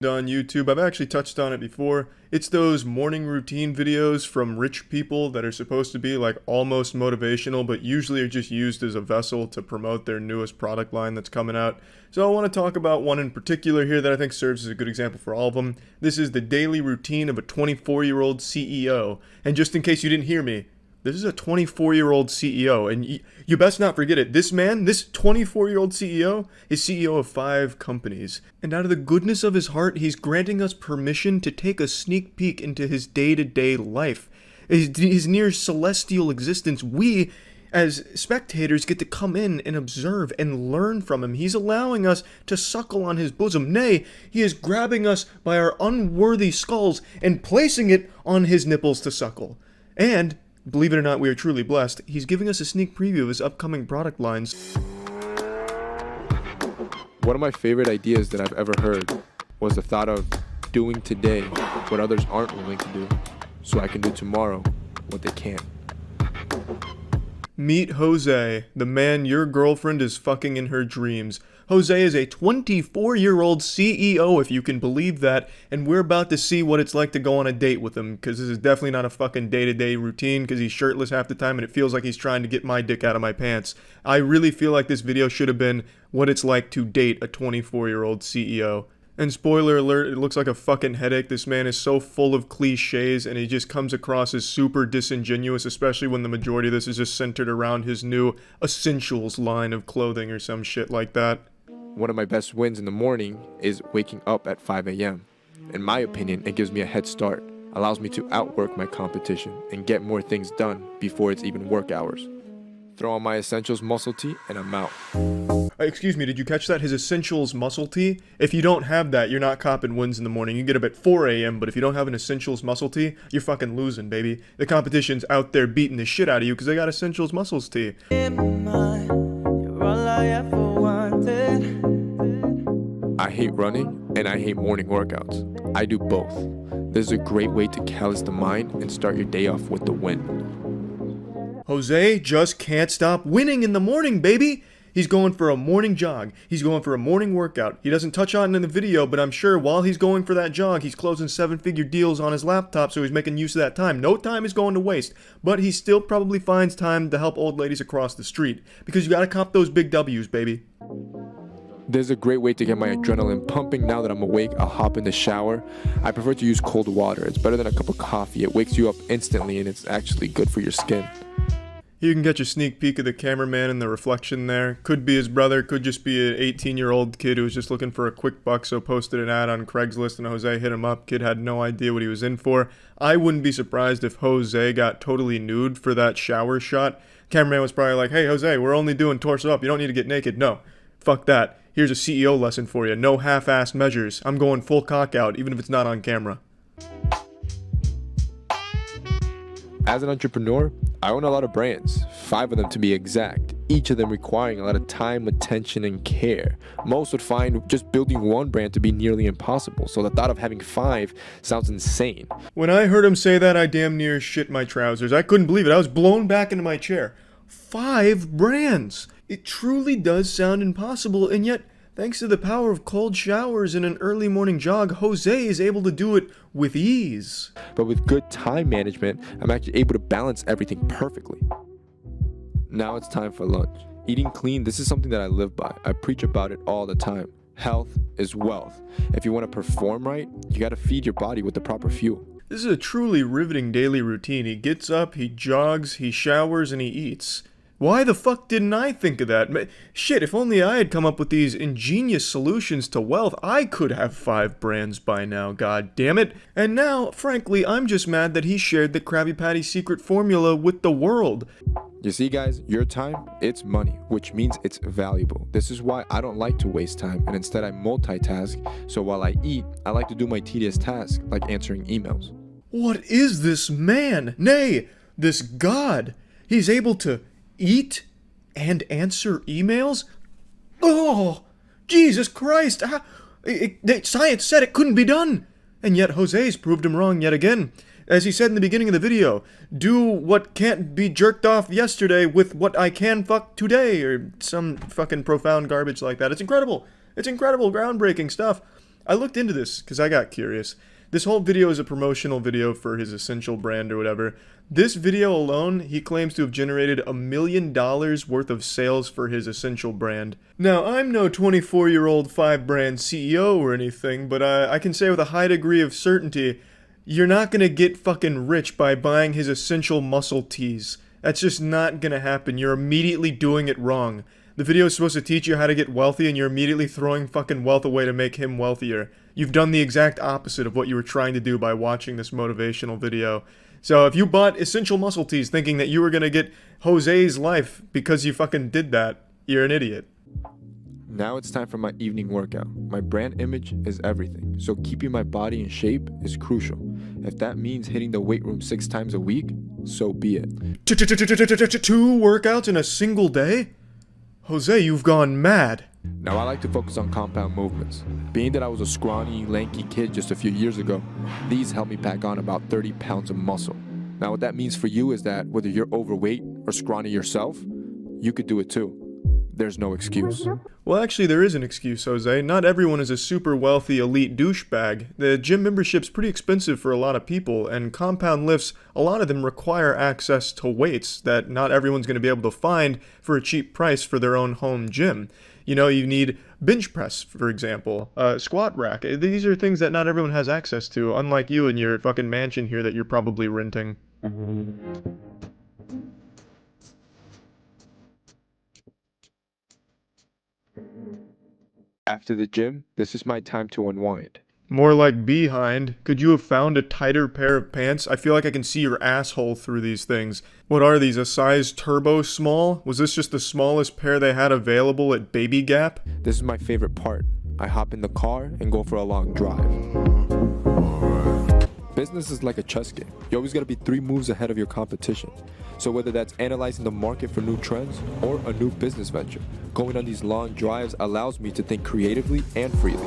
On YouTube. I've actually touched on it before. It's those morning routine videos from rich people that are supposed to be like almost motivational, but usually are just used as a vessel to promote their newest product line that's coming out. So I want to talk about one in particular here that I think serves as a good example for all of them. This is the daily routine of a 24-year-old CEO. And just in case you didn't hear me, this is a 24-year-old CEO, and you best not forget it. This man, this 24-year-old CEO, is CEO of 5 companies. And out of the goodness of his heart, he's granting us permission to take a sneak peek into his day-to-day life. His near celestial existence. We, as spectators, get to come in and observe and learn from him. He's allowing us to suckle on his bosom. Nay, he is grabbing us by our unworthy skulls and placing it on his nipples to suckle. And believe it or not, we are truly blessed. He's giving us a sneak preview of his upcoming product lines. One of my favorite ideas that I've ever heard was the thought of doing today what others aren't willing to do, so I can do tomorrow what they can't. Meet Jose, the man your girlfriend is fucking in her dreams. Jose is a 24-year-old CEO, if you can believe that, and we're about to see what it's like to go on a date with him, because this is definitely not a fucking day-to-day routine, because he's shirtless half the time, and it feels like he's trying to get my dick out of my pants. I really feel like this video should have been what it's like to date a 24-year-old CEO. And spoiler alert, it looks like a fucking headache. This man is so full of cliches, and he just comes across as super disingenuous, especially when the majority of this is just centered around his new essentials line of clothing or some shit like that. One of my best wins in the morning is waking up at 5 a.m. In my opinion, it gives me a head start, allows me to outwork my competition and get more things done before it's even work hours. Throw on my essentials muscle tee and I'm out. Excuse me, did you catch that? His essentials muscle tee? If you don't have that, you're not copping wins in the morning. You get up at 4 a.m., but if you don't have an essentials muscle tee, you're fucking losing, baby. The competition's out there beating the shit out of you because they got essentials muscles tee. I hate running and I hate morning workouts. I do both. This is a great way to callous the mind and start your day off with the win. Jose just can't stop winning in the morning, baby! He's going for a morning jog. He's going for a morning workout. He doesn't touch on it in the video, but I'm sure while he's going for that jog, he's closing 7-figure deals on his laptop, so he's making use of that time. No time is going to waste, but he still probably finds time to help old ladies across the street, because you gotta cop those big W's, baby. This is a great way to get my adrenaline pumping. Now that I'm awake, I'll hop in the shower. I prefer to use cold water. It's better than a cup of coffee. It wakes you up instantly, and it's actually good for your skin. You can get a sneak peek of the cameraman in the reflection there. Could be his brother, could just be an 18-year-old kid who was just looking for a quick buck, so posted an ad on Craigslist and Jose hit him up. Kid had no idea what he was in for. I wouldn't be surprised if Jose got totally nude for that shower shot. Cameraman was probably like, hey Jose, we're only doing torso up, you don't need to get naked. No, fuck that. Here's a CEO lesson for you. No half-assed measures. I'm going full cock out, even if it's not on camera. As an entrepreneur, I own a lot of brands, 5 of them to be exact, each of them requiring a lot of time, attention, and care. Most would find just building one brand to be nearly impossible, so the thought of having 5 sounds insane. When I heard him say that, I damn near shit my trousers. I couldn't believe it. I was blown back into my chair. 5 brands! It truly does sound impossible, and yet, thanks to the power of cold showers and an early morning jog, Jose is able to do it with ease. But with good time management, I'm actually able to balance everything perfectly. Now it's time for lunch. Eating clean, this is something that I live by. I preach about it all the time. Health is wealth. If you want to perform right, you got to feed your body with the proper fuel. This is a truly riveting daily routine. He gets up, he jogs, he showers, and he eats. Why the fuck didn't I think of that? Shit, if only I had come up with these ingenious solutions to wealth, I could have 5 brands by now, god damn it. And now, frankly, I'm just mad that he shared the Krabby Patty secret formula with the world. You see guys, your time, it's money, which means it's valuable. This is why I don't like to waste time, and instead I multitask, so while I eat, I like to do my tedious tasks, like answering emails. What is this man? Nay, this god. He's able to eat and answer emails? Oh, Jesus Christ! Science said it couldn't be done! And yet Jose's proved him wrong yet again. As he said in the beginning of the video, do what can't be jerked off yesterday with what I can fuck today, or some fucking profound garbage like that. It's incredible. It's incredible, groundbreaking stuff. I looked into this because I got curious. This whole video is a promotional video for his essential brand or whatever. This video alone, he claims to have generated $1 million worth of sales for his essential brand. Now, I'm no 24-year-old 5-brand CEO or anything, but I can say with a high degree of certainty, you're not gonna get fucking rich by buying his essential muscle teas. That's just not gonna happen. You're immediately doing it wrong. The video is supposed to teach you how to get wealthy, and you're immediately throwing fucking wealth away to make him wealthier. You've done the exact opposite of what you were trying to do by watching this motivational video. So if you bought essential muscle teas thinking that you were gonna get Jose's life because you fucking did that, you're an idiot. Now it's time for my evening workout. My brand image is everything, so keeping my body in shape is crucial. If that means hitting the weight room 6 times a week, so be it. 2 workouts in a single day? Jose, you've gone mad. Now I like to focus on compound movements. Being that I was a scrawny, lanky kid just a few years ago, these help me pack on about 30 pounds of muscle. Now what that means for you is that whether you're overweight or scrawny yourself, you could do it too. There's no excuse. Well, actually, there is an excuse, Jose. Not everyone is a super wealthy elite douchebag. The gym membership's pretty expensive for a lot of people, and compound lifts, a lot of them require access to weights that not everyone's going to be able to find for a cheap price for their own home gym. You know, you need bench press, for example, squat rack. These are things that not everyone has access to, unlike you and your fucking mansion here that you're probably renting. After the gym, this is my time to unwind. More like behind. Could you have found a tighter pair of pants? I feel like I can see your asshole through these things. What are these, a size turbo small? Was this just the smallest pair they had available at Baby Gap? This is my favorite part. I hop in the car and go for a long drive. Business is like a chess game. You always gotta be 3 moves ahead of your competition. So whether that's analyzing the market for new trends or a new business venture, going on these long drives allows me to think creatively and freely.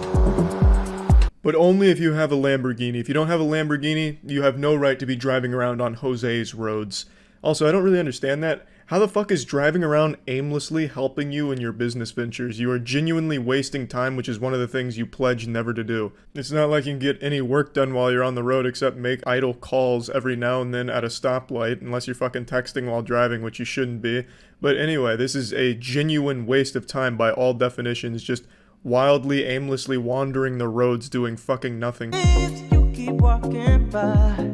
But only if you have a Lamborghini. If you don't have a Lamborghini, you have no right to be driving around on Jose's roads. Also, I don't really understand that. How the fuck is driving around aimlessly helping you in your business ventures? You are genuinely wasting time, which is one of the things you pledge never to do. It's not like you can get any work done while you're on the road except make idle calls every now and then at a stoplight, unless you're fucking texting while driving, which you shouldn't be. But anyway, this is a genuine waste of time by all definitions, just wildly, aimlessly wandering the roads doing fucking nothing. You keep walking by.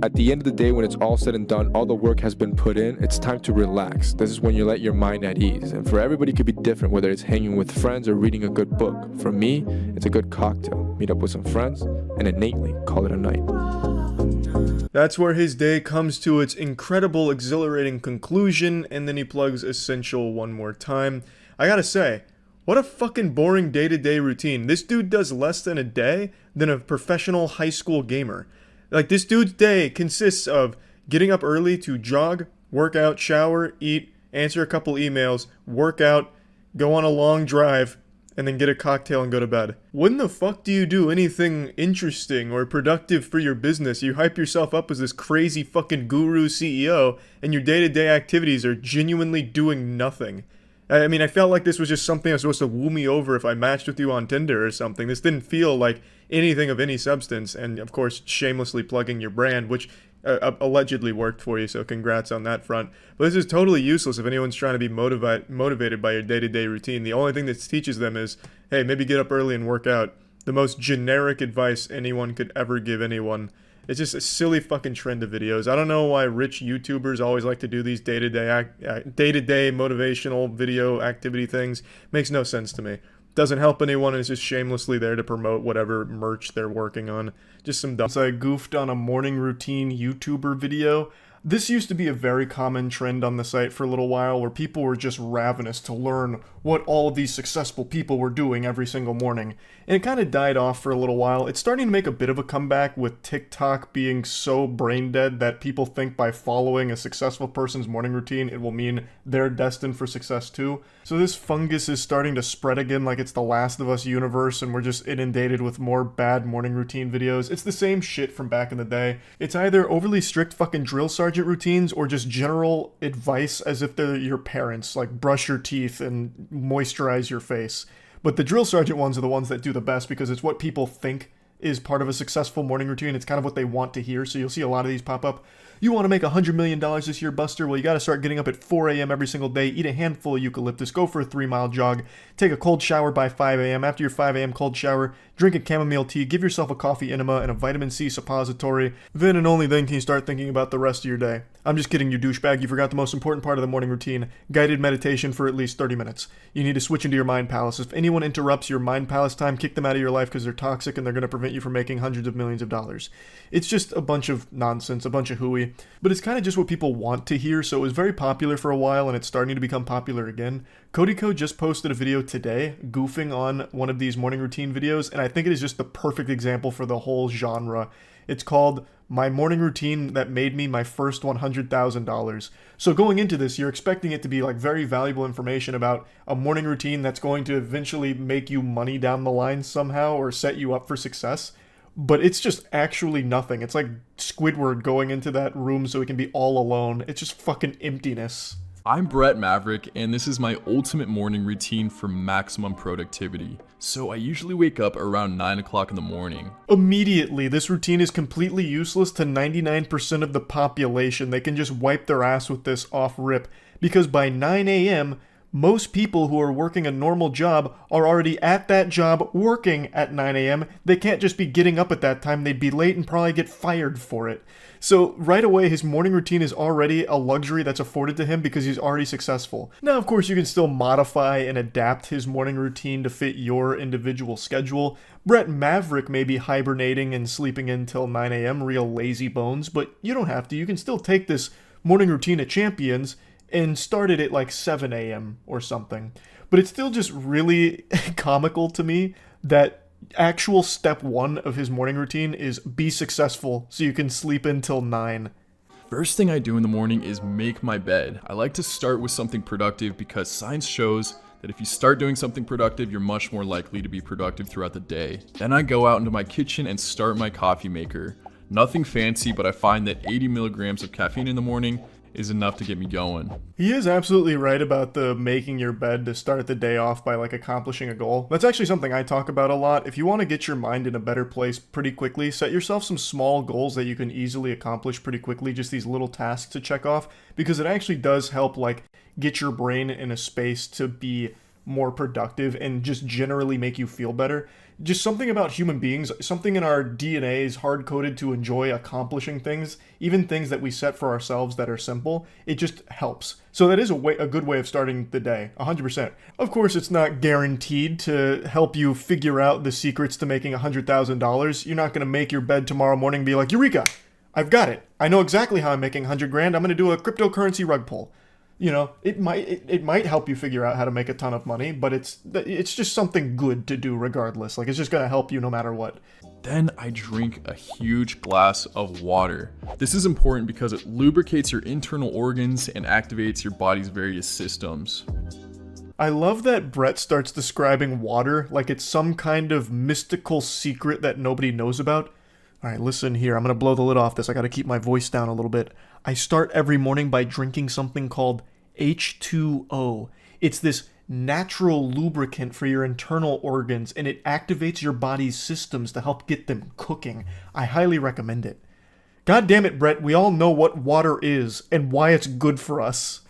At the end of the day, when it's all said and done, all the work has been put in, it's time to relax. This is when you let your mind at ease. And for everybody, it could be different, whether it's hanging with friends or reading a good book. For me, it's a good cocktail. Meet up with some friends and innately call it a night. That's where his day comes to its incredible, exhilarating conclusion, and then he plugs Essential one more time. I gotta say, what a fucking boring day-to-day routine. This dude does less than a day than a professional high school gamer. Like, this dude's day consists of getting up early to jog, work out, shower, eat, answer a couple emails, work out, go on a long drive, and then get a cocktail and go to bed. When the fuck do you do anything interesting or productive for your business? You hype yourself up as this crazy fucking guru CEO, and your day-to-day activities are genuinely doing nothing. I mean, I felt like this was just something that was supposed to woo me over if I matched with you on Tinder or something. This didn't feel like anything of any substance, and of course, shamelessly plugging your brand, which allegedly worked for you, so congrats on that front. But this is totally useless if anyone's trying to be motivated by your day-to-day routine. The only thing this teaches them is, hey, maybe get up early and work out. The most generic advice anyone could ever give anyone. It's just a silly fucking trend of videos. I don't know why rich YouTubers always like to do these day-to-day motivational video activity things. Makes no sense to me. Doesn't help anyone, and it's just shamelessly there to promote whatever merch they're working on. Just some dumb. So I goofed on a morning routine YouTuber video. This used to be a very common trend on the site for a little while, where people were just ravenous to learn what all of these successful people were doing every single morning. And it kind of died off for a little while. It's starting to make a bit of a comeback with TikTok being so brain dead that people think by following a successful person's morning routine, it will mean they're destined for success too. So this fungus is starting to spread again like it's the Last of Us universe, and we're just inundated with more bad morning routine videos. It's the same shit from back in the day. It's either overly strict fucking drill sergeant routines or just general advice as if they're your parents, like brush your teeth and moisturize your face. But the drill sergeant ones are the ones that do the best because it's what people think is part of a successful morning routine. It's kind of what they want to hear. So you'll see a lot of these pop up. You want to make $100 million this year, Buster? Well, you got to start getting up at 4 a.m. every single day, eat a handful of eucalyptus, go for a 3-mile jog, take a cold shower by 5 a.m. After your 5 a.m. cold shower, drink a chamomile tea, give yourself a coffee enema and a vitamin C suppository. Then and only then can you start thinking about the rest of your day. I'm just kidding, you douchebag. You forgot the most important part of the morning routine, guided meditation for at least 30 minutes. You need to switch into your mind palace. If anyone interrupts your mind palace time, kick them out of your life because they're toxic and they're going to prevent you from making hundreds of millions of dollars. It's just a bunch of nonsense, a bunch of hooey, but it's kind of just what people want to hear, so it was very popular for a while and it's starting to become popular again. Cody Co just posted a video today goofing on one of these morning routine videos, and I think it is just the perfect example for the whole genre. It's called My Morning Routine That Made Me My First $100,000. So going into this, you're expecting it to be like very valuable information about a morning routine that's going to eventually make you money down the line somehow or set you up for success. But it's just actually nothing. It's like Squidward going into that room so he can be all alone. It's just fucking emptiness. I'm Brett Maverick, and this is my ultimate morning routine for maximum productivity. So I usually wake up around 9 o'clock in the morning. Immediately, this routine is completely useless to 99% of the population. They can just wipe their ass with this off rip, because by 9 a.m., most people who are working a normal job are already at that job working at 9 a.m. They can't just be getting up at that time. They'd be late and probably get fired for it. So right away, his morning routine is already a luxury that's afforded to him because he's already successful. Now, of course, you can still modify and adapt his morning routine to fit your individual schedule. Brett Maverick may be hibernating and sleeping until 9 a.m., real lazy bones, but you don't have to. You can still take this morning routine at Champions and start it at like 7 a.m. or something. But it's still just really comical to me that actual step one of his morning routine is be successful so you can sleep until 9. First thing I do in the morning is make my bed. I like to start with something productive because science shows that if you start doing something productive, you're much more likely to be productive throughout the day. Then I go out into my kitchen and start my coffee maker. Nothing fancy, but I find that 80 milligrams of caffeine in the morning is enough to get me going. He is absolutely right about the making your bed to start the day off by like accomplishing a goal. That's actually something I talk about a lot. If you want to get your mind in a better place pretty quickly, set yourself some small goals that you can easily accomplish pretty quickly, just these little tasks to check off, because it actually does help like get your brain in a space to be more productive and just generally make you feel better. Just something about human beings, something in our DNA is hard-coded to enjoy accomplishing things, even things that we set for ourselves that are simple. It just helps. So that is a good way of starting the day, 100%. Of course, it's not guaranteed to help you figure out the secrets to making $100,000. You're not going to make your bed tomorrow morning and be like, Eureka, I've got it. I know exactly how I'm making 100 grand. I'm going to do a cryptocurrency rug pull. You know, it might help you figure out how to make a ton of money, but it's just something good to do regardless. Like, it's just going to help you no matter what. Then I drink a huge glass of water. This is important because it lubricates your internal organs and activates your body's various systems. I love that Brett starts describing water like it's some kind of mystical secret that nobody knows about. All right, listen here. I'm going to blow the lid off this. I got to keep my voice down a little bit. I start every morning by drinking something called H2O. It's this natural lubricant for your internal organs, and it activates your body's systems to help get them cooking. I highly recommend it. God damn it, Brett. We all know what water is and why it's good for us.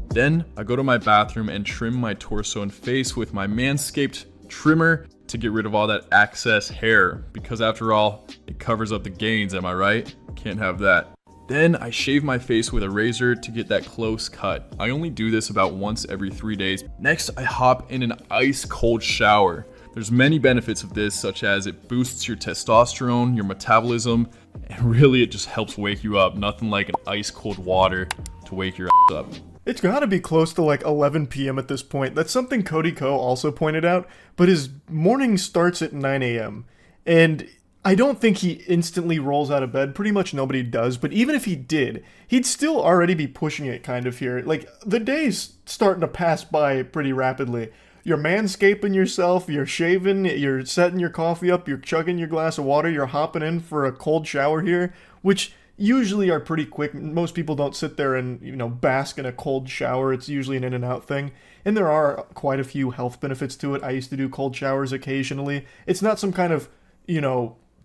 Then I go to my bathroom and trim my torso and face with my Manscaped trimmer to get rid of all that excess hair, because after all, it covers up the gains, am I right? Can't have that. Then I shave my face with a razor to get that close cut. I only do this about once every 3 days. Next, I hop in an ice cold shower. There's many benefits of this, such as it boosts your testosterone, your metabolism, and really it just helps wake you up. Nothing like an ice cold water to wake your ass up. It's gotta be close to like 11 p.m. at this point. That's something Cody Co also pointed out, but his morning starts at 9 a.m. And I don't think he instantly rolls out of bed. Pretty much nobody does, but even if he did, he'd still already be pushing it kind of here. Like, the day's starting to pass by pretty rapidly. You're manscaping yourself, you're shaving, you're setting your coffee up, you're chugging your glass of water, you're hopping in for a cold shower here, which usually are pretty quick. Most people don't sit there and, bask in a cold shower. It's usually an in and out thing. And there are quite a few health benefits to it. I used to do cold showers occasionally. It's not some kind of,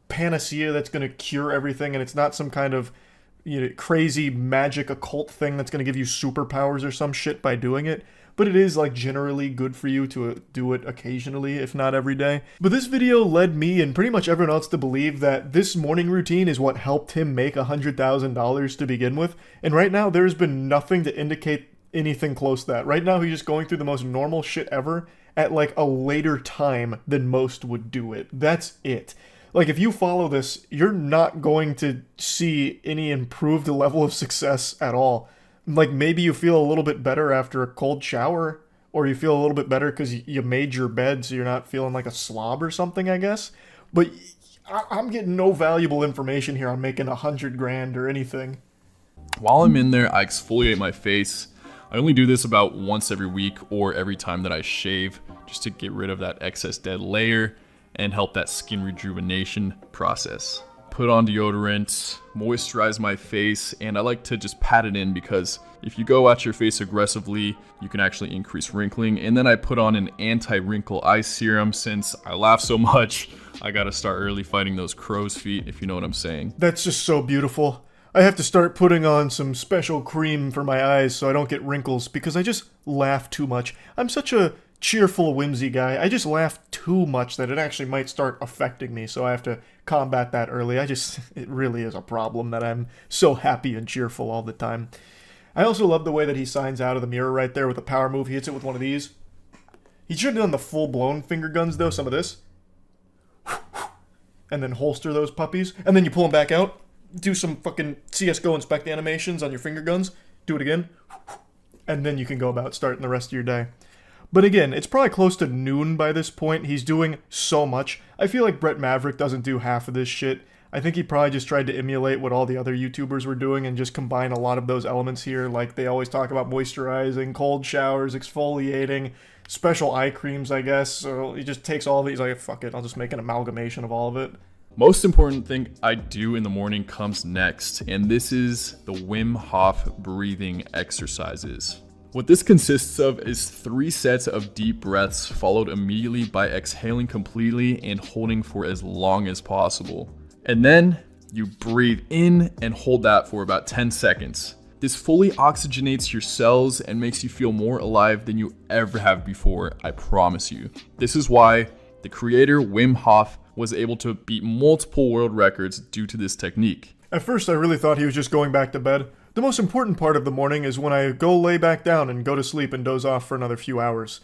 panacea that's going to cure everything, and it's not some kind of crazy magic occult thing that's going to give you superpowers or some shit by doing it. But it is like generally good for you to do it occasionally, if not every day. But this video led me and pretty much everyone else to believe that this morning routine is what helped him make $100,000 to begin with. And right now there's been nothing to indicate anything close to that. Right now he's just going through the most normal shit ever at like a later time than most would do it. That's it. Like, if you follow this, you're not going to see any improved level of success at all. Like, maybe you feel a little bit better after a cold shower, or you feel a little bit better because you made your bed so you're not feeling like a slob or something, I guess. But I'm getting no valuable information here on making $100,000 or anything. While I'm in there, I exfoliate my face. I only do this about once every week or every time that I shave, just to get rid of that excess dead layer and help that skin rejuvenation process. Put on deodorant, moisturize my face, and I like to just pat it in because if you go at your face aggressively, you can actually increase wrinkling. And then I put on an anti-wrinkle eye serum. Since I laugh so much, I gotta start early fighting those crow's feet, if you know what I'm saying. That's just so beautiful. I have to start putting on some special cream for my eyes so I don't get wrinkles because I just laugh too much. I'm such a cheerful, whimsy guy. I just laugh too much that it actually might start affecting me, so I have to combat that early. It really is a problem that I'm so happy and cheerful all the time. I also love the way that he signs out of the mirror right there with a power move. He hits it with one of these. He should have done the full-blown finger guns, though, some of this. And then holster those puppies. And then you pull them back out. Do some fucking CSGO inspect animations on your finger guns. Do it again. And then you can go about starting the rest of your day. But again, it's probably close to noon by this point. He's doing so much. I feel like Brett Maverick doesn't do half of this shit. I think he probably just tried to emulate what all the other YouTubers were doing and just combine a lot of those elements here. Like, they always talk about moisturizing, cold showers, exfoliating, special eye creams, I guess. So he just takes all of these, like, fuck it, I'll just make an amalgamation of all of it. Most important thing I do in the morning comes next, and this is the Wim Hof breathing exercises. What this consists of is 3 sets of deep breaths followed immediately by exhaling completely and holding for as long as possible. And then you breathe in and hold that for about 10 seconds. This fully oxygenates your cells and makes you feel more alive than you ever have before, I promise you. This is why the creator Wim Hof was able to beat multiple world records due to this technique. At first I really thought he was just going back to bed. The most important part of the morning is when I go lay back down and go to sleep and doze off for another few hours.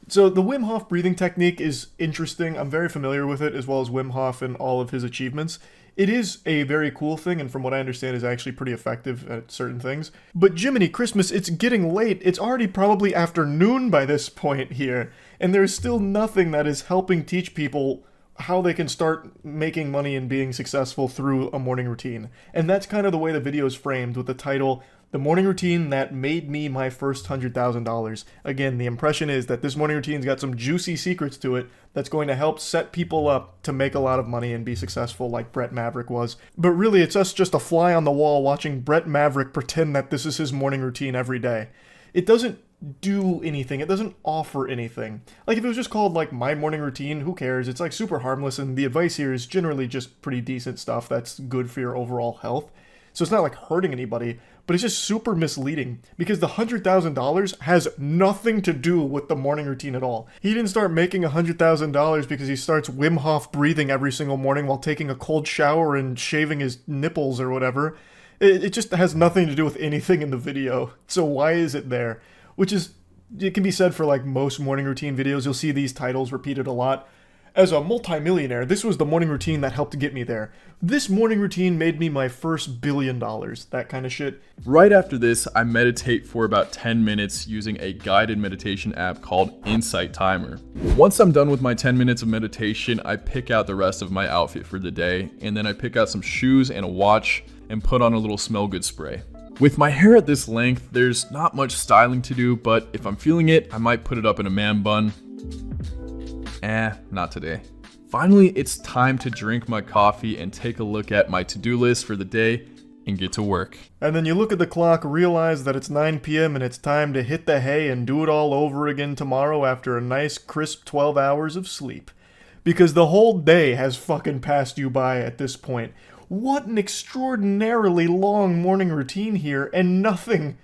So the Wim Hof breathing technique is interesting. I'm very familiar with it, as well as Wim Hof and all of his achievements. It is a very cool thing, and from what I understand is actually pretty effective at certain things. But Jiminy Christmas, it's getting late. It's already probably afternoon by this point here, and there's still nothing that is helping teach people how they can start making money and being successful through a morning routine. And that's kind of the way the video is framed, with the title, The Morning Routine That Made Me My First $100,000. Again, the impression is that this morning routine's got some juicy secrets to it that's going to help set people up to make a lot of money and be successful like Brett Maverick was. But really, it's us just a fly on the wall watching Brett Maverick pretend that this is his morning routine every day. It doesn't do anything. It doesn't offer anything. Like, if it was just called, like, My Morning Routine, who cares? It's, like, super harmless, and the advice here is generally just pretty decent stuff that's good for your overall health. So it's not, like, hurting anybody, but it's just super misleading, because the $100,000 has nothing to do with the morning routine at all. He didn't start making $100,000 because he starts Wim Hof breathing every single morning while taking a cold shower and shaving his nipples or whatever. It just has nothing to do with anything in the video. So why is it there? Which is, it can be said for like most morning routine videos. You'll see these titles repeated a lot. As a multimillionaire, this was the morning routine that helped to get me there. This morning routine made me my first $1 billion. That kind of shit. Right after this, I meditate for about 10 minutes using a guided meditation app called Insight Timer. Once I'm done with my 10 minutes of meditation, I pick out the rest of my outfit for the day, and then I pick out some shoes and a watch and put on a little smell good spray. With my hair at this length, there's not much styling to do, but if I'm feeling it, I might put it up in a man bun. Not today. Finally, it's time to drink my coffee and take a look at my to-do list for the day. and get to work. And then you look at the clock, realize that it's 9 p.m. and it's time to hit the hay and do it all over again tomorrow after a nice crisp 12 hours of sleep. Because the whole day has fucking passed you by at this point. What an extraordinarily long morning routine here, and nothing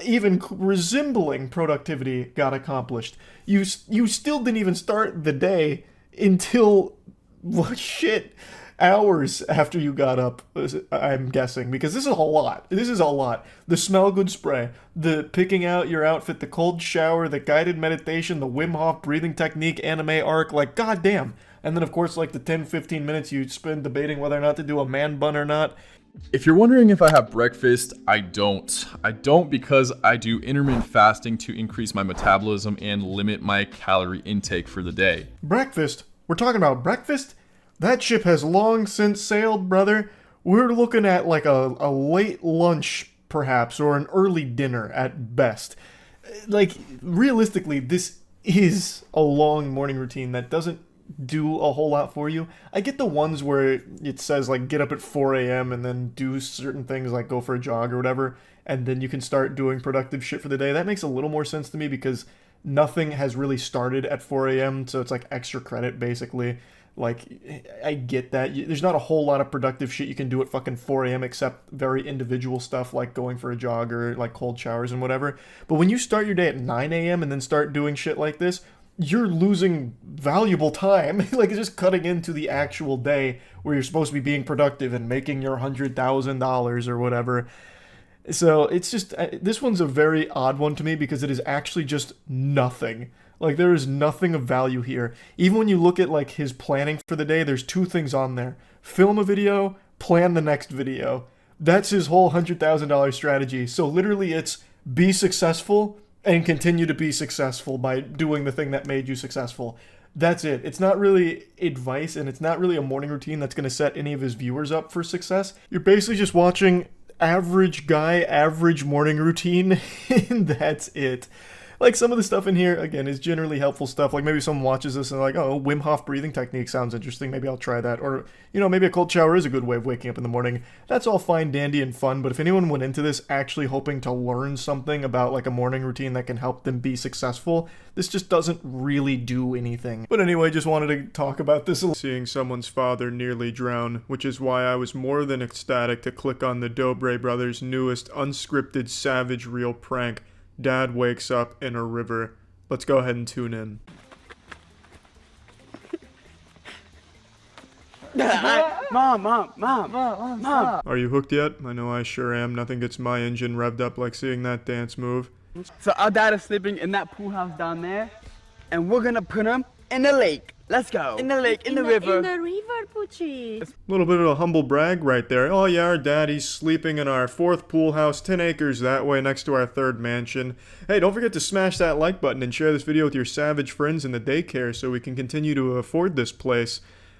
even resembling productivity got accomplished. You still didn't even start the day until, well, shit, hours after you got up, I'm guessing, because this is a lot. This is a lot. The smell good spray, the picking out your outfit, the cold shower, the guided meditation, the Wim Hof breathing technique, anime arc, like, goddamn. And then, of course, like the 10-15 minutes you spend debating whether or not to do a man bun or not. If you're wondering if I have breakfast, I don't. I don't because I do intermittent fasting to increase my metabolism and limit my calorie intake for the day. Breakfast? We're talking about breakfast? That ship has long since sailed, brother. We're looking at like a late lunch, perhaps, or an early dinner at best. Like, realistically, this is a long morning routine that doesn't do a whole lot for you. I get the ones where it says like get up at 4 a.m. and then do certain things like go for a jog or whatever, and then you can start doing productive shit for the day. That makes a little more sense to me because nothing has really started at 4 a.m. so it's like extra credit basically. Like, I get that. There's not a whole lot of productive shit you can do at fucking 4 a.m. except very individual stuff like going for a jog or like cold showers and whatever. But when you start your day at 9 a.m. and then start doing shit like this, you're losing valuable time. Like, it's just cutting into the actual day where you're supposed to be being productive and making your $100,000 or whatever. So it's just, this one's a very odd one to me because it is actually just nothing. Like, there is nothing of value here. Even when you look at like his planning for the day, there's two things on there: film a video, plan the next video. That's his whole $100,000 strategy. So literally it's be successful and continue to be successful by doing the thing that made you successful. That's it. It's not really advice, and it's not really a morning routine that's going to set any of his viewers up for success. You're basically just watching average guy, average morning routine, and that's it. Like, some of the stuff in here, again, is generally helpful stuff. Like, maybe someone watches this and they're like, oh, Wim Hof breathing technique sounds interesting. Maybe I'll try that. Or, you know, maybe a cold shower is a good way of waking up in the morning. That's all fine, dandy, and fun. But if anyone went into this actually hoping to learn something about, like, a morning routine that can help them be successful, this just doesn't really do anything. But anyway, just wanted to talk about this. Seeing someone's father nearly drown, which is why I was more than ecstatic to click on the Dobre brothers' newest unscripted savage reel prank. Dad wakes up in a river. Let's go ahead and tune in. Mom. Are you hooked yet? I know I sure am. Nothing gets my engine revved up like seeing that dance move. So our dad is sleeping in that pool house down there, and we're gonna put him in the lake. Let's go. In the lake, in the river. In the river, Poochie. A little bit of a humble brag right there. Oh yeah, our daddy's sleeping in our 4th pool house, 10 acres that way next to our 3rd mansion. Hey, don't forget to smash that like button and share this video with your savage friends in the daycare so we can continue to afford this place.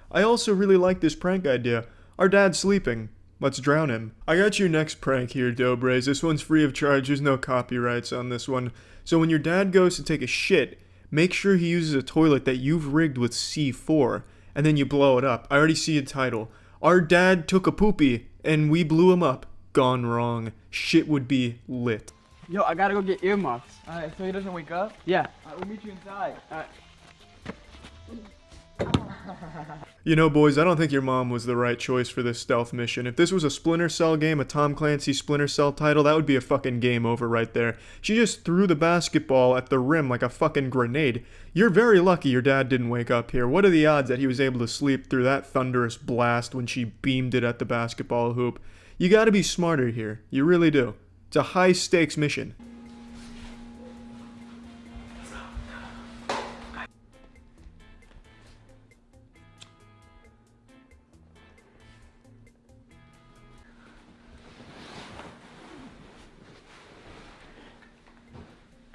I also really like this prank idea. Our dad's sleeping. Let's drown him. I got your next prank here, Dobres. This one's free of charge. There's no copyrights on this one. So when your dad goes to take a shit, make sure he uses a toilet that you've rigged with C4, and then you blow it up. I already see a title. Our dad took a poopy, and we blew him up. Gone wrong. Shit would be lit. Yo, I gotta go get earmuffs. Alright, so he doesn't wake up? Yeah. Alright, we'll meet you inside. Alright. You know, boys, I don't think your mom was the right choice for this stealth mission. If this was a Splinter Cell game, a Tom Clancy Splinter Cell title, that would be a fucking game over right there. She just threw the basketball at the rim like a fucking grenade. You're very lucky your dad didn't wake up here. What are the odds that he was able to sleep through that thunderous blast when she beamed it at the basketball hoop? You gotta be smarter here. You really do. It's a high-stakes mission.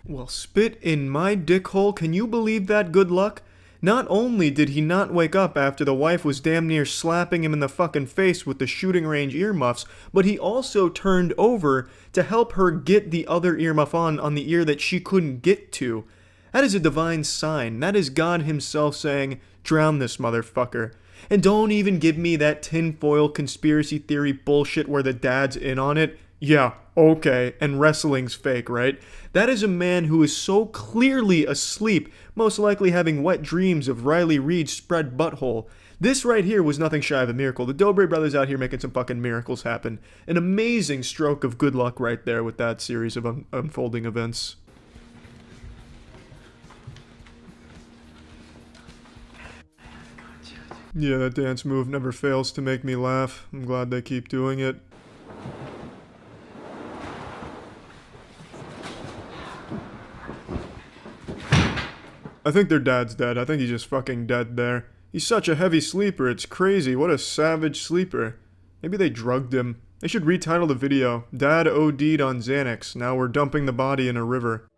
Well, spit in my dick hole, can you believe that good luck? Not only did he not wake up after the wife was damn near slapping him in the fucking face with the shooting range earmuffs, but he also turned over to help her get the other earmuff on the ear that she couldn't get to. That is a divine sign. That is God himself saying, drown this motherfucker. And don't even give me that tinfoil conspiracy theory bullshit where the dad's in on it. Yeah, okay, and wrestling's fake, right? That is a man who is so clearly asleep, most likely having wet dreams of Riley Reid's spread butthole. This right here was nothing shy of a miracle. The Dobre brothers out here making some fucking miracles happen. An amazing stroke of good luck right there with that series of unfolding events. Yeah, that dance move never fails to make me laugh. I'm glad they keep doing it. I think their dad's dead. I think he's just fucking dead there. He's such a heavy sleeper, it's crazy. What a savage sleeper. Maybe they drugged him. They should retitle the video, Dad OD'd on Xanax, now we're dumping the body in a river.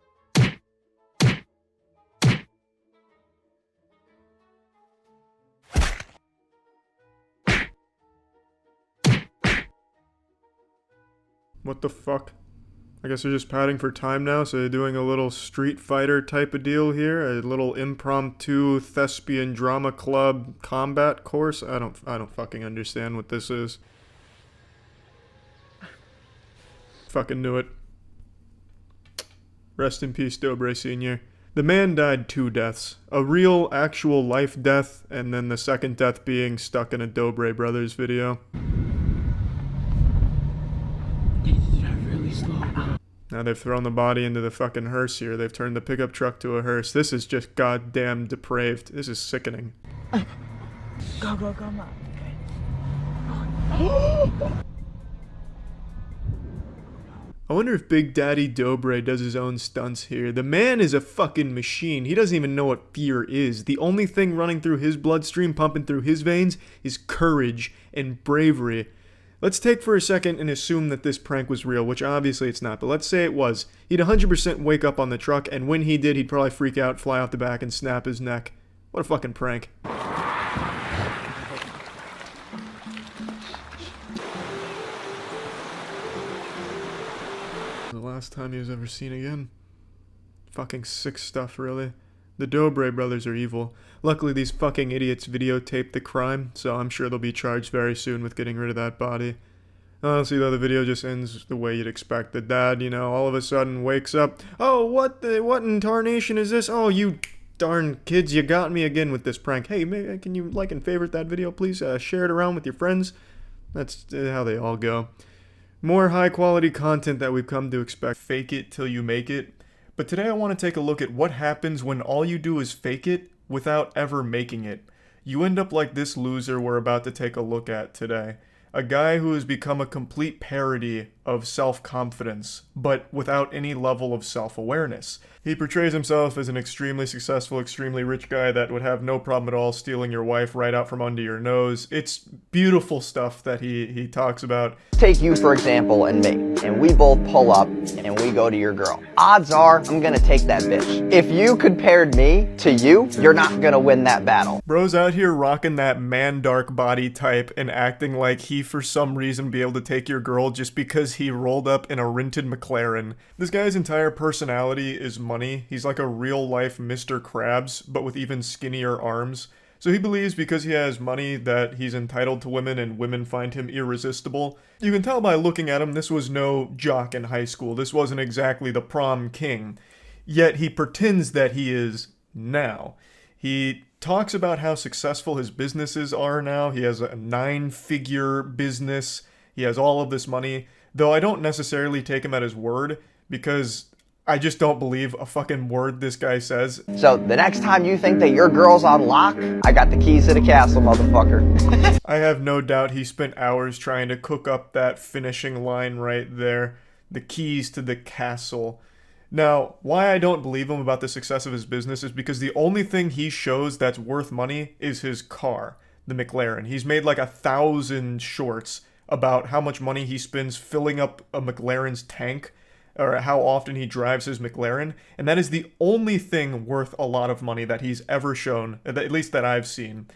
What the fuck? I guess they're just padding for time now, so they're doing a little Street Fighter type of deal here, a little impromptu thespian drama club combat course. I don't fucking understand what this is. Fucking knew it. Rest in peace, Dobre Sr. The man died 2 deaths. A real, actual life death, and then the second death being stuck in a Dobre Brothers video. Now they've thrown the body into the fucking hearse here. They've turned the pickup truck to a hearse. This is just goddamn depraved. This is sickening. Go, Mom. I wonder if Big Daddy Dobre does his own stunts here. The man is a fucking machine. He doesn't even know what fear is. The only thing running through his bloodstream, pumping through his veins, is courage and bravery. Let's take for a second and assume that this prank was real, which obviously it's not, but let's say it was. He'd 100% wake up on the truck, and when he did, he'd probably freak out, fly out the back, and snap his neck. What a fucking prank. The last time he was ever seen again. Fucking sick stuff, really. The Dobre brothers are evil. Luckily, these fucking idiots videotaped the crime, so I'm sure they'll be charged very soon with getting rid of that body. Honestly, though, the video just ends the way you'd expect. The dad, you know, all of a sudden wakes up. Oh, what in tarnation is this? Oh, you darn kids, you got me again with this prank. Hey, can you like and favorite that video, please? Share it around with your friends. That's how they all go. More high-quality content that we've come to expect. Fake it till you make it. But today I want to take a look at what happens when all you do is fake it without ever making it. You end up like this loser we're about to take a look at today. A guy who has become a complete parody of self-confidence, but without any level of self-awareness. He portrays himself as an extremely successful, extremely rich guy that would have no problem at all stealing your wife right out from under your nose. It's beautiful stuff that he talks about. Take you, for example, and me, and we both pull up and we go to your girl. Odds are I'm gonna take that bitch. If you compared me to you, you're not gonna win that battle. Bro's out here rocking that man dark body type and acting like he for some reason be able to take your girl just because he rolled up in a rented McLaren. This guy's entire personality is money. He's like a real life Mr. Krabs, but with even skinnier arms. So he believes because he has money that he's entitled to women and women find him irresistible. You can tell by looking at him this was no jock in high school. This wasn't exactly the prom king. Yet he pretends that he is now. He talks about how successful his businesses are now. He has a 9-figure business. He has all of this money. Though I don't necessarily take him at his word because I just don't believe a fucking word this guy says. So the next time you think that your girl's on lock, I got the keys to the castle, motherfucker. I have no doubt he spent hours trying to cook up that finishing line right there. The keys to the castle. Now, why I don't believe him about the success of his business is because the only thing he shows that's worth money is his car, the McLaren. He's made like 1,000 shorts about how much money he spends filling up a McLaren's tank, or how often he drives his McLaren, and that is the only thing worth a lot of money that he's ever shown, at least that I've seen.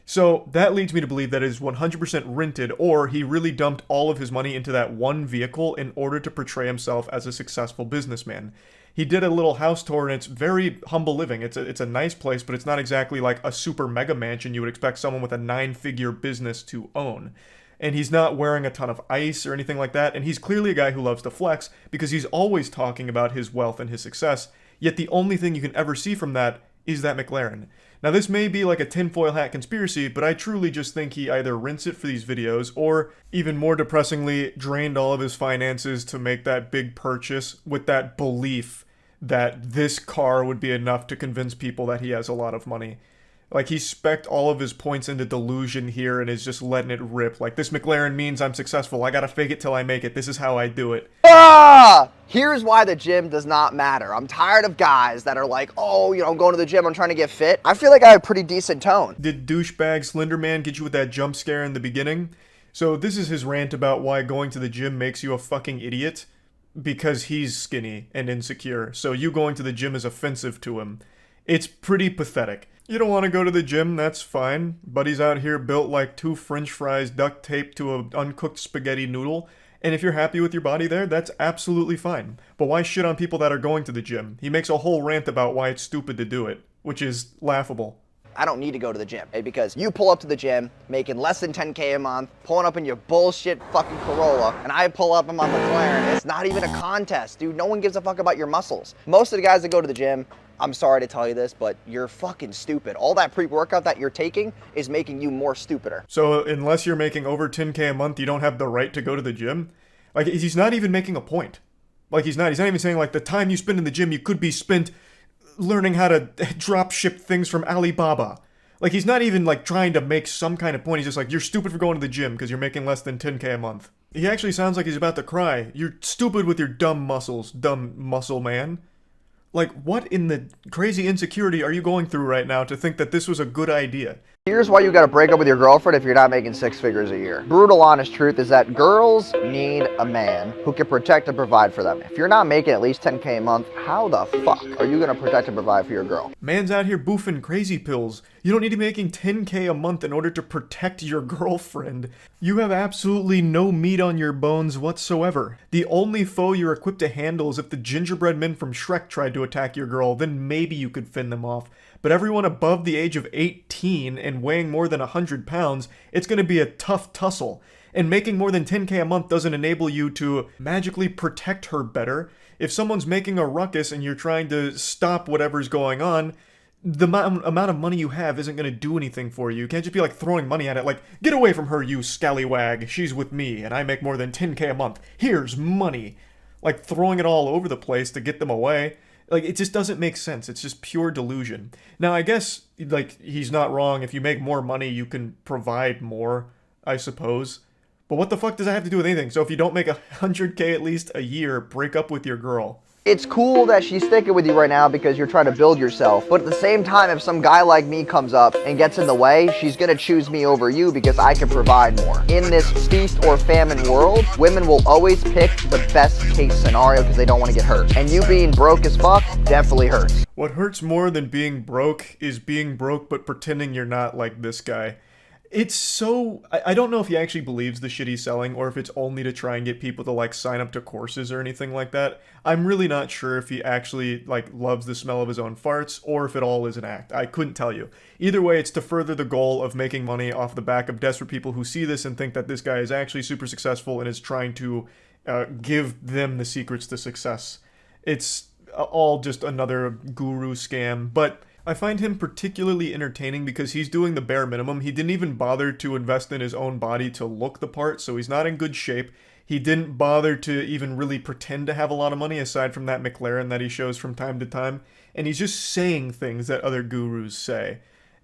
So that leads me to believe that it is 100% rented, or he really dumped all of his money into that one vehicle in order to portray himself as a successful businessman. He did a little house tour, and it's very humble living. It's a nice place, but it's not exactly like a super mega mansion you would expect someone with a 9-figure business to own. And he's not wearing a ton of ice or anything like that, and he's clearly a guy who loves to flex because he's always talking about his wealth and his success, yet the only thing you can ever see from that is that McLaren. Now, this may be like a tinfoil hat conspiracy, but I truly just think he either rinsed it for these videos or, even more depressingly, drained all of his finances to make that big purchase with that belief that this car would be enough to convince people that he has a lot of money. Like, he specced all of his points into delusion here and is just letting it rip. Like, this McLaren means I'm successful. I gotta fake it till I make it. This is how I do it. Here's why the gym does not matter. I'm tired of guys that are like, oh, I'm going to the gym, I'm trying to get fit. I feel like I have pretty decent tone. Did douchebag Slenderman get you with that jump scare in the beginning? So this is his rant about why going to the gym makes you a fucking idiot. Because he's skinny and insecure. So you going to the gym is offensive to him. It's pretty pathetic. You don't want to go to the gym, that's fine. Buddy's out here built like 2 french fries duct taped to an uncooked spaghetti noodle. And if you're happy with your body there, that's absolutely fine. But why shit on people that are going to the gym? He makes a whole rant about why it's stupid to do it, which is laughable. I don't need to go to the gym, because you pull up to the gym making less than 10K a month, pulling up in your bullshit fucking Corolla, and I pull up in my McLaren. It's not even a contest, dude. No one gives a fuck about your muscles. Most of the guys that go to the gym, I'm sorry to tell you this, but you're fucking stupid. All that pre-workout that you're taking is making you more stupider. So unless you're making over 10K a month, you don't have the right to go to the gym? Like, he's not even making a point. Like, he's not even saying, like, the time you spend in the gym, you could be spent learning how to drop ship things from Alibaba. Like, he's not even, like, trying to make some kind of point. He's just like, you're stupid for going to the gym because you're making less than 10K a month. He actually sounds like he's about to cry. You're stupid with your dumb muscles, dumb muscle man. Like, what in the crazy insecurity are you going through right now to think that this was a good idea? Here's why you gotta break up with your girlfriend if you're not making 6 figures a year. Brutal honest truth is that girls need a man who can protect and provide for them. If you're not making at least 10K a month, how the fuck are you gonna protect and provide for your girl? Man's out here boofing crazy pills. You don't need to be making 10K a month in order to protect your girlfriend. You have absolutely no meat on your bones whatsoever. The only foe you're equipped to handle is if the gingerbread men from Shrek tried to attack your girl, then maybe you could fend them off. But everyone above the age of 18 and weighing more than 100 pounds, it's going to be a tough tussle. And making more than 10K a month doesn't enable you to magically protect her better. If someone's making a ruckus and you're trying to stop whatever's going on, the amount of money you have isn't going to do anything for you. You can't just be like throwing money at it like, get away from her, you scallywag. She's with me and I make more than 10K a month. Here's money. Like throwing it all over the place to get them away. Like, it just doesn't make sense. It's just pure delusion. Now, I guess, like, he's not wrong. If you make more money, you can provide more, I suppose. But what the fuck does that have to do with anything? So if you don't make 100K at least a year, break up with your girl. It's cool that she's sticking with you right now because you're trying to build yourself. But at the same time, if some guy like me comes up and gets in the way, she's gonna choose me over you because I can provide more. In this feast or famine world, women will always pick the best case scenario because they don't want to get hurt. And you being broke as fuck definitely hurts. What hurts more than being broke is being broke but pretending you're not, like this guy. It's so... I don't know if he actually believes the shit he's selling or if it's only to try and get people to, like, sign up to courses or anything like that. I'm really not sure if he actually, like, loves the smell of his own farts or if it all is an act. I couldn't tell you. Either way, it's to further the goal of making money off the back of desperate people who see this and think that this guy is actually super successful and is trying to give them the secrets to success. It's all just another guru scam, but... I find him particularly entertaining because he's doing the bare minimum. He didn't even bother to invest in his own body to look the part, so he's not in good shape. He didn't bother to even really pretend to have a lot of money aside from that McLaren that he shows from time to time. And he's just saying things that other gurus say.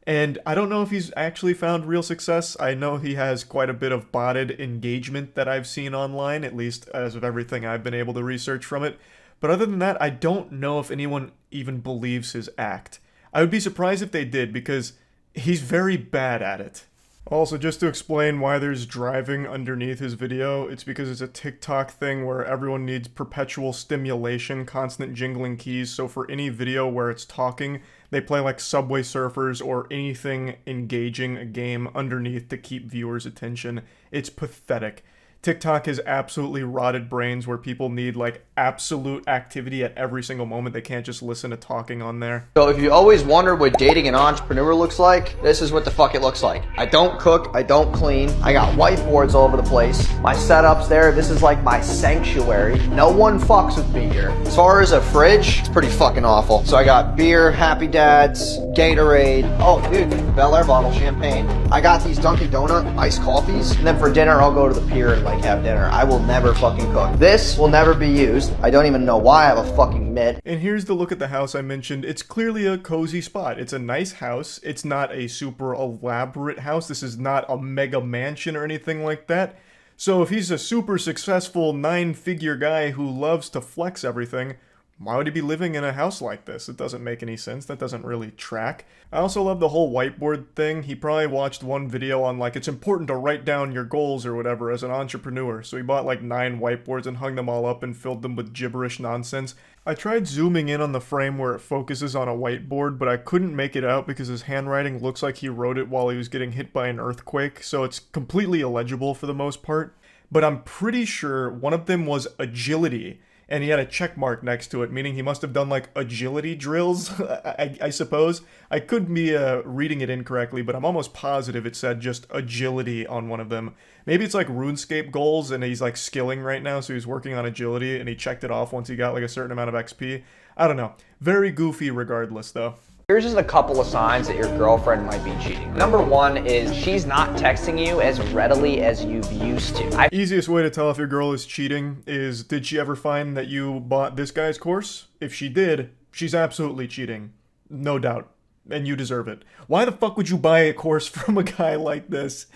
And I don't know if he's actually found real success. I know he has quite a bit of botted engagement that I've seen online, at least as of everything I've been able to research from it. But other than that, I don't know if anyone even believes his act. I would be surprised if they did, because he's very bad at it. Also, just to explain why there's driving underneath his video, it's because it's a TikTok thing where everyone needs perpetual stimulation, constant jingling keys, so for any video where it's talking, they play like Subway Surfers or anything engaging a game underneath to keep viewers' attention. It's pathetic. TikTok has absolutely rotted brains where people need like absolute activity at every single moment. They can't just listen to talking on there. So if you always wondered what dating an entrepreneur looks like, this is what the fuck it looks like. I don't cook, I don't clean, I got whiteboards all over the place. My setup's there, this is like my sanctuary. No one fucks with me here. As far as a fridge, it's pretty fucking awful. So I got beer, Happy Dads, Gatorade, oh dude, Bel Air bottle, champagne. I got these Dunkin' Donut iced coffees, and then for dinner I'll go to the pier and like have dinner. I will never fucking cook. This will never be used. I don't even know why I have a fucking mitt. And here's the look at the house I mentioned. It's clearly a cozy spot. It's a nice house. It's not a super elaborate house. This is not a mega mansion or anything like that. So if he's a super successful 9-figure guy who loves to flex everything, why would he be living in a house like this? It doesn't make any sense. That doesn't really track. I also love the whole whiteboard thing. He probably watched one video on like, it's important to write down your goals or whatever as an entrepreneur. So he bought like 9 whiteboards and hung them all up and filled them with gibberish nonsense. I tried zooming in on the frame where it focuses on a whiteboard, but I couldn't make it out because his handwriting looks like he wrote it while he was getting hit by an earthquake. So it's completely illegible for the most part. But I'm pretty sure one of them was agility. And he had a check mark next to it, meaning he must have done like agility drills, I suppose. I could be reading it incorrectly, but I'm almost positive it said just agility on one of them. Maybe it's like RuneScape goals and he's like skilling right now, so he's working on agility and he checked it off once he got like a certain amount of XP. I don't know. Very goofy regardless though. Here's just a couple of signs that your girlfriend might be cheating. Number one is she's not texting you as readily as you've used to. Easiest way to tell if your girl is cheating is, did she ever find that you bought this guy's course? If she did, she's absolutely cheating. No doubt. And you deserve it. Why the fuck would you buy a course from a guy like this?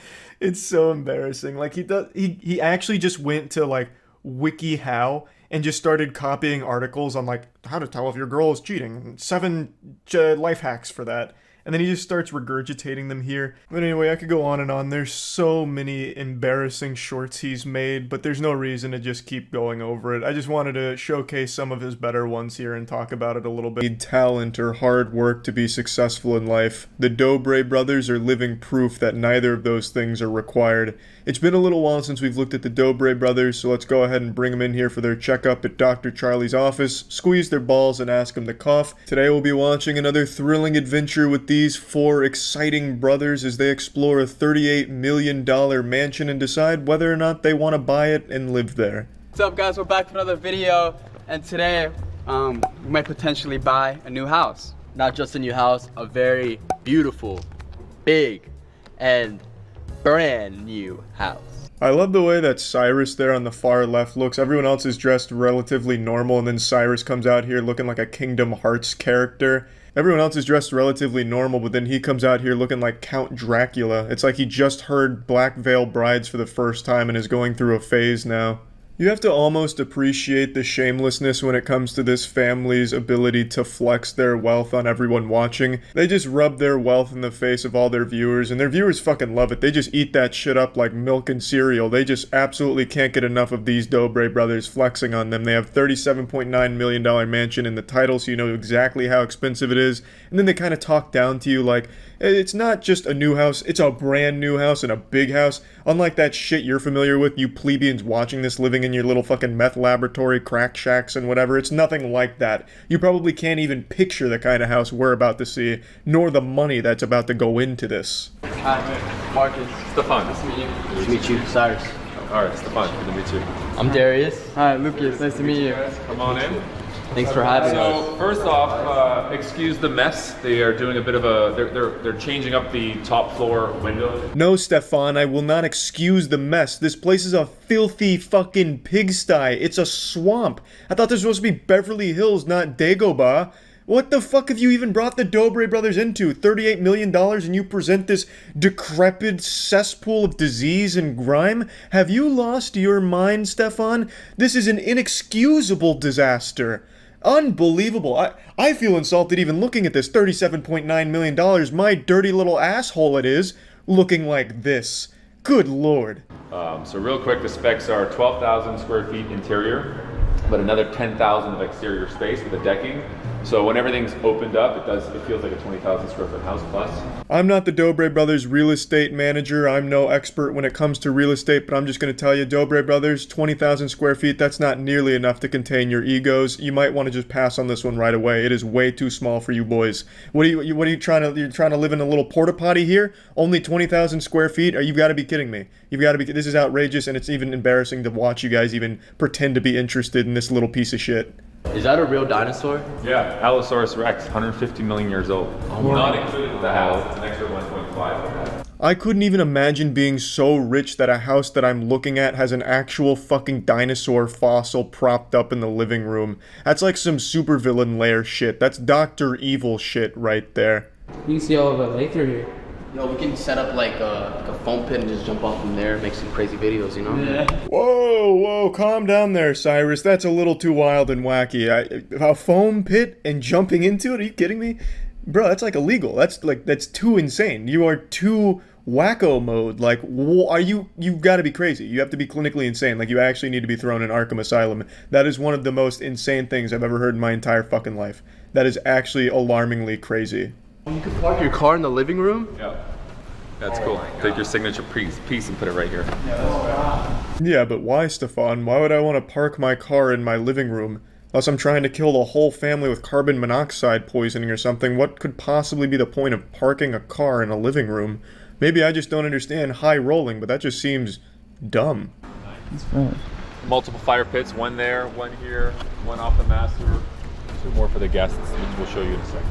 It's so embarrassing. Like he actually just went to like WikiHow and just started copying articles on like how to tell if your girl is cheating. 7 life hacks for that. And then he just starts regurgitating them here. But anyway, I could go on and on. There's so many embarrassing shorts he's made, but there's no reason to just keep going over it. I just wanted to showcase some of his better ones here and talk about it a little bit. Need talent or hard work to be successful in life. The Dobre brothers are living proof that neither of those things are required. It's been a little while since we've looked at the Dobre brothers, so let's go ahead and bring them in here for their checkup at Dr. Charlie's office, squeeze their balls and ask them to cough. Today we'll be watching another thrilling adventure with these 4 exciting brothers as they explore a $38 million mansion and decide whether or not they want to buy it and live there. What's up guys, we're back for another video, and today we might potentially buy a new house. Not just a new house, a very beautiful, big, and brand new house. I love the way that Cyrus there on the far left looks. Everyone else is dressed relatively normal, and then Cyrus comes out here looking like a Kingdom Hearts character. Everyone else is dressed relatively normal, but then he comes out here looking like Count Dracula. It's like he just heard Black Veil Brides for the first time and is going through a phase now. You have to almost appreciate the shamelessness when it comes to this family's ability to flex their wealth on everyone watching. They just rub their wealth in the face of all their viewers, and their viewers fucking love it. They just eat that shit up like milk and cereal. They just absolutely can't get enough of these Dobre brothers flexing on them. They have $37.9 million mansion in the title, so you know exactly how expensive it is. And then they kind of talk down to you like, it's not just a new house, it's a brand new house and a big house. Unlike that shit you're familiar with, you plebeians watching this living in your little fucking meth laboratory, crack shacks and whatever. It's nothing like that. You probably can't even picture the kind of house we're about to see, nor the money that's about to go into this. Hi, Marcus. Stefan. Nice to meet you. Nice to meet you. Cyrus. Alright, Stefan, good to meet you. I'm Darius. Hi, Lucas. Nice to meet you. Come on in. Thanks for having us. So first off, excuse the mess. They are doing a bit of a, they're changing up the top floor windows. No, Stefan, I will not excuse the mess. This place is a filthy fucking pigsty. It's a swamp. I thought this was supposed to be Beverly Hills, not Dagobah. What the fuck have you even brought the Dobre brothers into? $38 million and you present this decrepit cesspool of disease and grime? Have you lost your mind, Stefan? This is an inexcusable disaster. Unbelievable. I feel insulted even looking at this $37.9 million. My dirty little asshole it is, looking like this. Good lord. So real quick, the specs are 12,000 square feet interior, but another 10,000 of exterior space with a decking. So when everything's opened up, it feels like a 20,000 square foot house plus. I'm not the Dobre Brothers real estate manager. I'm no expert when it comes to real estate, but I'm just going to tell you, Dobre Brothers, 20,000 square feet, that's not nearly enough to contain your egos. You might want to just pass on this one right away. It is way too small for you boys. What are you trying to, you're trying to live in a little porta potty here? Only 20,000 square feet? You've got to be kidding me. You've got to be, this is outrageous, and it's even embarrassing to watch you guys even pretend to be interested in this little piece of shit. Is that a real dinosaur? Yeah, Allosaurus rex, 150 million years old. Not included in the house, it's an extra 1.5. I couldn't even imagine being so rich that a house that I'm looking at has an actual fucking dinosaur fossil propped up in the living room. That's like some supervillain lair shit. That's Dr. Evil shit right there. You can see all of the lake through here. Yo, we can set up like a foam pit and just jump off from there and make some crazy videos, you know? Yeah. Whoa, calm down there, Cyrus. That's a little too wild and wacky. A foam pit and jumping into it? Are you kidding me? Bro, that's like illegal. That's too insane. You are too wacko mode. Like, you've got to be crazy. You have to be clinically insane. Like, you actually need to be thrown in Arkham Asylum. That is one of the most insane things I've ever heard in my entire fucking life. That is actually alarmingly crazy. You could park your car in the living room? Yeah. That's cool. Take your signature piece and put it right here. Yeah, but why, Stefan? Why would I want to park my car in my living room? Unless I'm trying to kill the whole family with carbon monoxide poisoning or something, what could possibly be the point of parking a car in a living room? Maybe I just don't understand high rolling, but that just seems dumb. That's fine. Multiple fire pits, one there, one here, one off the master, 2 more for the guests, which we'll show you in a second.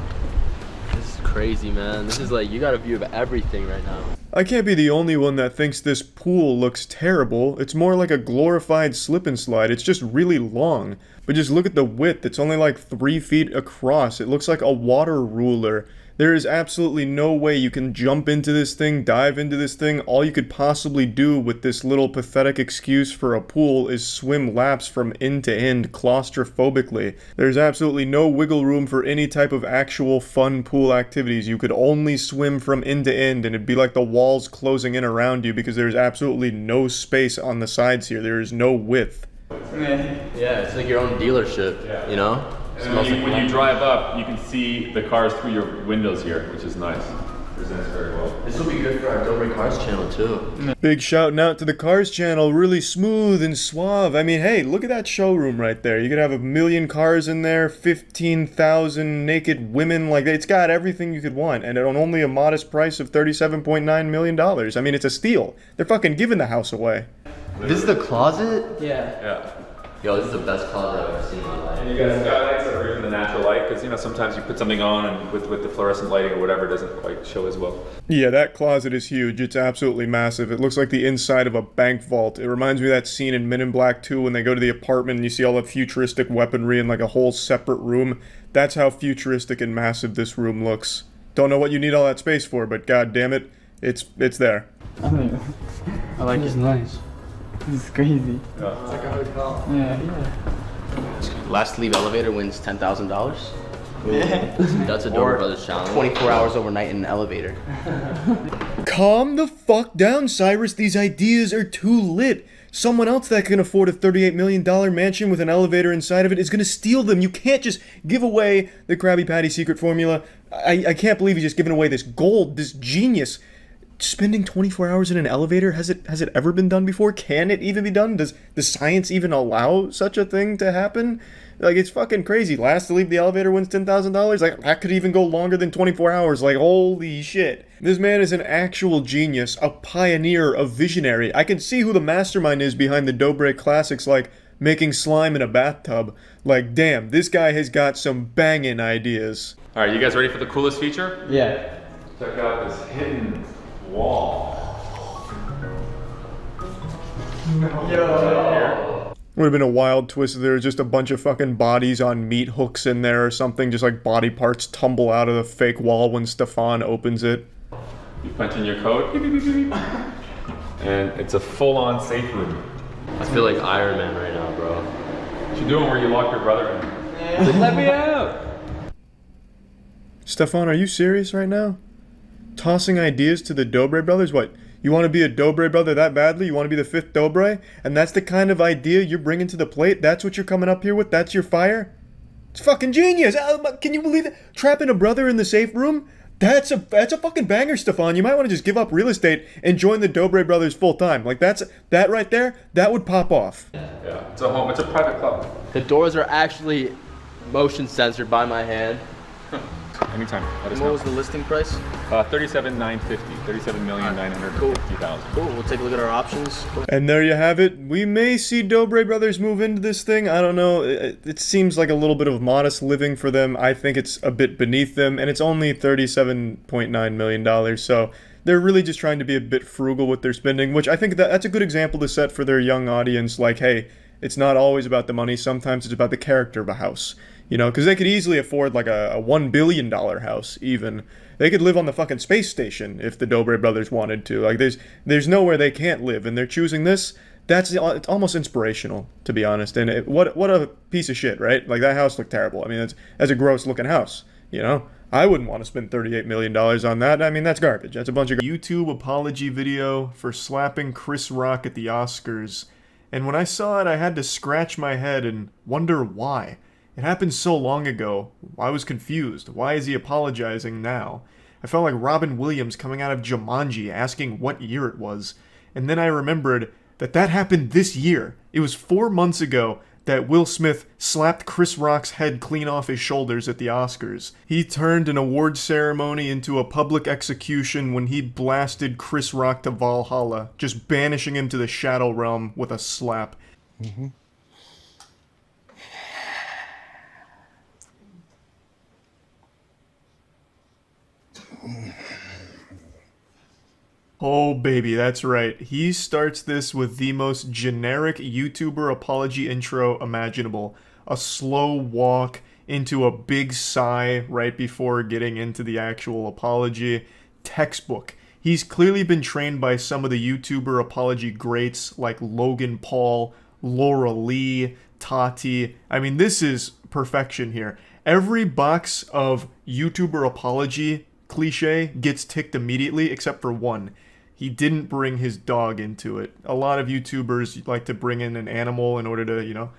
This is crazy, man. This is like, you got a view of everything right now. I can't be the only one that thinks this pool looks terrible. It's more like a glorified slip and slide. It's just really long. But just look at the width. It's only like 3 feet across. It looks like a water ruler. There is absolutely no way you can jump into this thing, dive into this thing. All you could possibly do with this little pathetic excuse for a pool is swim laps from end to end claustrophobically. There's absolutely no wiggle room for any type of actual fun pool activities. You could only swim from end to end, and it'd be like the walls closing in around you because there's absolutely no space on the sides here. There is no width. Yeah, it's like your own dealership, you know? And when you drive up, you can see the cars through your windows here, which is nice. Presents very well. This will be good for our Dobre Cars channel too. Big shouting out to the Cars channel, really smooth and suave. I mean, hey, look at that showroom right there. You could have 1 million cars in there, 15,000 naked women, like it's got everything you could want, and on only a modest price of $37.9 million. I mean, it's a steal. They're fucking giving the house away. This is the closet? Yeah. Yeah. Yo, this is the best closet I've ever seen in my life. And you got skylights that are in the natural light, because you know sometimes you put something on and with the fluorescent lighting or whatever, it doesn't quite show as well. Yeah, that closet is huge. It's absolutely massive. It looks like the inside of a bank vault. It reminds me of that scene in Men in Black 2 when they go to the apartment and you see all the futuristic weaponry in like a whole separate room. That's how futuristic and massive this room looks. Don't know what you need all that space for, but god damn it, it's there. I like it. Nice. This is crazy. Yeah. It's like a hotel. Yeah. Last to leave elevator wins $10,000. Yeah. That's a Dobre Brothers challenge. 24 hours overnight in an elevator. Calm the fuck down, Cyrus. These ideas are too lit. Someone else that can afford a $38 million mansion with an elevator inside of it is going to steal them. You can't just give away the Krabby Patty secret formula. I can't believe you're just giving away this gold, this genius. Spending 24 hours in an elevator, has it ever been done before? Can it even be done? Does the science even allow such a thing to happen? Like, it's fucking crazy. Last to leave the elevator wins $10,000? Like, that could even go longer than 24 hours. Like, holy shit. This man is an actual genius, a pioneer, a visionary. I can see who the mastermind is behind the Dobre classics like making slime in a bathtub. Like, damn, this guy has got some banging ideas. All right, you guys ready for the coolest feature? Yeah. Check out this hidden wall. Would have been a wild twist if there was just a bunch of fucking bodies on meat hooks in there or something, just like body parts tumble out of the fake wall when Stefan opens it. You punch in your code, beep, beep, beep, beep. And it's a full-on safe room. I feel like Iron Man right now, bro. What you doing where you lock your brother in? Let me out. Stefan, are you serious right now? Tossing ideas to the Dobre brothers? What, you want to be a Dobre brother that badly? You want to be the 5th Dobre? And that's the kind of idea you're bringing to the plate? That's what you're coming up here with? That's your fire? It's fucking genius. Can you believe it? Trapping a brother in the safe room? That's a fucking banger, Stefan. You might want to just give up real estate and join the Dobre brothers full time. Like that right there, that would pop off. Yeah, it's a home. It's a private club. The doors are actually motion censored by my hand. Anytime. Let us What know. was the listing price? 37,950. 37,950,000. Cool, we'll take a look at our options. And there you have it. We may see Dobre brothers move into this thing. I don't know. It seems like a little bit of modest living for them. I think it's a bit beneath them, and it's only $37.9 million. So they're really just trying to be a bit frugal with their spending, which I think that's a good example to set for their young audience. Like, hey, it's not always about the money. Sometimes it's about the character of a house. You know, because they could easily afford like a $1 billion house even. They could live on the fucking space station if the Dobre brothers wanted to. Like, there's nowhere they can't live, and they're choosing this. It's almost inspirational, to be honest. And what a piece of shit, right? Like, that house looked terrible. I mean, that's a gross looking house, you know? I wouldn't want to spend $38 million on that. I mean, that's garbage. That's a bunch of YouTube apology video for slapping Chris Rock at the Oscars. And when I saw it, I had to scratch my head and wonder why. It happened so long ago. I was confused. Why is he apologizing now? I felt like Robin Williams coming out of Jumanji asking what year it was. And then I remembered that happened this year. It was 4 months ago that Will Smith slapped Chris Rock's head clean off his shoulders at the Oscars. He turned an award ceremony into a public execution when he blasted Chris Rock to Valhalla, just banishing him to the Shadow Realm with a slap. Mm-hmm. Oh baby, that's right. He starts this with the most generic YouTuber apology intro imaginable. A slow walk into a big sigh right before getting into the actual apology. Textbook. He's clearly been trained by some of the YouTuber apology greats like Logan Paul, Laura Lee, Tati. I mean, this is perfection here. Every box of YouTuber apology cliche gets ticked immediately except for one. He didn't bring his dog into it. A lot of YouTubers like to bring in an animal in order to, you know,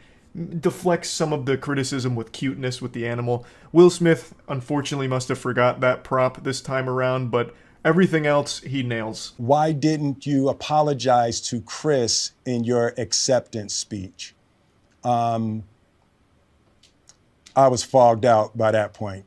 deflect some of the criticism with cuteness with the animal. Will Smith unfortunately must have forgot that prop this time around, but everything else he nails. Why didn't you apologize to Chris in your acceptance speech? I was fogged out by that point.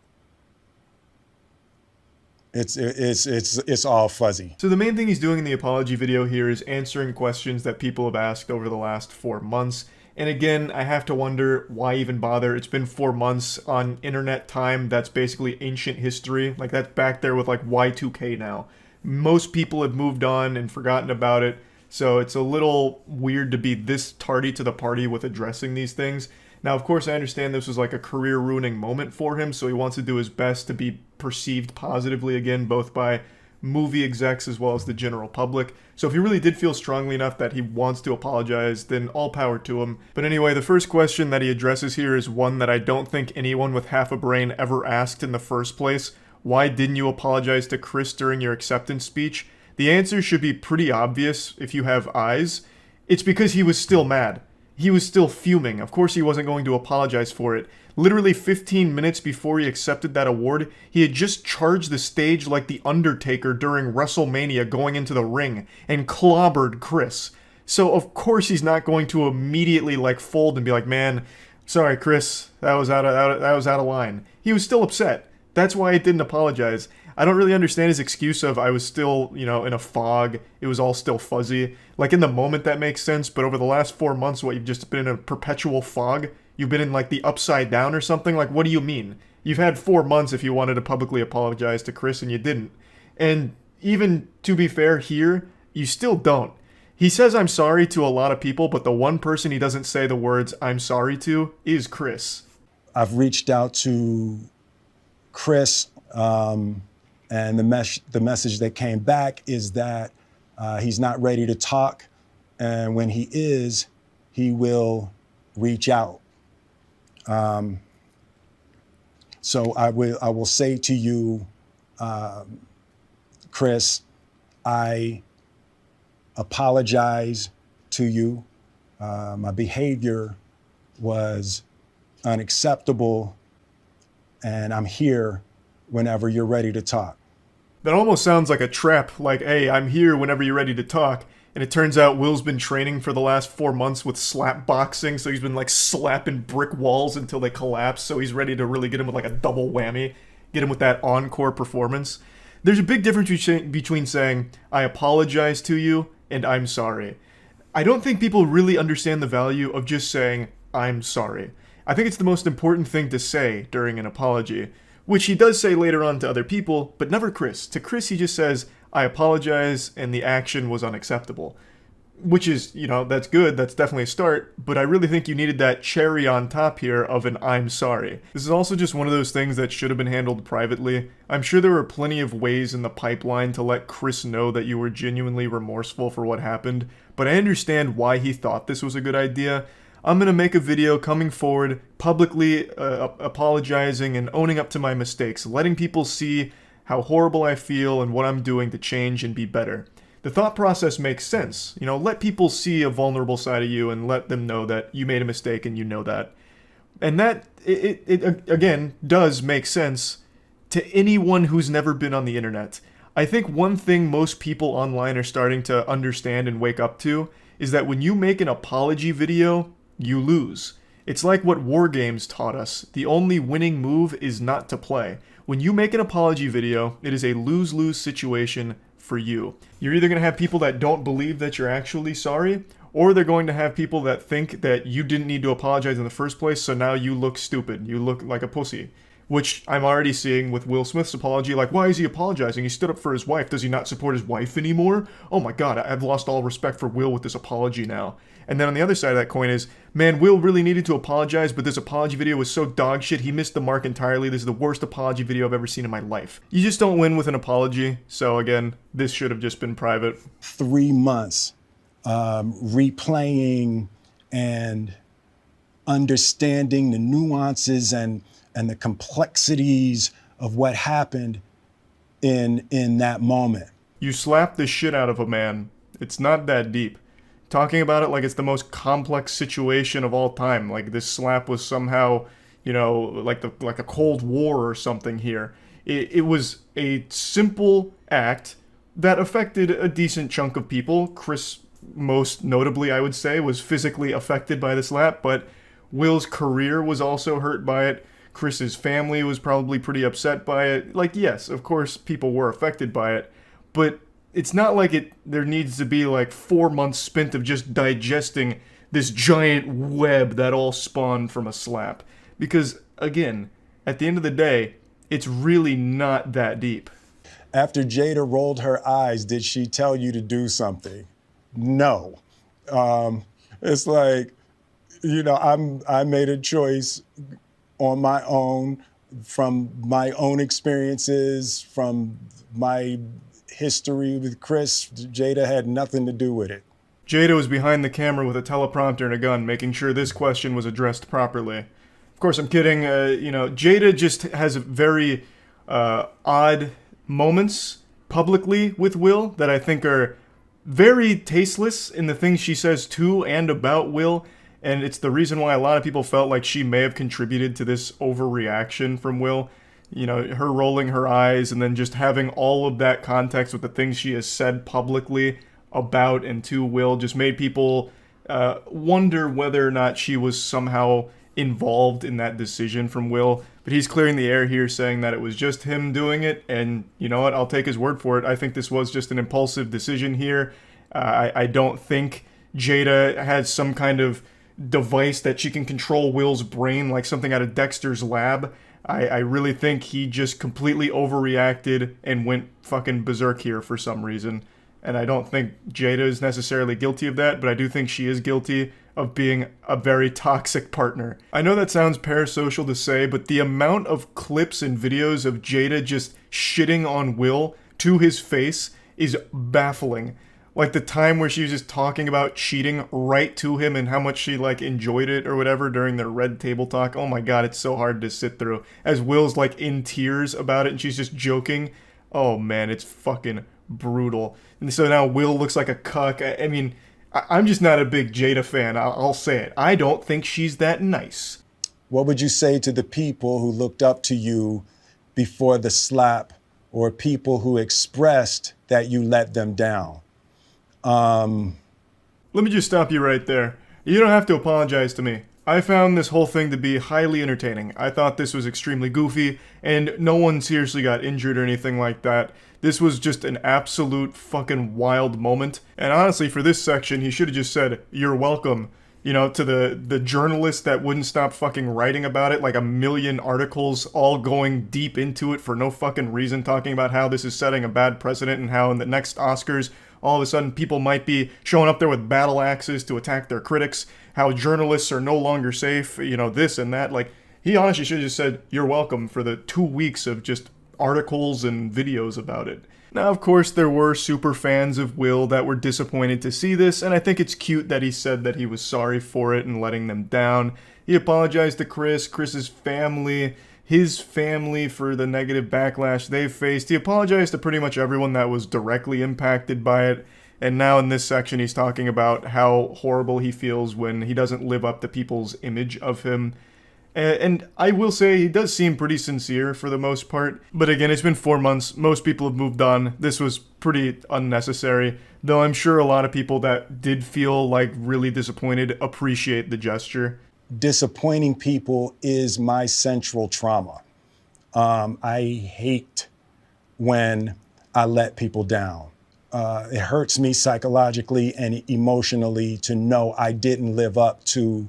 It's all fuzzy. So the main thing he's doing in the apology video here is answering questions that people have asked over the last 4 months. And again, I have to wonder why even bother. It's been 4 months on internet time. That's basically ancient history. Like, that's back there with like Y2K now. Most people have moved on and forgotten about it. So it's a little weird to be this tardy to the party with addressing these things. Now, of course, I understand this was like a career-ruining moment for him, so he wants to do his best to be perceived positively again, both by movie execs as well as the general public. So if he really did feel strongly enough that he wants to apologize, then all power to him. But anyway, the first question that he addresses here is one that I don't think anyone with half a brain ever asked in the first place. Why didn't you apologize to Chris during your acceptance speech? The answer should be pretty obvious if you have eyes. It's because he was still mad. He was still fuming. Of course he wasn't going to apologize for it. Literally 15 minutes before he accepted that award, he had just charged the stage like The Undertaker during WrestleMania going into the ring and clobbered Chris. So of course he's not going to immediately like fold and be like, man, sorry Chris, that was out of line. He was still upset. That's why he didn't apologize. I don't really understand his excuse of I was still, you know, in a fog. It was all still fuzzy. Like in the moment that makes sense, but over the last 4 months, what, you've just been in a perpetual fog? You've been in like the upside down or something? Like, what do you mean? You've had 4 months if you wanted to publicly apologize to Chris and you didn't. And even to be fair here, you still don't. He says I'm sorry to a lot of people, but the one person he doesn't say the words I'm sorry to is Chris. I've reached out to Chris, and the message that came back is that he's not ready to talk, and when he is, he will reach out. So I will say to you, Chris, I apologize to you. My behavior was unacceptable, and I'm here whenever you're ready to talk. That almost sounds like a trap, like, hey, I'm here whenever you're ready to talk. And it turns out Will's been training for the last 4 months with slap boxing, so he's been like slapping brick walls until they collapse, so he's ready to really get him with like a double whammy, get him with that encore performance. There's a big difference between saying, I apologize to you, and I'm sorry. I don't think people really understand the value of just saying, I'm sorry. I think it's the most important thing to say during an apology, which he does say later on to other people, but never Chris. To Chris, he just says, I apologize, and the action was unacceptable. Which is, you know, that's good, that's definitely a start, but I really think you needed that cherry on top here of an I'm sorry. This is also just one of those things that should have been handled privately. I'm sure there were plenty of ways in the pipeline to let Chris know that you were genuinely remorseful for what happened, but I understand why he thought this was a good idea. I'm gonna make a video coming forward, publicly apologizing and owning up to my mistakes, letting people see how horrible I feel and what I'm doing to change and be better. The thought process makes sense. You know, let people see a vulnerable side of you and let them know that you made a mistake and you know that. And that, it again, does make sense to anyone who's never been on the internet. I think one thing most people online are starting to understand and wake up to is that when you make an apology video, you lose. It's like what war games taught us. The only winning move is not to play. When you make an apology video, it is a lose-lose situation for you. You're either going to have people that don't believe that you're actually sorry, or they're going to have people that think that you didn't need to apologize in the first place, so now you look stupid. You look like a pussy. Which I'm already seeing with Will Smith's apology, like, why is he apologizing? He stood up for his wife. Does he not support his wife anymore? Oh my god, I've lost all respect for Will with this apology now. And then on the other side of that coin is, man, Will really needed to apologize, but this apology video was so dog shit, he missed the mark entirely. This is the worst apology video I've ever seen in my life. You just don't win with an apology, so again, this should have just been private. 3 months replaying and understanding the nuances and the complexities of what happened in that moment. You slap the shit out of a man. It's not that deep. Talking about it like it's the most complex situation of all time, like this slap was somehow, you know, like a Cold War or something here. It was a simple act that affected a decent chunk of people. Chris, most notably, I would say, was physically affected by the slap, but Will's career was also hurt by it. Chris's family was probably pretty upset by it. Like, yes, of course, people were affected by it, but it's not like there needs to be like 4 months spent of just digesting this giant web that all spawned from a slap. Because, again, at the end of the day, it's really not that deep. After Jada rolled her eyes, did she tell you to do something? No. It's like, you know, I made a choice on my own, from my own experiences, from my history with Chris. Jada had nothing to do with it. Jada was behind the camera with a teleprompter and a gun, making sure this question was addressed properly. Of course, I'm kidding. You know, Jada just has very odd moments publicly with Will that I think are very tasteless in the things she says to and about Will. And it's the reason why a lot of people felt like she may have contributed to this overreaction from Will. You know, her rolling her eyes and then just having all of that context with the things she has said publicly about and to Will just made people wonder whether or not she was somehow involved in that decision from Will. But he's clearing the air here, saying that it was just him doing it. And you know what? I'll take his word for it. I think this was just an impulsive decision here. I don't think Jada has some kind of device that she can control Will's brain like something out of Dexter's lab. I really think he just completely overreacted and went fucking berserk here for some reason. And I don't think Jada is necessarily guilty of that, but I do think she is guilty of being a very toxic partner. I know that sounds parasocial to say, but the amount of clips and videos of Jada just shitting on Will to his face is baffling. Like the time where she was just talking about cheating right to him and how much she like enjoyed it or whatever during their red table talk. Oh my god, it's so hard to sit through. As Will's like in tears about it and she's just joking. Oh man, it's fucking brutal. And so now Will looks like a cuck. I mean, I'm just not a big Jada fan. I'll say it. I don't think she's that nice. What would you say to the people who looked up to you before the slap, or people who expressed that you let them down? Let me just stop you right there. You don't have to apologize to me. I found this whole thing to be highly entertaining. I thought this was extremely goofy, and no one seriously got injured or anything like that. This was just an absolute fucking wild moment. And honestly, for this section, he should have just said, "You're welcome." You know, to the journalist that wouldn't stop fucking writing about it, like a million articles all going deep into it for no fucking reason, talking about how this is setting a bad precedent and how in the next Oscars, all of a sudden people might be showing up there with battle axes to attack their critics, how journalists are no longer safe, you know, this and that. Like, he honestly should have just said, "You're welcome," for the 2 weeks of just articles and videos about it. Now, of course, there were super fans of Will that were disappointed to see this, and I think it's cute that he said that he was sorry for it and letting them down. He apologized to Chris's family, his family, for the negative backlash they've faced. He apologized to pretty much everyone that was directly impacted by it. And now in this section, he's talking about how horrible he feels when he doesn't live up to people's image of him. And I will say he does seem pretty sincere for the most part. But again, it's been 4 months. Most people have moved on. This was pretty unnecessary. Though I'm sure a lot of people that did feel like really disappointed appreciate the gesture. Disappointing people is my central trauma. I hate when I let people down. It hurts me psychologically and emotionally to know I didn't live up to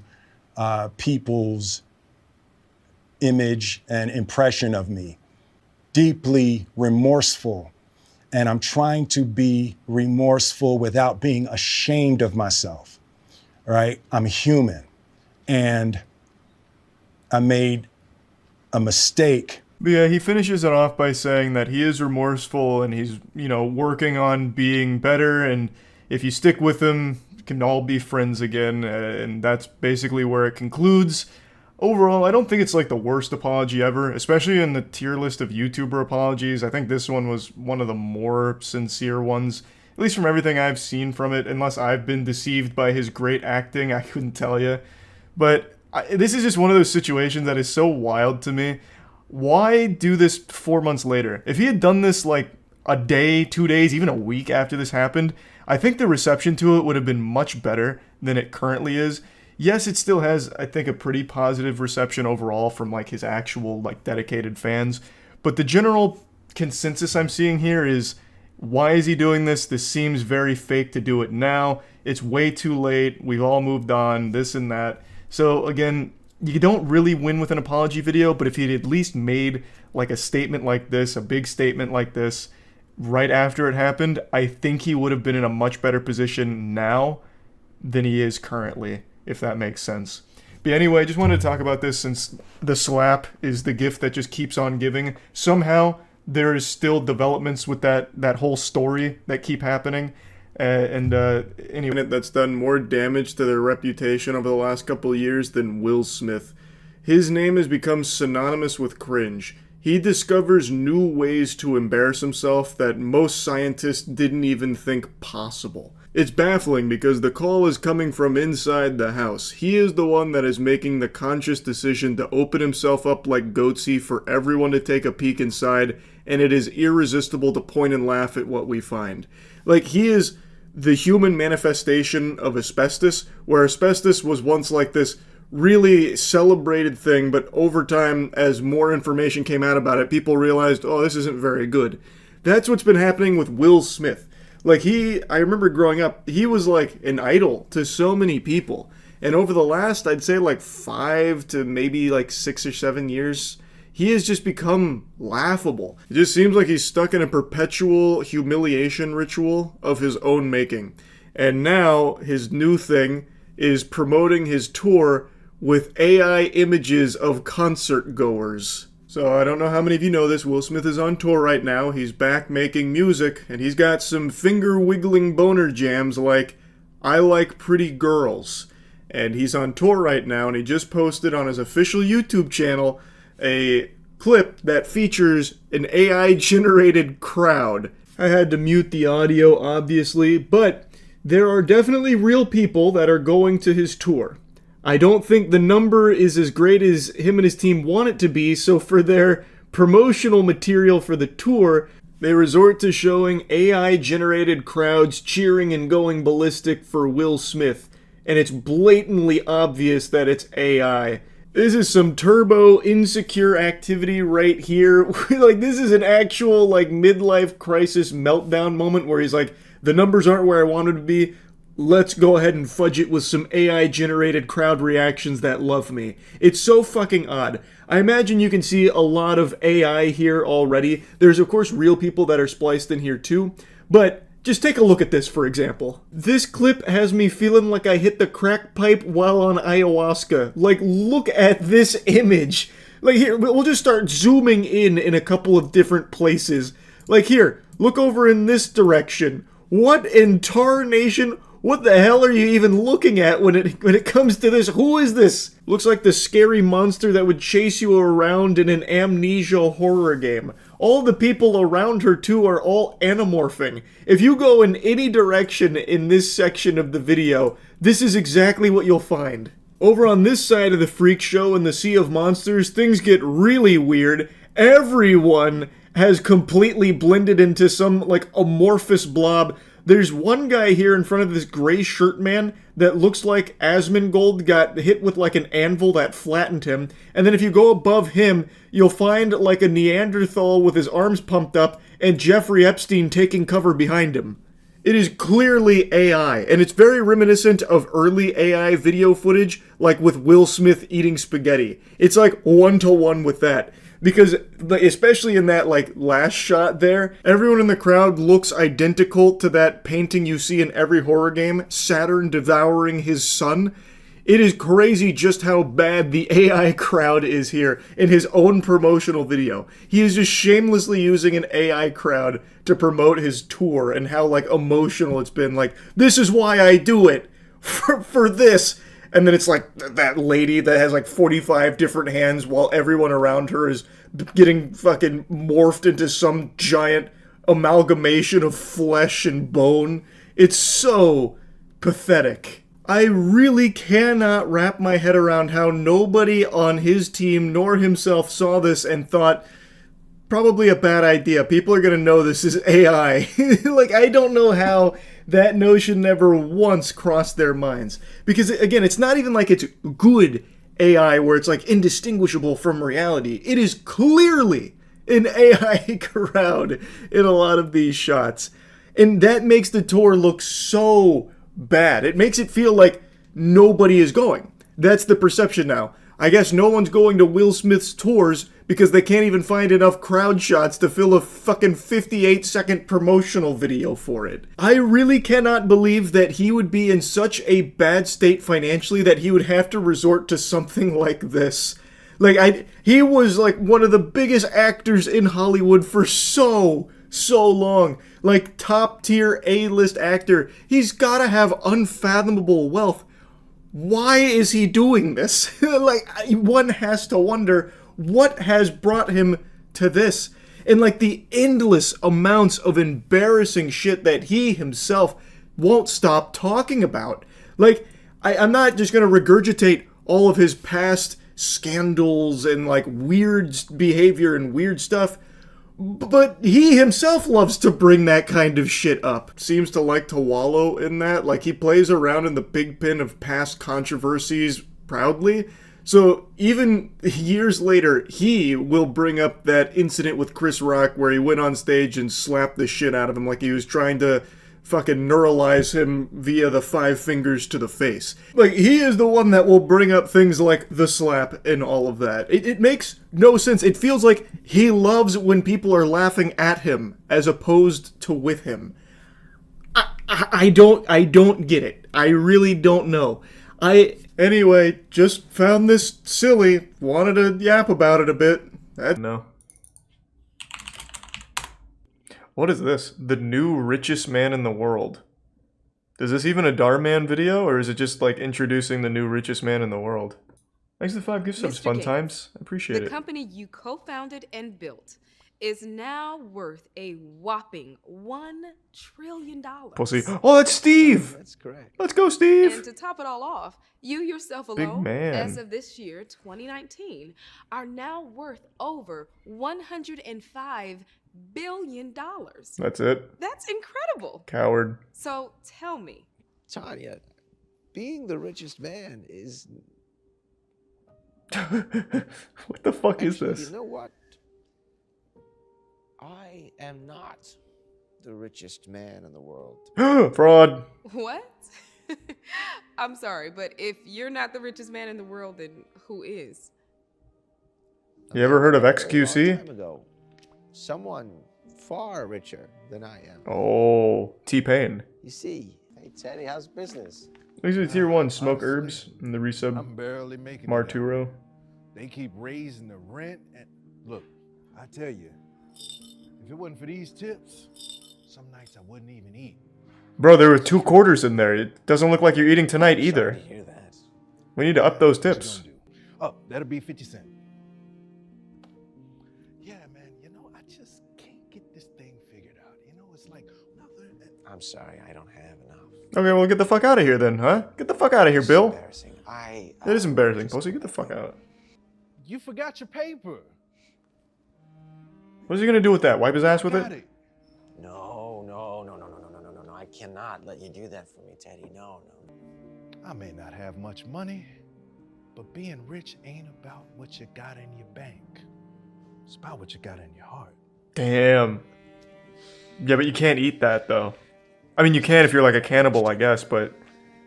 people's image and impression of me. Deeply remorseful. And I'm trying to be remorseful without being ashamed of myself, right? I'm human. And I made a mistake. But yeah, he finishes it off by saying that he is remorseful and he's, you know, working on being better. And if you stick with him, you can all be friends again. And that's basically where it concludes. Overall, I don't think it's like the worst apology ever, especially in the tier list of YouTuber apologies. I think this one was one of the more sincere ones, at least from everything I've seen from it. Unless I've been deceived by his great acting, I couldn't tell you. But this is just one of those situations that is so wild to me. Why do this 4 months later? If he had done this like a day, 2 days, even a week after this happened, I think the reception to it would have been much better than it currently is. Yes, it still has, I think, a pretty positive reception overall from like his actual like dedicated fans. But the general consensus I'm seeing here is, why is he doing this? This seems very fake to do it now. It's way too late. We've all moved on, this and that. So again, you don't really win with an apology video, but if he'd at least made like a statement like this, a big statement like this, right after it happened, I think he would have been in a much better position now than he is currently, if that makes sense. But anyway, I just wanted to talk about this since the slap is the gift that just keeps on giving. Somehow, there is still developments with that whole story that keep happening. Anyway, that's done more damage to their reputation over the last couple of years than Will Smith. His name has become synonymous with cringe. He discovers new ways to embarrass himself that most scientists didn't even think possible. It's baffling because the call is coming from inside the house. He is the one that is making the conscious decision to open himself up like Goatsy for everyone to take a peek inside, and it is irresistible to point and laugh at what we find. Like, he is the human manifestation of asbestos, where asbestos was once like this really celebrated thing, but over time, as more information came out about it, people realized, oh, this isn't very good. That's what's been happening with Will Smith. Like, I remember growing up, he was like an idol to so many people. And over the last, I'd say like 5 to maybe like 6 or 7 years, he has just become laughable. It just seems like he's stuck in a perpetual humiliation ritual of his own making. And now his new thing is promoting his tour with AI images of concert goers. So I don't know how many of you know this, Will Smith is on tour right now. He's back making music, and he's got some finger-wiggling boner jams like I Like Pretty Girls. And he's on tour right now, and he just posted on his official YouTube channel a clip that features an AI-generated crowd. I had to mute the audio, obviously, but there are definitely real people that are going to his tour. I don't think the number is as great as him and his team want it to be, so for their promotional material for the tour, they resort to showing AI-generated crowds cheering and going ballistic for Will Smith, and it's blatantly obvious that it's AI. This is some turbo insecure activity right here. Like, this is an actual, like, midlife crisis meltdown moment where he's like, the numbers aren't where I wanted to be. Let's go ahead and fudge it with some AI-generated crowd reactions that love me. It's so fucking odd. I imagine you can see a lot of AI here already. There's, of course, real people that are spliced in here too. But just take a look at this, for example. This clip has me feeling like I hit the crack pipe while on ayahuasca. Like, look at this image. Like, here, we'll just start zooming in a couple of different places. Like, here, look over in this direction. What in tarnation? What the hell are you even looking at when it comes to this? Who is this? Looks like the scary monster that would chase you around in an amnesia horror game. All the people around her too are all anamorphing. If you go in any direction in this section of the video, this is exactly what you'll find. Over on this side of the freak show in the Sea of Monsters, things get really weird. Everyone has completely blended into some, like, amorphous blob. There's one guy here in front of this gray shirt man that looks like Asmongold got hit with like an anvil that flattened him. And then if you go above him, you'll find like a Neanderthal with his arms pumped up and Jeffrey Epstein taking cover behind him. It is clearly AI, and it's very reminiscent of early AI video footage, like with Will Smith eating spaghetti. It's like one-to-one with that. Because, especially in that, like, last shot there, everyone in the crowd looks identical to that painting you see in every horror game, Saturn devouring his son. It is crazy just how bad the AI crowd is here in his own promotional video. He is just shamelessly using an AI crowd to promote his tour and how, like, emotional it's been. Like, this is why I do it, for this. And then it's like that lady that has like 45 different hands while everyone around her is getting fucking morphed into some giant amalgamation of flesh and bone. It's so pathetic. I really cannot wrap my head around how nobody on his team nor himself saw this and thought, probably a bad idea. People are going to know this is AI. Like, I don't know how that notion never once crossed their minds. Because, again, it's not even like it's good AI where it's, like, indistinguishable from reality. It is clearly an AI crowd in a lot of these shots. And that makes the tour look so bad. It makes it feel like nobody is going. That's the perception now. I guess no one's going to Will Smith's tours because they can't even find enough crowd shots to fill a fucking 58-second promotional video for it. I really cannot believe that he would be in such a bad state financially that he would have to resort to something like this. Like, he was like one of the biggest actors in Hollywood for so long. Like, top tier A-list actor. He's gotta have unfathomable wealth. Why is he doing this? Like, one has to wonder what has brought him to this. And like the endless amounts of embarrassing shit that he himself won't stop talking about. Like, I'm not just going to regurgitate all of his past scandals and like weird behavior and weird stuff. But he himself loves to bring that kind of shit up. Seems to like to wallow in that. Like, he plays around in the pig pen of past controversies proudly. So even years later, he will bring up that incident with Chris Rock where he went on stage and slapped the shit out of him like he was trying to fucking neuralize him via the 5 fingers to the face. Like, he is the one that will bring up things like the slap and all of that. It makes no sense. It feels like he loves when people are laughing at him as opposed to with him. I don't get it. I really don't know. Anyway, just found this silly. Wanted to yap about it a bit. No. What is this? The new richest man in the world. Is this even a Darman video, or is it just like introducing the new richest man in the world? Thanks for the 5 gift subs, fun times. I appreciate it. The company you co-founded and built is now worth a whopping $1 trillion. Pussy. Oh, that's Steve. That's correct. Let's go, Steve. And to top it all off, you yourself Big alone, man. as of this year, 2019, are now worth over $105 billion. That's it. That's incredible. Coward. So tell me, Tanya, being the richest man is... What the fuck is Actually, this? You know what? I am not the richest man in the world. Fraud. what? I'm sorry, but if you're not the richest man in the world, then who is? You ever heard of A long XQC? time ago, someone far richer than I am. Oh, T-Pain. You see, hey Teddy, how's business? These are tier 1 smoke herbs in the resub. I'm barely making it. Marturo. They keep raising the rent, and look, I tell you, if it wasn't for these tips, some nights I wouldn't even eat. Bro, there were 2 quarters in there. It doesn't look like you're eating tonight either. Sorry to hear that. We need to up those What you tips. gonna do? Oh, that'll be 50 cents. Yeah, man, you know, I just can't get this thing figured out. You know, it's like nothing. I'm sorry, I don't have enough. Okay, well, get the fuck out of here then, huh? Get the fuck out of here, It's Bill. embarrassing. It is embarrassing, pussy. Get the fuck out. You forgot your paper. What is he gonna do with that? Wipe his ass with Got it? it. No. I cannot let you do that for me, Teddy. No. I may not have much money, but being rich ain't about what you got in your bank. It's about what you got in your heart. Damn. Yeah, but you can't eat that, though. I mean, you can if you're like a cannibal, I guess, but...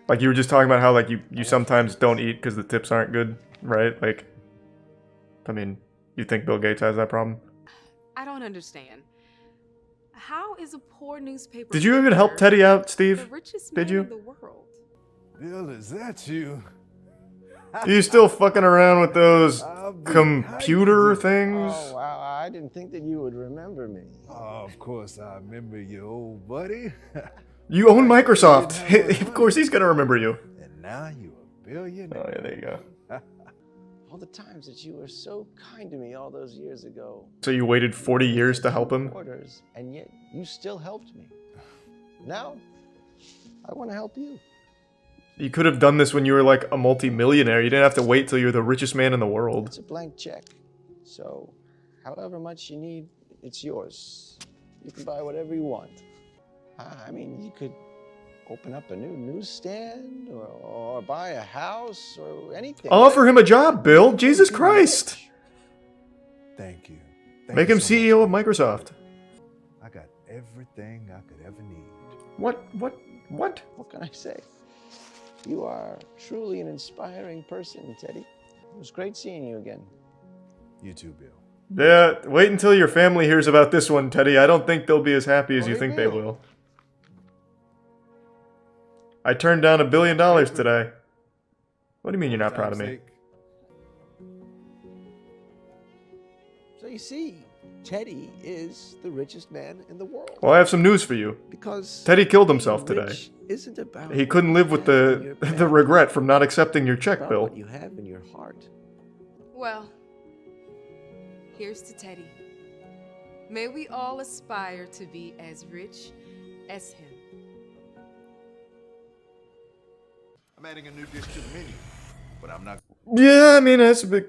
Like, you were just talking about how, like, you sometimes don't eat because the tips aren't good, right? Like... I mean, you think Bill Gates has that problem? I don't understand. How is a poor newspaper? Did you even help Teddy out, Steve? The richest Did man you? in the world. Bill, is that you? You still fucking around with those How computer you do? things? Oh, wow, I didn't think that you would remember me. Oh, of course I remember you, old buddy. You own Microsoft. Of course he's gonna remember you. And now you a billionaire. Oh yeah, there you go. All the times that you were so kind to me all those years ago. So you waited 40 years to help him? Orders, and yet you still helped me. Now, I want to help you. You could have done this when you were like a multi-millionaire. You didn't have to wait till you're the richest man in the world. It's a blank check. So, however much you need, it's yours. You can buy whatever you want. I mean, you could open up a new newsstand or buy a house or anything. I'll offer him a job, Bill. Jesus Christ. Thank you. Make him CEO of Microsoft. I got everything I could ever need. What? What can I say? You are truly an inspiring person, Teddy. It was great seeing you again. You too, Bill. Yeah, wait until your family hears about this one, Teddy. I don't think they'll be as happy as you think they will. I turned down $1 billion today. What do you mean you're not proud of me? So you see, Teddy is the richest man in the world. Well, I have some news for you. Because Teddy killed himself being today. rich isn't about He couldn't live with the regret from not accepting your check, about Bill. what you have in your heart. Well, here's to Teddy. May we all aspire to be as rich as him. I'm adding a new dish to the menu, but I'm not. Yeah, I mean, that's a bit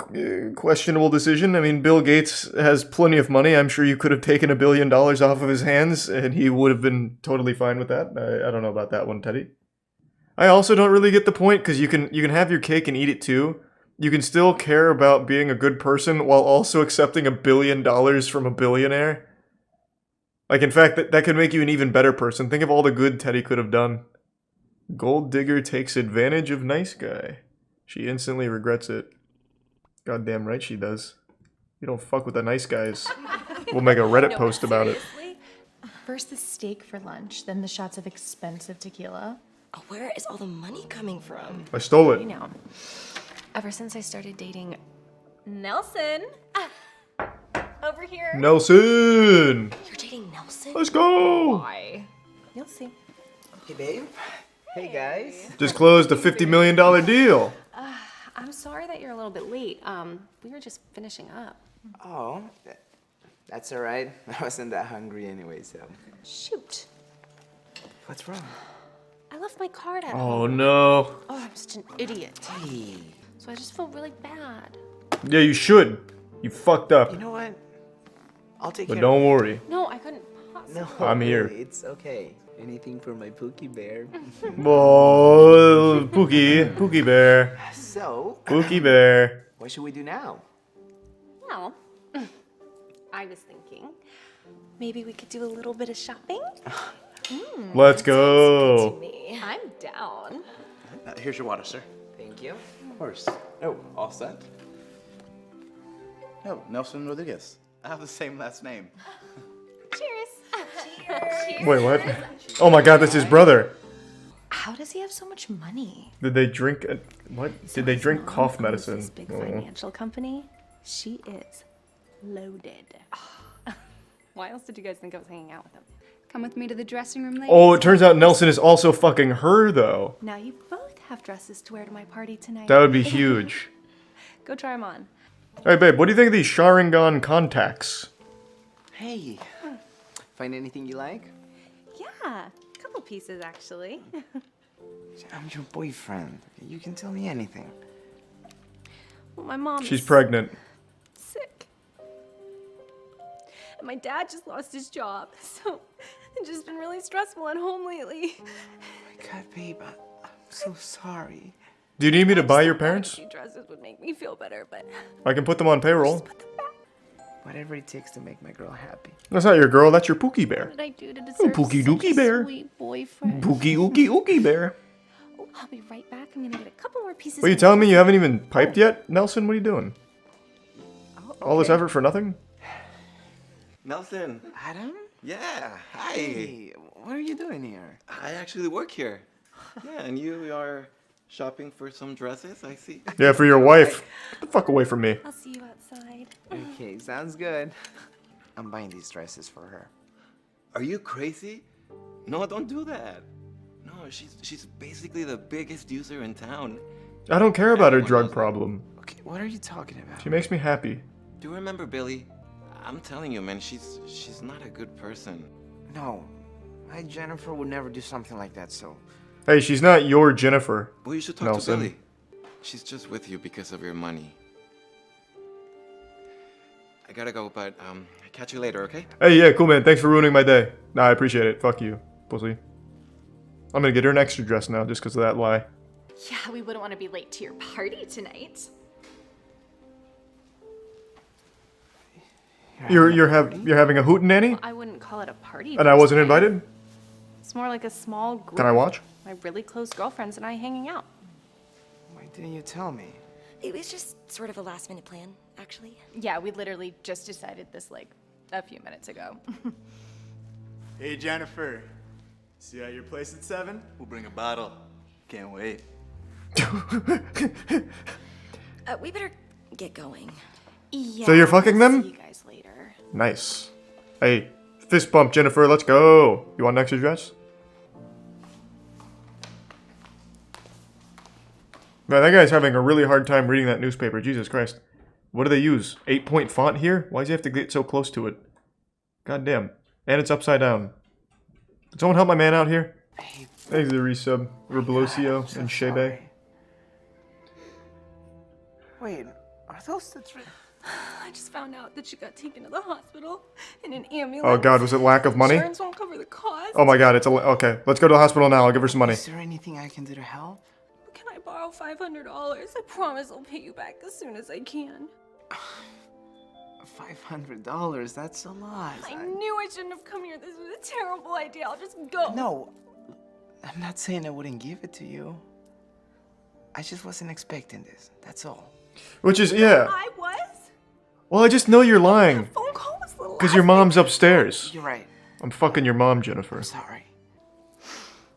questionable decision. I mean, Bill Gates has plenty of money. I'm sure you could have taken $1 billion off of his hands, and he would have been totally fine with that. I don't know about that one, Teddy. I also don't really get the point, because you can have your cake and eat it too. You can still care about being a good person while also accepting $1 billion from a billionaire. Like, in fact, that could make you an even better person. Think of all the good Teddy could have done. Gold digger takes advantage of nice guy. She instantly regrets it. Goddamn right she does. You don't fuck with the nice guys. We'll make a Reddit post about it. First the steak for lunch, then the shots of expensive tequila. Oh, where is all the money coming from? I stole it. You know, ever since I started dating Nelson. Over here. Nelson! You're dating Nelson? Let's go! Why? You'll see. Hey, babe. Hey, guys. Just closed a $50 million deal. I'm sorry that you're a little bit late. We were just finishing up. Oh, That's all right. I wasn't that hungry anyway, so. Shoot. What's wrong? I left my card at Oh home. no. Oh, I'm such an idiot. Hey. So I just feel really bad. Yeah, you should. You fucked up. You know what? I'll take But care don't worry. No, I couldn't possibly. No, I'm here. really, it's okay. Anything for my Pookie Bear. Oh, Pookie Bear. So, Pookie Bear. what should we do now? Well, I was thinking maybe we could do a little bit of shopping. Let's go. I'm down. Here's your water, sir. Thank you. Of course. Oh, all set? Oh, Nelson Rodriguez. I have the same last name. Cheers. Wait, what? Oh my god, that's his brother. How does he have so much money? Did they drink what? Did they drink cough medicine? This big Oh. financial company. She is loaded. Why else did you guys think I was hanging out with him? Come with me to the dressing room, ladies. Oh, it turns out Nelson is also fucking her though. Now you both have dresses to wear to my party tonight. That would be huge. Go try them on. Hey babe, what do you think of these Sharingan contacts? Hey. Find anything you like? Yeah, a couple pieces actually. I'm your boyfriend. You can tell me anything. Well, my mom She's is pregnant. sick. And my dad just lost his job. So it's just been really stressful at home lately. Oh my god, babe, I'm so sorry. Do you need me to buy your parents? A few dresses would make me feel better, but I can put them on payroll. Whatever it takes to make my girl happy. That's not your girl, that's your Pookie Bear. what did I do to Oh, deserve Pookie such Dookie a Bear. sweet boyfriend? Pookie Ookie Bear. Oh, I'll be right back. I'm gonna get a couple more pieces. What are you of telling me you haven't even piped yet, Nelson? What are you doing? Oh, All this effort for nothing? Nelson. Adam? Yeah. Hi. Hey, what are you doing here? I actually work here. Yeah, and you are shopping for some dresses, I see. Yeah, for your wife. Get the fuck away from me. I'll see you outside. Okay, sounds good. I'm buying these dresses for her. Are you crazy? No, don't do that. No, she's basically the biggest user in town. I don't care about her Everyone drug knows that. problem. Okay, what are you talking about? She makes me happy. Do you remember Billy? I'm telling you, man, she's not a good person. No, my Jennifer would never do something like that, so... Hey, she's not your Jennifer. Well, you should talk Nelson. to Billy. She's just with you because of your money. I gotta go, but catch you later, okay? Hey, yeah, cool, man. Thanks for ruining my day. Nah, I appreciate it. Fuck you, pussy. I'm gonna get her an extra dress now just because of that lie. Yeah, we wouldn't want to be late to your party tonight. You're having a hootenanny? I wouldn't call it a party. And I per wasn't se. invited? It's more like a small group. Can I watch? My really close girlfriends and I hanging out. Why didn't you tell me? It was just sort of a last-minute plan, actually. Yeah, we literally just decided this like a few minutes ago. Hey, Jennifer. See you at your place at 7? We'll bring a bottle. Can't wait. We better get going. Yeah. So you're fucking them? See you guys later. Nice. Hey, fist bump, Jennifer. Let's go. You want an extra dress? Man, that guy's having a really hard time reading that newspaper. Jesus Christ. What do they use? 8-point font here? Why does he have to get so close to it? God damn. And it's upside down. Can someone help my man out here? Thanks to the resub. Reblosio and Shebe. Wait, are those the I just found out that she got taken to the hospital in an ambulance. Oh god, was it lack of money? Insurance won't cover the cost. Oh my god, okay. Let's go to the hospital now. I'll give her some money. Is there anything I can do to help? Can I borrow $500? I promise I'll pay you back as soon as I can. $500, that's a lot. I knew I shouldn't have come here. This was a terrible idea. I'll just go. No, I'm not saying I wouldn't give it to you. I just wasn't expecting this, that's all. Which is, yeah. I was? Well, I just know you're lying. Phone call was the last Because your mom's upstairs. You're right. I'm fucking your mom, Jennifer. I'm sorry.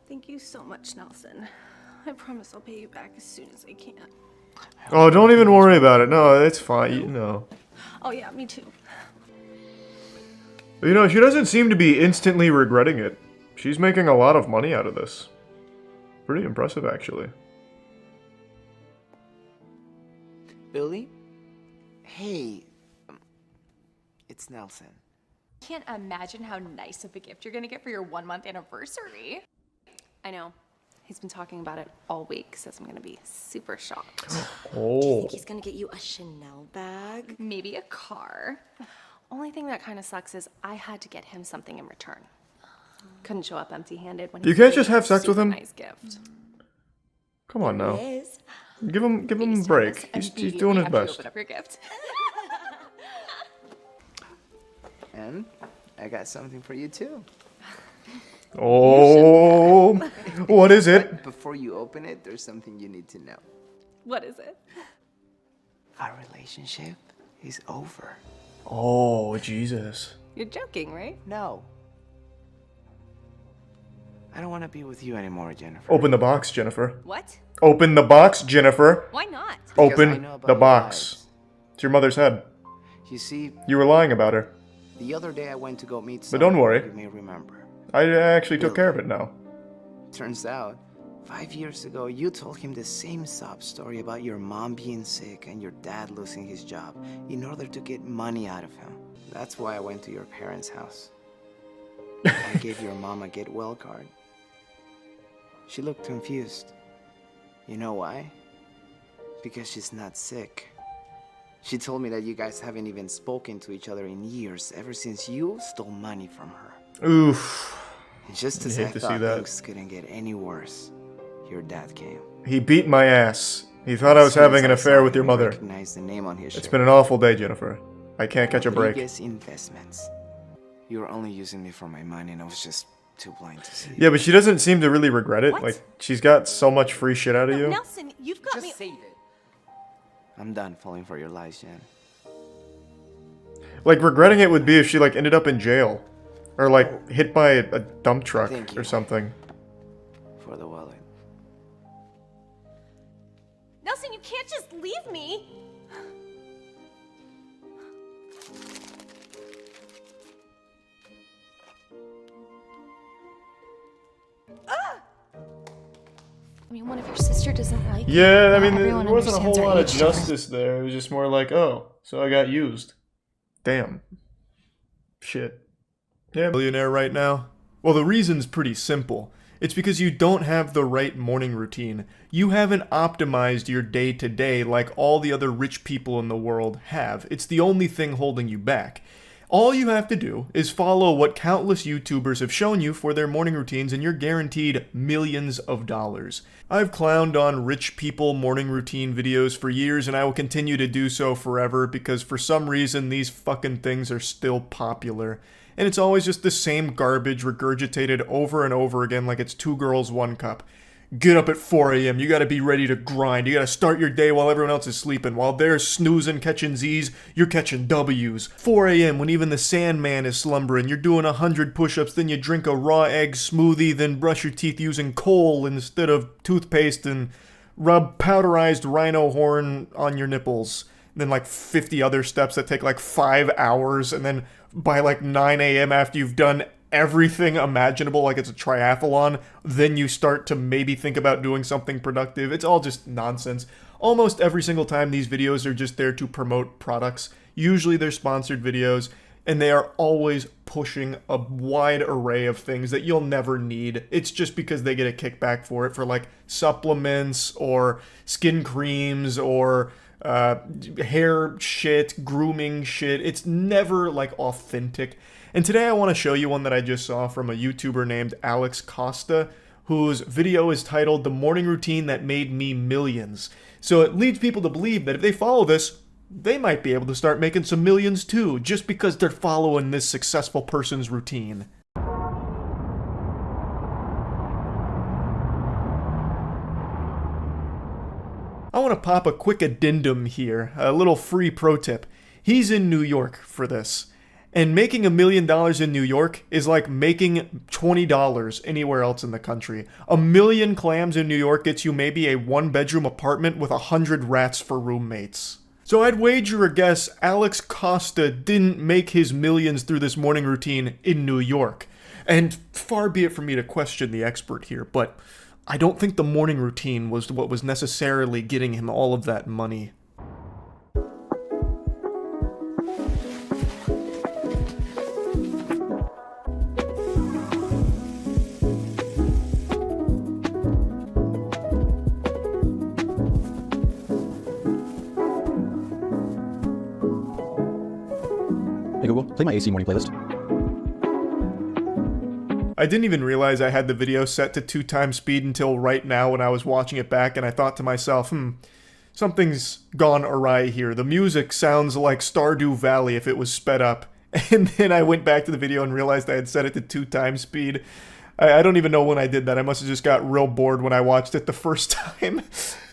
Thank you so much, Nelson. I promise I'll pay you back as soon as I can. Oh, don't even worry about it. No, it's fine. You know. Oh yeah, me too. You know, she doesn't seem to be instantly regretting it. She's making a lot of money out of this. Pretty impressive, actually. Billy? Hey, It's Nelson. Can't imagine how nice of a gift you're gonna get for your 1-month anniversary. I know. He's been talking about it all week. Says I'm gonna be super shocked. Do you Oh. think he's gonna get you a Chanel bag? Maybe a car? Only thing that kind of sucks is I had to get him something in return. Couldn't show up empty-handed when You he can't gave just me a have sex with super him? Nice gift. Come on now. It is. Give him a break. He's doing his After you best. open up your gift. And I got something for you too. Oh, what is it? But before you open it, there's something you need to know. What is it? Our relationship is over. Oh, Jesus. You're joking, right? No. I don't want to be with you anymore, Jennifer. Open the box, Jennifer. What? Open the box, Jennifer. Why not? Because I Open know about the your box. It's your mother's head. You see, You were lying about her. the other day I went to go meet But someone don't worry. you may remember. I actually took care of it now. Turns out, 5 years ago, you told him the same sob story about your mom being sick and your dad losing his job in order to get money out of him. That's why I went to your parents' house. I gave your mom a get well card. She looked confused. You know why? Because she's not sick. She told me that you guys haven't even spoken to each other in years, ever since you stole money from her. Oof. And just You as hate I to see thought that. things couldn't get any worse, your dad came. He beat my ass. He thought I was having an affair with your mother. Recognize the name on his It's shirt. been an awful day, Jennifer. I can't catch a break. Rodriguez Investments. You were only using me for my money, and I was just too blind to see. Yeah, but she doesn't seem to really regret it. Like, she's got so much free shit out of you. Nelson, you've got Just me. save it. I'm done falling for your lies, Jen. Like, regretting it would be if she, like, ended up in jail. Or, like, hit by a dump truck Thank or you. something. For the wallet. Nelson, you can't just leave me. I mean, what if your sister doesn't like you? Yeah, I Not mean, everyone there wasn't a whole understands our lot of age difference. justice there. It was just more like, oh, so I got used. Damn. Shit. Yeah, millionaire right now? Well, the reason's pretty simple. It's because you don't have the right morning routine. You haven't optimized your day-to-day like all the other rich people in the world have. It's the only thing holding you back. All you have to do is follow what countless YouTubers have shown you for their morning routines and you're guaranteed millions of dollars. I've clowned on rich people morning routine videos for years and I will continue to do so forever because for some reason these fucking things are still popular. And it's always just the same garbage regurgitated over and over again like it's 2 girls, 1 cup. Get up at 4 a.m. You gotta be ready to grind. You gotta start your day while everyone else is sleeping. While they're snoozing, catching Z's, you're catching W's. 4 a.m. when even the Sandman is slumbering. You're doing 100 push-ups, then you drink a raw egg smoothie, then brush your teeth using coal instead of toothpaste, and rub powderized rhino horn on your nipples. And then like 50 other steps that take like 5 hours, and then by like 9 a.m. after you've done everything imaginable, like it's a triathlon, then you start to maybe think about doing something productive. It's all just nonsense. Almost every single time these videos are just there to promote products. Usually they're sponsored videos, and they are always pushing a wide array of things that you'll never need. It's just because they get a kickback for it, for like supplements or skin creams or hair shit, grooming shit. It's never like authentic. And today I want to show you one that I just saw from a YouTuber named Alex Costa, whose video is titled The Morning Routine That Made Me Millions. So it leads people to believe that if they follow this, they might be able to start making some millions too, just because they're following this successful person's routine. I want to pop a quick addendum here, a little free pro tip. He's in New York for this. And making $1 million in New York is like making $20 anywhere else in the country. 1 million clams in New York gets you maybe a 1-bedroom apartment with 100 rats for roommates. So I'd wager a guess Alex Costa didn't make his millions through this morning routine in New York. And far be it from me to question the expert here, but I don't think the morning routine was what was necessarily getting him all of that money. Google, play my AC morning playlist. I didn't even realize I had the video set to 2x speed until right now when I was watching it back, and I thought to myself, something's gone awry here. The music sounds like Stardew Valley if it was sped up. And then I went back to the video and realized I had set it to 2x speed. I don't even know when I did that. I must have just got real bored when I watched it the first time.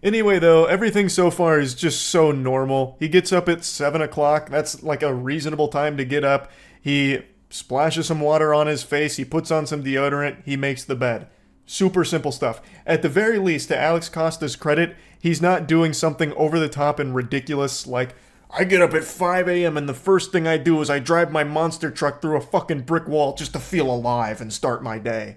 Anyway, though, everything so far is just so normal. He gets up at 7 o'clock. That's like a reasonable time to get up. He splashes some water on his face. He puts on some deodorant. He makes the bed. Super simple stuff. At the very least, to Alex Costa's credit, he's not doing something over the top and ridiculous like, I get up at 5 a.m. and the first thing I do is I drive my monster truck through a fucking brick wall just to feel alive and start my day.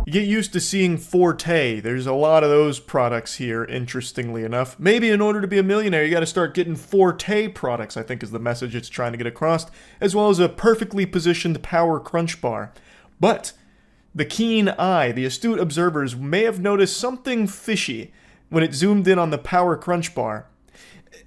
Get used to seeing Forte. There's a lot of those products here, interestingly enough. Maybe in order to be a millionaire, you gotta start getting Forte products, I think is the message it's trying to get across, as well as a perfectly positioned power crunch bar. But the keen eye, the astute observers may have noticed something fishy when it zoomed in on the power crunch bar.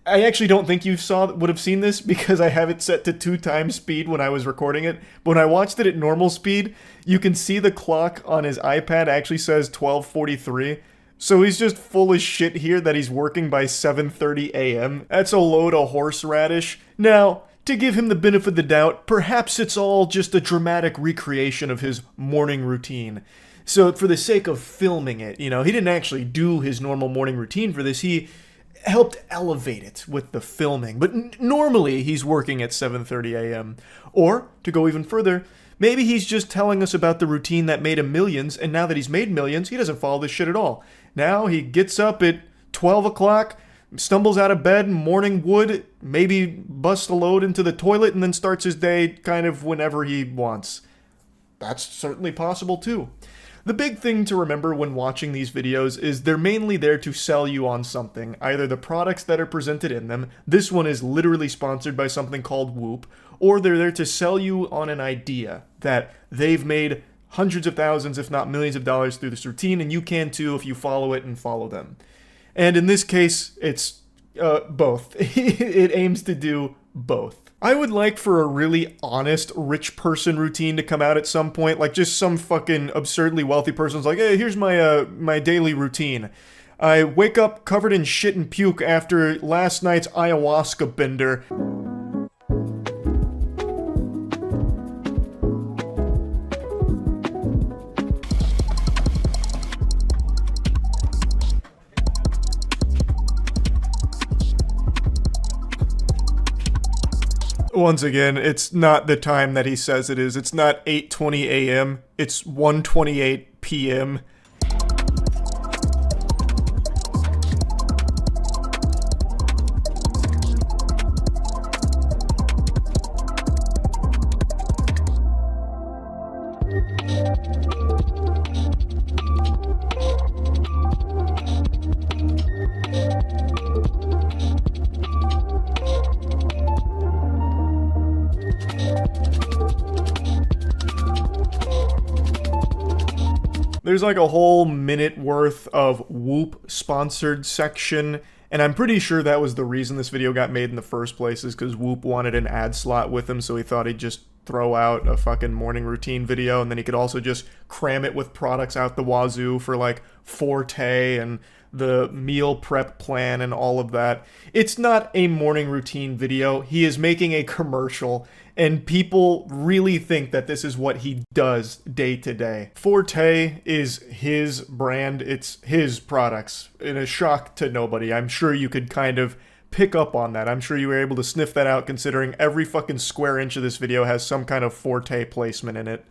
I actually don't think you would have seen this because I have it set to 2x speed when I was recording it. But when I watched it at normal speed, you can see the clock on his iPad actually says 12:43. So he's just full of shit here that he's working by 7:30 a.m. That's a load of horseradish. Now, to give him the benefit of the doubt, perhaps it's all just a dramatic recreation of his morning routine. So for the sake of filming it, he didn't actually do his normal morning routine for this. He helped elevate it with the filming, but normally he's working at 7:30 a.m. Or, to go even further, maybe he's just telling us about the routine that made him millions, and now that he's made millions, he doesn't follow this shit at all. Now he gets up at 12 o'clock, stumbles out of bed, morning wood, maybe busts a load into the toilet, and then starts his day kind of whenever he wants. That's certainly possible too. The big thing to remember when watching these videos is they're mainly there to sell you on something, either the products that are presented in them, this one is literally sponsored by something called Whoop, or they're there to sell you on an idea that they've made hundreds of thousands, if not millions of dollars through this routine, and you can too if you follow it and follow them. And in this case, it's both. It aims to do both. I would like for a really honest rich person routine to come out at some point, like just some fucking absurdly wealthy person's like, hey, here's my daily routine. I wake up covered in shit and puke after last night's ayahuasca bender. Once again, it's not the time that he says it is. It's not 8:20 a.m. It's 1:28 p.m. There's like a whole minute worth of Whoop sponsored section, and I'm pretty sure that was the reason this video got made in the first place, is because Whoop wanted an ad slot with him, so he thought he'd just throw out a fucking morning routine video, and then he could also just cram it with products out the wazoo for like Forte and the meal prep plan and all of that. It's not a morning routine video. He is making a commercial, and people really think that this is what he does day to day. Forte is his brand. It's his products. In a shock to nobody. I'm sure you could kind of pick up on that. I'm sure you were able to sniff that out, considering every fucking square inch of this video has some kind of Forte placement in it.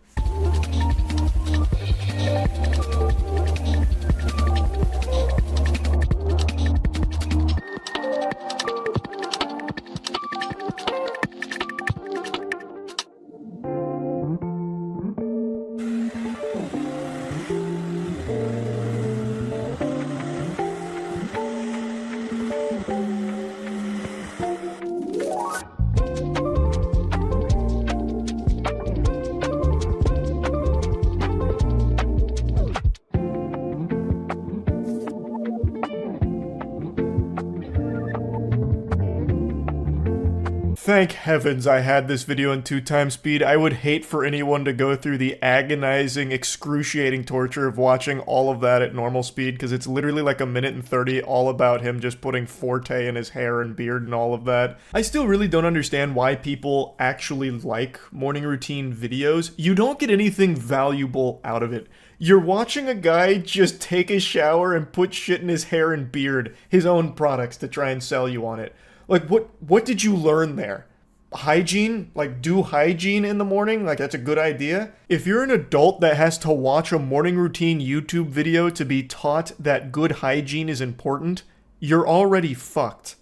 Thank heavens I had this video in 2x speed. I would hate for anyone to go through the agonizing, excruciating torture of watching all of that at normal speed, because it's literally like a minute and 30 all about him just putting Forte in his hair and beard and all of that. I still really don't understand why people actually like morning routine videos. You don't get anything valuable out of it. You're watching a guy just take a shower and put shit in his hair and beard, his own products, to try and sell you on it. Like, what did you learn there? Hygiene? Like, do hygiene in the morning? Like, that's a good idea? If you're an adult that has to watch a morning routine YouTube video to be taught that good hygiene is important, you're already fucked.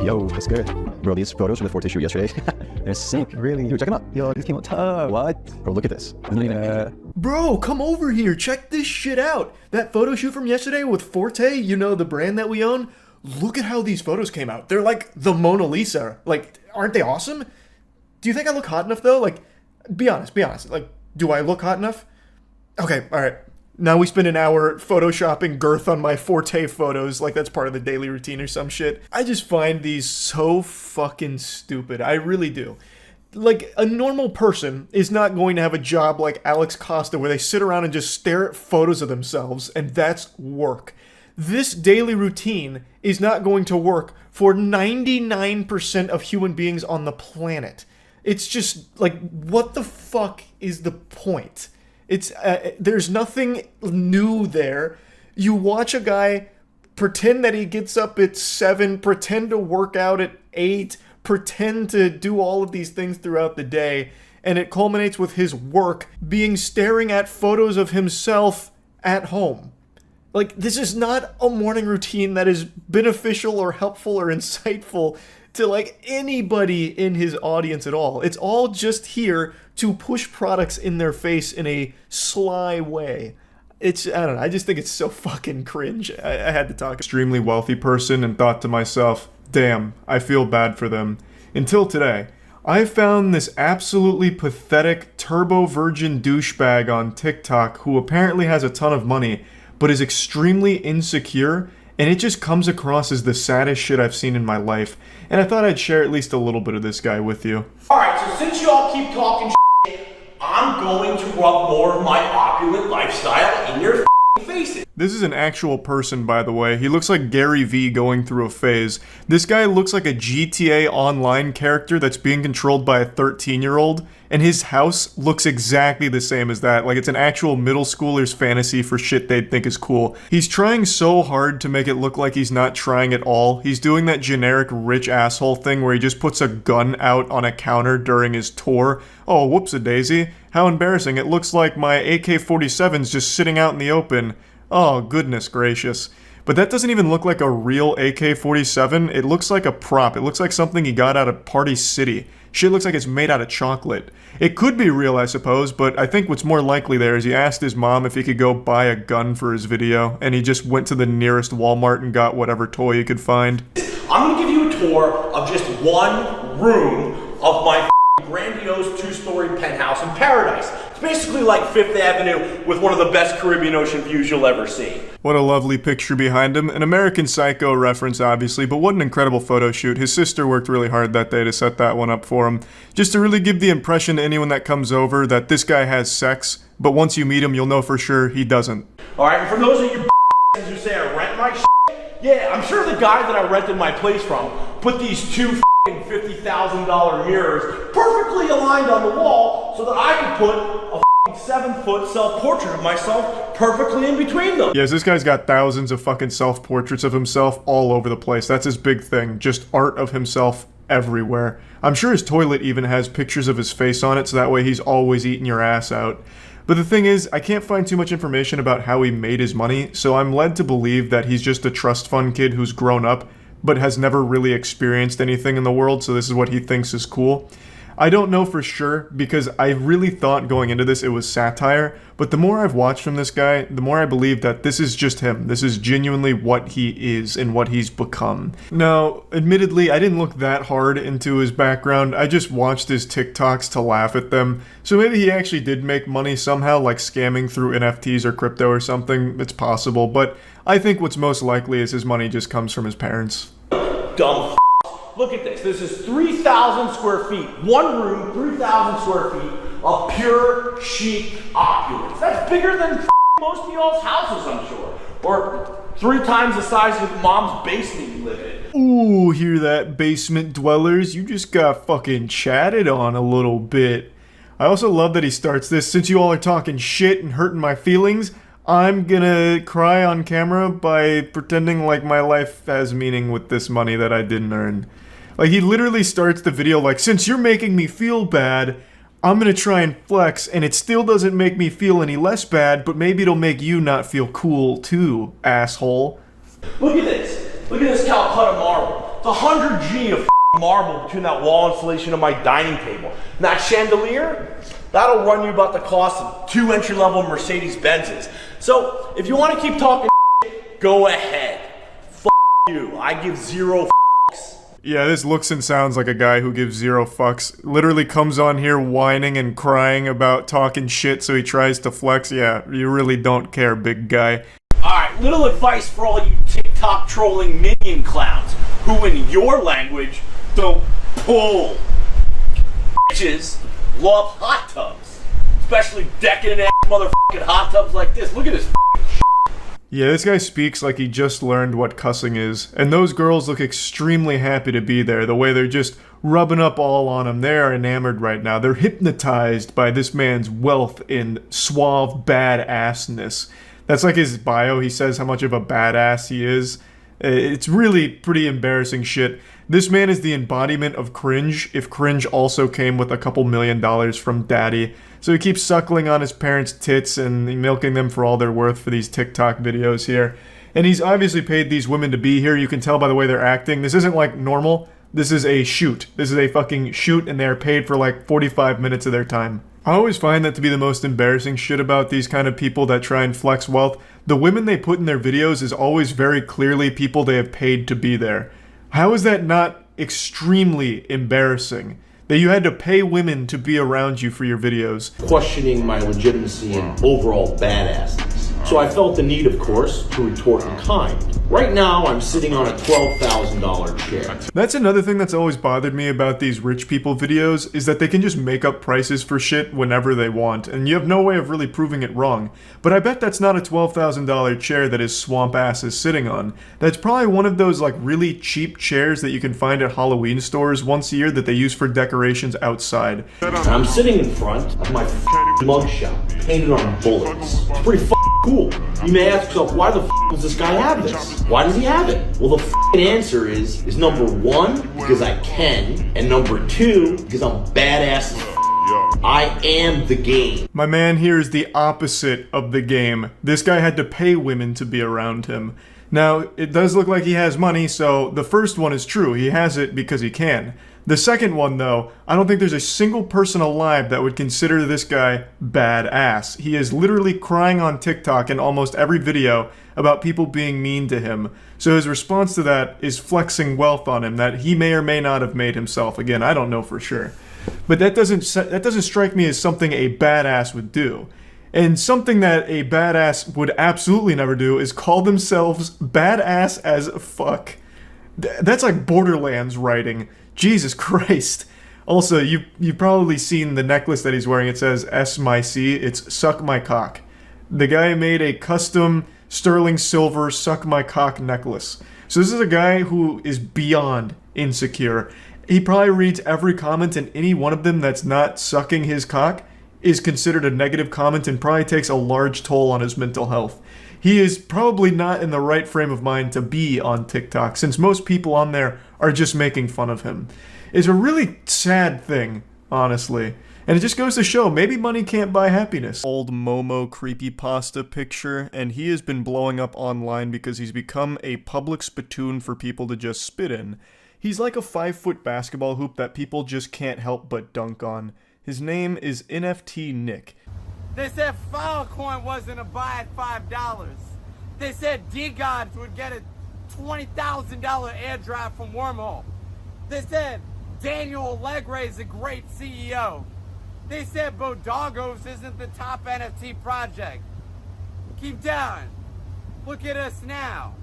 Yo, what's good? Bro, these photos from the Forte shoot yesterday, they're sick, really. Dude, check them out. Yo, these came out tough. What? Bro, look at this. Bro, come over here. Check this shit out. That photo shoot from yesterday with Forte, you know, the brand that we own. Look at how these photos came out. They're like the Mona Lisa. Like, aren't they awesome? Do you think I look hot enough, though? Like, be honest. Like, do I look hot enough? Okay, alright. Now we spend an hour photoshopping girth on my Forte photos, like that's part of the daily routine or some shit. I just find these so fucking stupid. I really do. Like, a normal person is not going to have a job like Alex Costa where they sit around and just stare at photos of themselves, and that's work. This daily routine is not going to work for 99% of human beings on the planet. It's just, like, what the fuck is the point? It's, there's nothing new there. You watch a guy pretend that he gets up at 7, pretend to work out at 8, pretend to do all of these things throughout the day, and it culminates with his work being staring at photos of himself at home. Like, this is not a morning routine that is beneficial or helpful or insightful to, like, anybody in his audience at all. It's all just here to push products in their face in a sly way. I don't know, I just think it's so fucking cringe. I had to talk. Extremely wealthy person and thought to myself, damn, I feel bad for them. Until today, I found this absolutely pathetic turbo virgin douchebag on TikTok who apparently has a ton of money, but is extremely insecure, and it just comes across as the saddest shit I've seen in my life. And I thought I'd share at least a little bit of this guy with you. Alright, so since y'all keep talking shit, I'm going to rub more of my opulent lifestyle in your faces. This is an actual person, by the way. He looks like Gary Vee going through a phase. This guy looks like a GTA Online character that's being controlled by a 13-year-old, and his house looks exactly the same as that. Like, it's an actual middle schooler's fantasy for shit they'd think is cool. He's trying so hard to make it look like he's not trying at all. He's doing that generic rich asshole thing where he just puts a gun out on a counter during his tour. Oh, whoops-a-daisy. How embarrassing. It looks like my AK-47's just sitting out in the open. Oh, goodness gracious. But that doesn't even look like a real AK-47. It looks like a prop. It looks like something he got out of Party City. Shit looks like it's made out of chocolate. It could be real, I suppose, but I think what's more likely there is he asked his mom if he could go buy a gun for his video, and he just went to the nearest Walmart and got whatever toy he could find. I'm gonna give you a tour of just one room of my grandiose two-story penthouse in paradise. It's basically like Fifth Avenue with one of the best Caribbean Ocean views you'll ever see. What a lovely picture behind him. An American Psycho reference, obviously, but what an incredible photo shoot. His sister worked really hard that day to set that one up for him. Just to really give the impression to anyone that comes over that this guy has sex, but once you meet him, you'll know for sure he doesn't. Alright, and for those of you who say I rent my shit, yeah, I'm sure the guy that I rented my place from put these two $50,000 mirrors perfectly aligned on the wall so that I could put a 7-foot self-portrait of myself perfectly in between them. Yes, this guy's got thousands of fucking self-portraits of himself all over the place. That's his big thing. Just art of himself everywhere. I'm sure his toilet even has pictures of his face on it, so that way he's always eating your ass out. But the thing is, I can't find too much information about how he made his money, so I'm led to believe that he's just a trust fund kid who's grown up but has never really experienced anything in the world, so this is what he thinks is cool. I don't know for sure, because I really thought going into this it was satire, but the more I've watched from this guy, the more I believe that this is just him. This is genuinely what he is and what he's become. Now, admittedly, I didn't look that hard into his background. I just watched his TikToks to laugh at them. So maybe he actually did make money somehow, like scamming through NFTs or crypto or something. It's possible, but I think what's most likely is his money just comes from his parents. Dumb Look at this. This is 3,000 square feet. One room, 3,000 square feet of pure chic opulence. That's bigger than most of y'all's houses, I'm sure. Or 3 times the size of mom's basement you live in. Ooh, hear that, basement dwellers? You just got fucking chatted on a little bit. I also love that he starts this, since you all are talking shit and hurting my feelings, I'm gonna cry on camera by pretending like my life has meaning with this money that I didn't earn. Like, he literally starts the video like, since you're making me feel bad, I'm gonna try and flex, and it still doesn't make me feel any less bad, but maybe it'll make you not feel cool too, asshole. Look at this. Look at this Calcutta marble. It's 100 G of marble between that wall installation and my dining table. And that chandelier, that'll run you about the cost of 2 entry-level Mercedes Benzes. So, if you want to keep talking shit, go ahead. F you. I give 0 fucks. Yeah, this looks and sounds like a guy who gives 0 fucks. Literally comes on here whining and crying about talking shit, so he tries to flex. Yeah, you really don't care, big guy. Alright, little advice for all you TikTok trolling minion clowns who, in your language, don't pull. Bitches love hot tubs. Especially decadent ass motherfucking hot tubs like this. Look at this. Yeah, this guy speaks like he just learned what cussing is. And those girls look extremely happy to be there, the way they're just rubbing up all on him. They are enamored right now. They're hypnotized by this man's wealth and suave badassness. That's like his bio. He says how much of a badass he is. It's really pretty embarrassing shit. This man is the embodiment of cringe, if cringe also came with a couple $1 million from daddy. So he keeps suckling on his parents' tits and milking them for all they're worth for these TikTok videos here. And he's obviously paid these women to be here. You can tell by the way they're acting. This isn't like normal. This is a shoot. This is a fucking shoot, and they're paid for like 45 minutes of their time. I always find that to be the most embarrassing shit about these kind of people that try and flex wealth. The women they put in their videos is always very clearly people they have paid to be there. How is that not extremely embarrassing? That you had to pay women to be around you for your videos. Questioning my legitimacy and overall badassness. So I felt the need, of course, to retort in kind. Right now, I'm sitting on a $12,000 chair. That's another thing that's always bothered me about these rich people videos, is that they can just make up prices for shit whenever they want, and you have no way of really proving it wrong. But I bet that's not a $12,000 chair that his swamp ass is sitting on. That's probably one of those like really cheap chairs that you can find at Halloween stores once a year that they use for decorations outside. I'm sitting in front of my mugshot, painted on bullets. It's pretty cool. You may ask yourself, why the does this guy have this? Why does he have it? Well, the answer is number 1, because I can, and number 2, because I'm badass as I am the game. My man here is the opposite of the game. This guy had to pay women to be around him. Now, it does look like he has money, so the first one is true. He has it because he can. The second one, though, I don't think there's a single person alive that would consider this guy badass. He is literally crying on TikTok in almost every video about people being mean to him. So his response to that is flexing wealth on him that he may or may not have made himself. Again, I don't know for sure. But that doesn't strike me as something a badass would do. And something that a badass would absolutely never do is call themselves badass as fuck. That's like Borderlands writing. Jesus Christ. Also, you've probably seen the necklace that he's wearing. It says S my C. It's suck my cock. The guy made a custom sterling silver suck my cock necklace. So this is a guy who is beyond insecure. He probably reads every comment, and any one of them that's not sucking his cock is considered a negative comment and probably takes a large toll on his mental health. He is probably not in the right frame of mind to be on TikTok, since most people on there are just making fun of him. It's a really sad thing, honestly. And it just goes to show, maybe money can't buy happiness. Old Momo creepypasta picture, and he has been blowing up online because he's become a public spittoon for people to just spit in. He's like a 5-foot basketball hoop that people just can't help but dunk on. His name is NFT Nick. They said Filecoin wasn't a buy at $5. They said D-Gods would get a $20,000 airdrop from Wormhole. They said Daniel Allegre is a great CEO. They said Bodogos isn't the top NFT project. Keep down. Look at us now.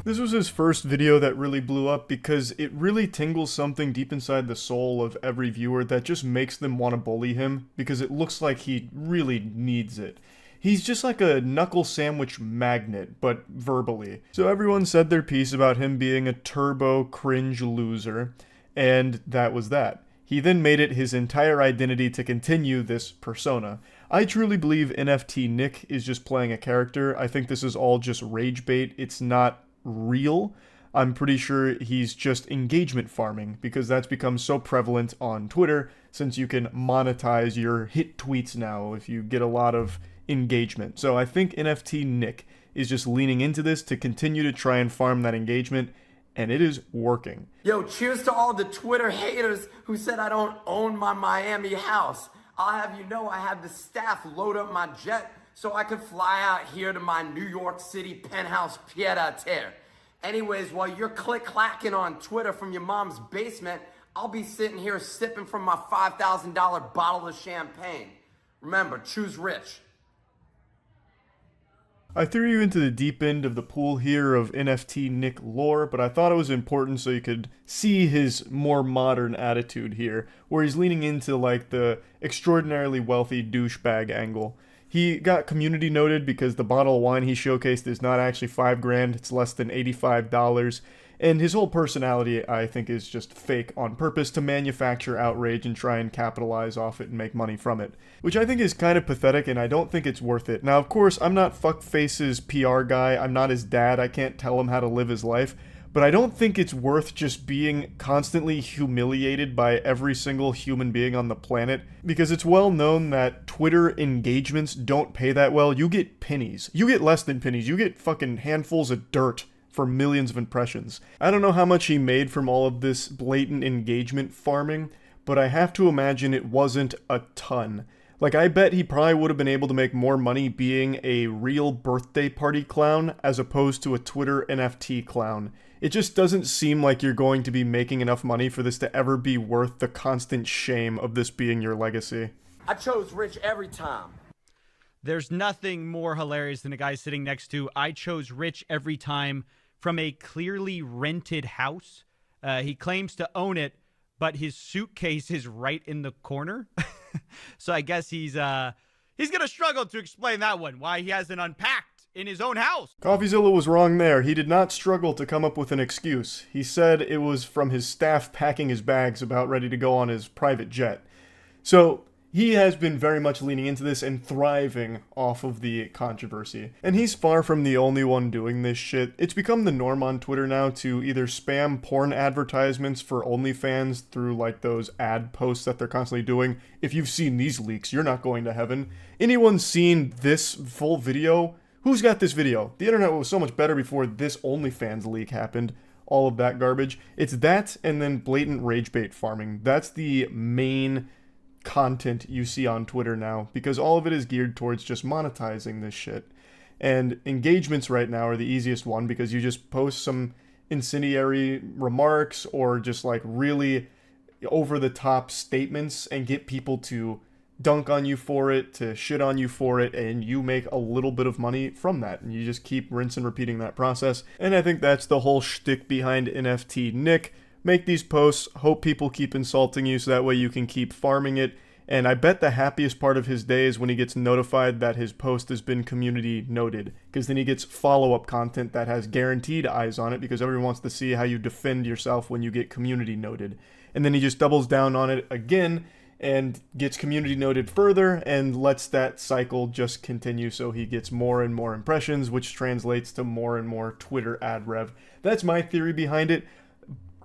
This was his first video that really blew up because it really tingles something deep inside the soul of every viewer that just makes them want to bully him because it looks like he really needs it. He's just like a knuckle sandwich magnet, but verbally. So everyone said their piece about him being a turbo cringe loser, and that was that. He then made it his entire identity to continue this persona. I truly believe NFT Nick is just playing a character. I think this is all just rage bait. It's not real. I'm pretty sure he's just engagement farming because that's become so prevalent on Twitter since you can monetize your hit tweets now if you get a lot of engagement. So I think NFT Nick is just leaning into this to continue to try and farm that engagement, and it is working. Yo, cheers to all the Twitter haters who said I don't own my Miami house. I'll have you know I had the staff load up my jet so I could fly out here to my New York City penthouse pied-à-terre. Anyways, while you're click-clacking on Twitter from your mom's basement, I'll be sitting here sipping from my $5,000 bottle of champagne. Remember, choose rich. I threw you into the deep end of the pool here of NFT Nick lore, but I thought it was important so you could see his more modern attitude here, where he's leaning into like the extraordinarily wealthy douchebag angle. He got community noted because the bottle of wine he showcased is not actually $5,000, it's less than $85. And his whole personality, I think, is just fake on purpose to manufacture outrage and try and capitalize off it and make money from it. Which I think is kind of pathetic, and I don't think it's worth it. Now, of course, I'm not Fuckface's PR guy, I'm not his dad, I can't tell him how to live his life, but I don't think it's worth just being constantly humiliated by every single human being on the planet, because it's well known that Twitter engagements don't pay that well. You get pennies. You get less than pennies. You get fucking handfuls of dirt for millions of impressions. I don't know how much he made from all of this blatant engagement farming, but I have to imagine it wasn't a ton. Like, I bet he probably would have been able to make more money being a real birthday party clown as opposed to a Twitter NFT clown. It just doesn't seem like you're going to be making enough money for this to ever be worth the constant shame of this being your legacy. I chose rich every time. There's nothing more hilarious than a guy sitting next to I chose rich every time from a clearly rented house. He claims to own it, but his suitcase is right in the corner. So I guess he's gonna struggle to explain that one, why he hasn't unpacked in his own house. Coffeezilla was wrong there. He did not struggle to come up with an excuse. He said it was from his staff packing his bags about ready to go on his private jet. So he has been very much leaning into this and thriving off of the controversy. And he's far from the only one doing this shit. It's become the norm on Twitter now to either spam porn advertisements for OnlyFans through like those ad posts that they're constantly doing. If you've seen these leaks, you're not going to heaven. Anyone seen this full video? Who's got this video? The internet was so much better before this OnlyFans leak happened. All of that garbage. It's that and then blatant rage bait farming. That's the main content you see on Twitter now, because all of it is geared towards just monetizing this shit. And engagements right now are the easiest one because you just post some incendiary remarks or just like really over the top statements and get people to dunk on you for it, to shit on you for it, and you make a little bit of money from that. And you just keep rinse and repeating that process. And I think that's the whole shtick behind NFT Nick. Make these posts, hope people keep insulting you so that way you can keep farming it. And I bet the happiest part of his day is when he gets notified that his post has been community noted, because then he gets follow-up content that has guaranteed eyes on it because everyone wants to see how you defend yourself when you get community noted. And then he just doubles down on it again and gets community noted further and lets that cycle just continue so he gets more and more impressions, which translates to more and more Twitter ad rev. That's my theory behind it.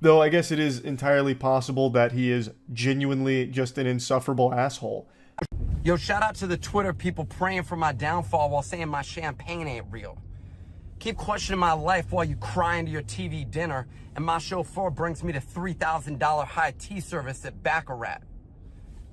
Though I guess it is entirely possible that he is genuinely just an insufferable asshole. Yo, shout out to the Twitter people praying for my downfall while saying my champagne ain't real. Keep questioning my life while you cry into your TV dinner, and my chauffeur brings me to $3,000 high tea service at Baccarat.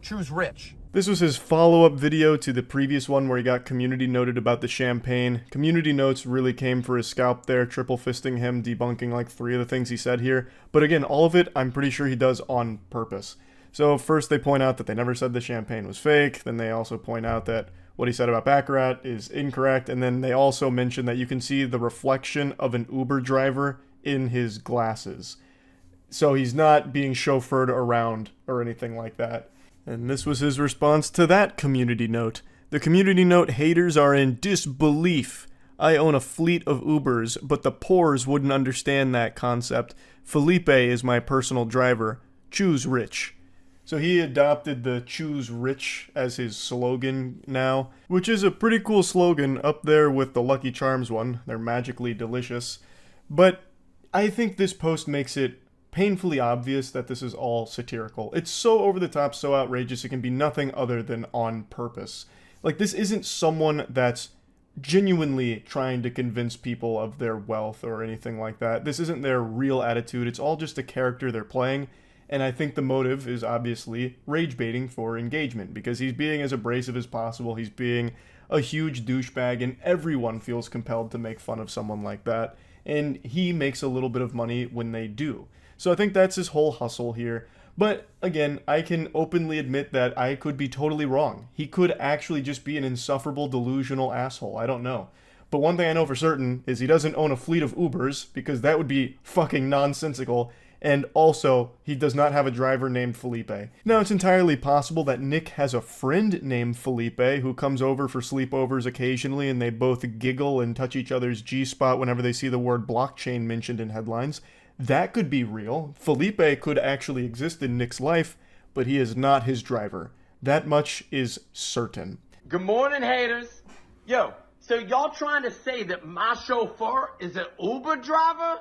Choose rich. This was his follow-up video to the previous one where he got community noted about the champagne. Community notes really came for his scalp there, triple fisting him, debunking like 3 of the things he said here. But again, all of it, I'm pretty sure he does on purpose. So first they point out that they never said the champagne was fake. Then they also point out that what he said about Baccarat is incorrect. And then they also mentioned that you can see the reflection of an Uber driver in his glasses. So he's not being chauffeured around or anything like that. And this was his response to that community note. The community note haters are in disbelief. I own a fleet of Ubers, but the poors wouldn't understand that concept. Felipe is my personal driver. Choose rich. So he adopted the choose rich as his slogan now, which is a pretty cool slogan, up there with the Lucky Charms one. They're magically delicious. But I think this post makes it painfully obvious that this is all satirical. It's so over the top, so outrageous, it can be nothing other than on purpose. Like, this isn't someone that's genuinely trying to convince people of their wealth or anything like that. This isn't their real attitude. It's all just a character they're playing. And I think the motive is obviously rage baiting for engagement, because he's being as abrasive as possible. He's being a huge douchebag, and everyone feels compelled to make fun of someone like that. And he makes a little bit of money when they do. So I think that's his whole hustle here. But again, I can openly admit that I could be totally wrong. He could actually just be an insufferable, delusional asshole. I don't know. But one thing I know for certain is he doesn't own a fleet of Ubers, because that would be fucking nonsensical. And also, he does not have a driver named Felipe. Now, it's entirely possible that Nick has a friend named Felipe who comes over for sleepovers occasionally, and they both giggle and touch each other's G-spot whenever they see the word blockchain mentioned in headlines. That could be real. Felipe could actually exist in Nick's life, but he is not his driver. That much is certain. Good morning, haters. Yo, so y'all trying to say that my chauffeur is an Uber driver?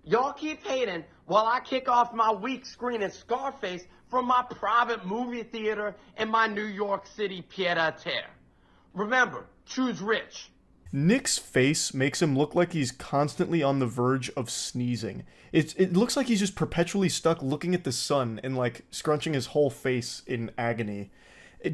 Y'all keep hating while I kick off my week screening Scarface from my private movie theater in my New York City pied-à-terre. Remember, choose rich. Nick's face makes him look like he's constantly on the verge of sneezing. It looks like he's just perpetually stuck looking at the sun and like scrunching his whole face in agony.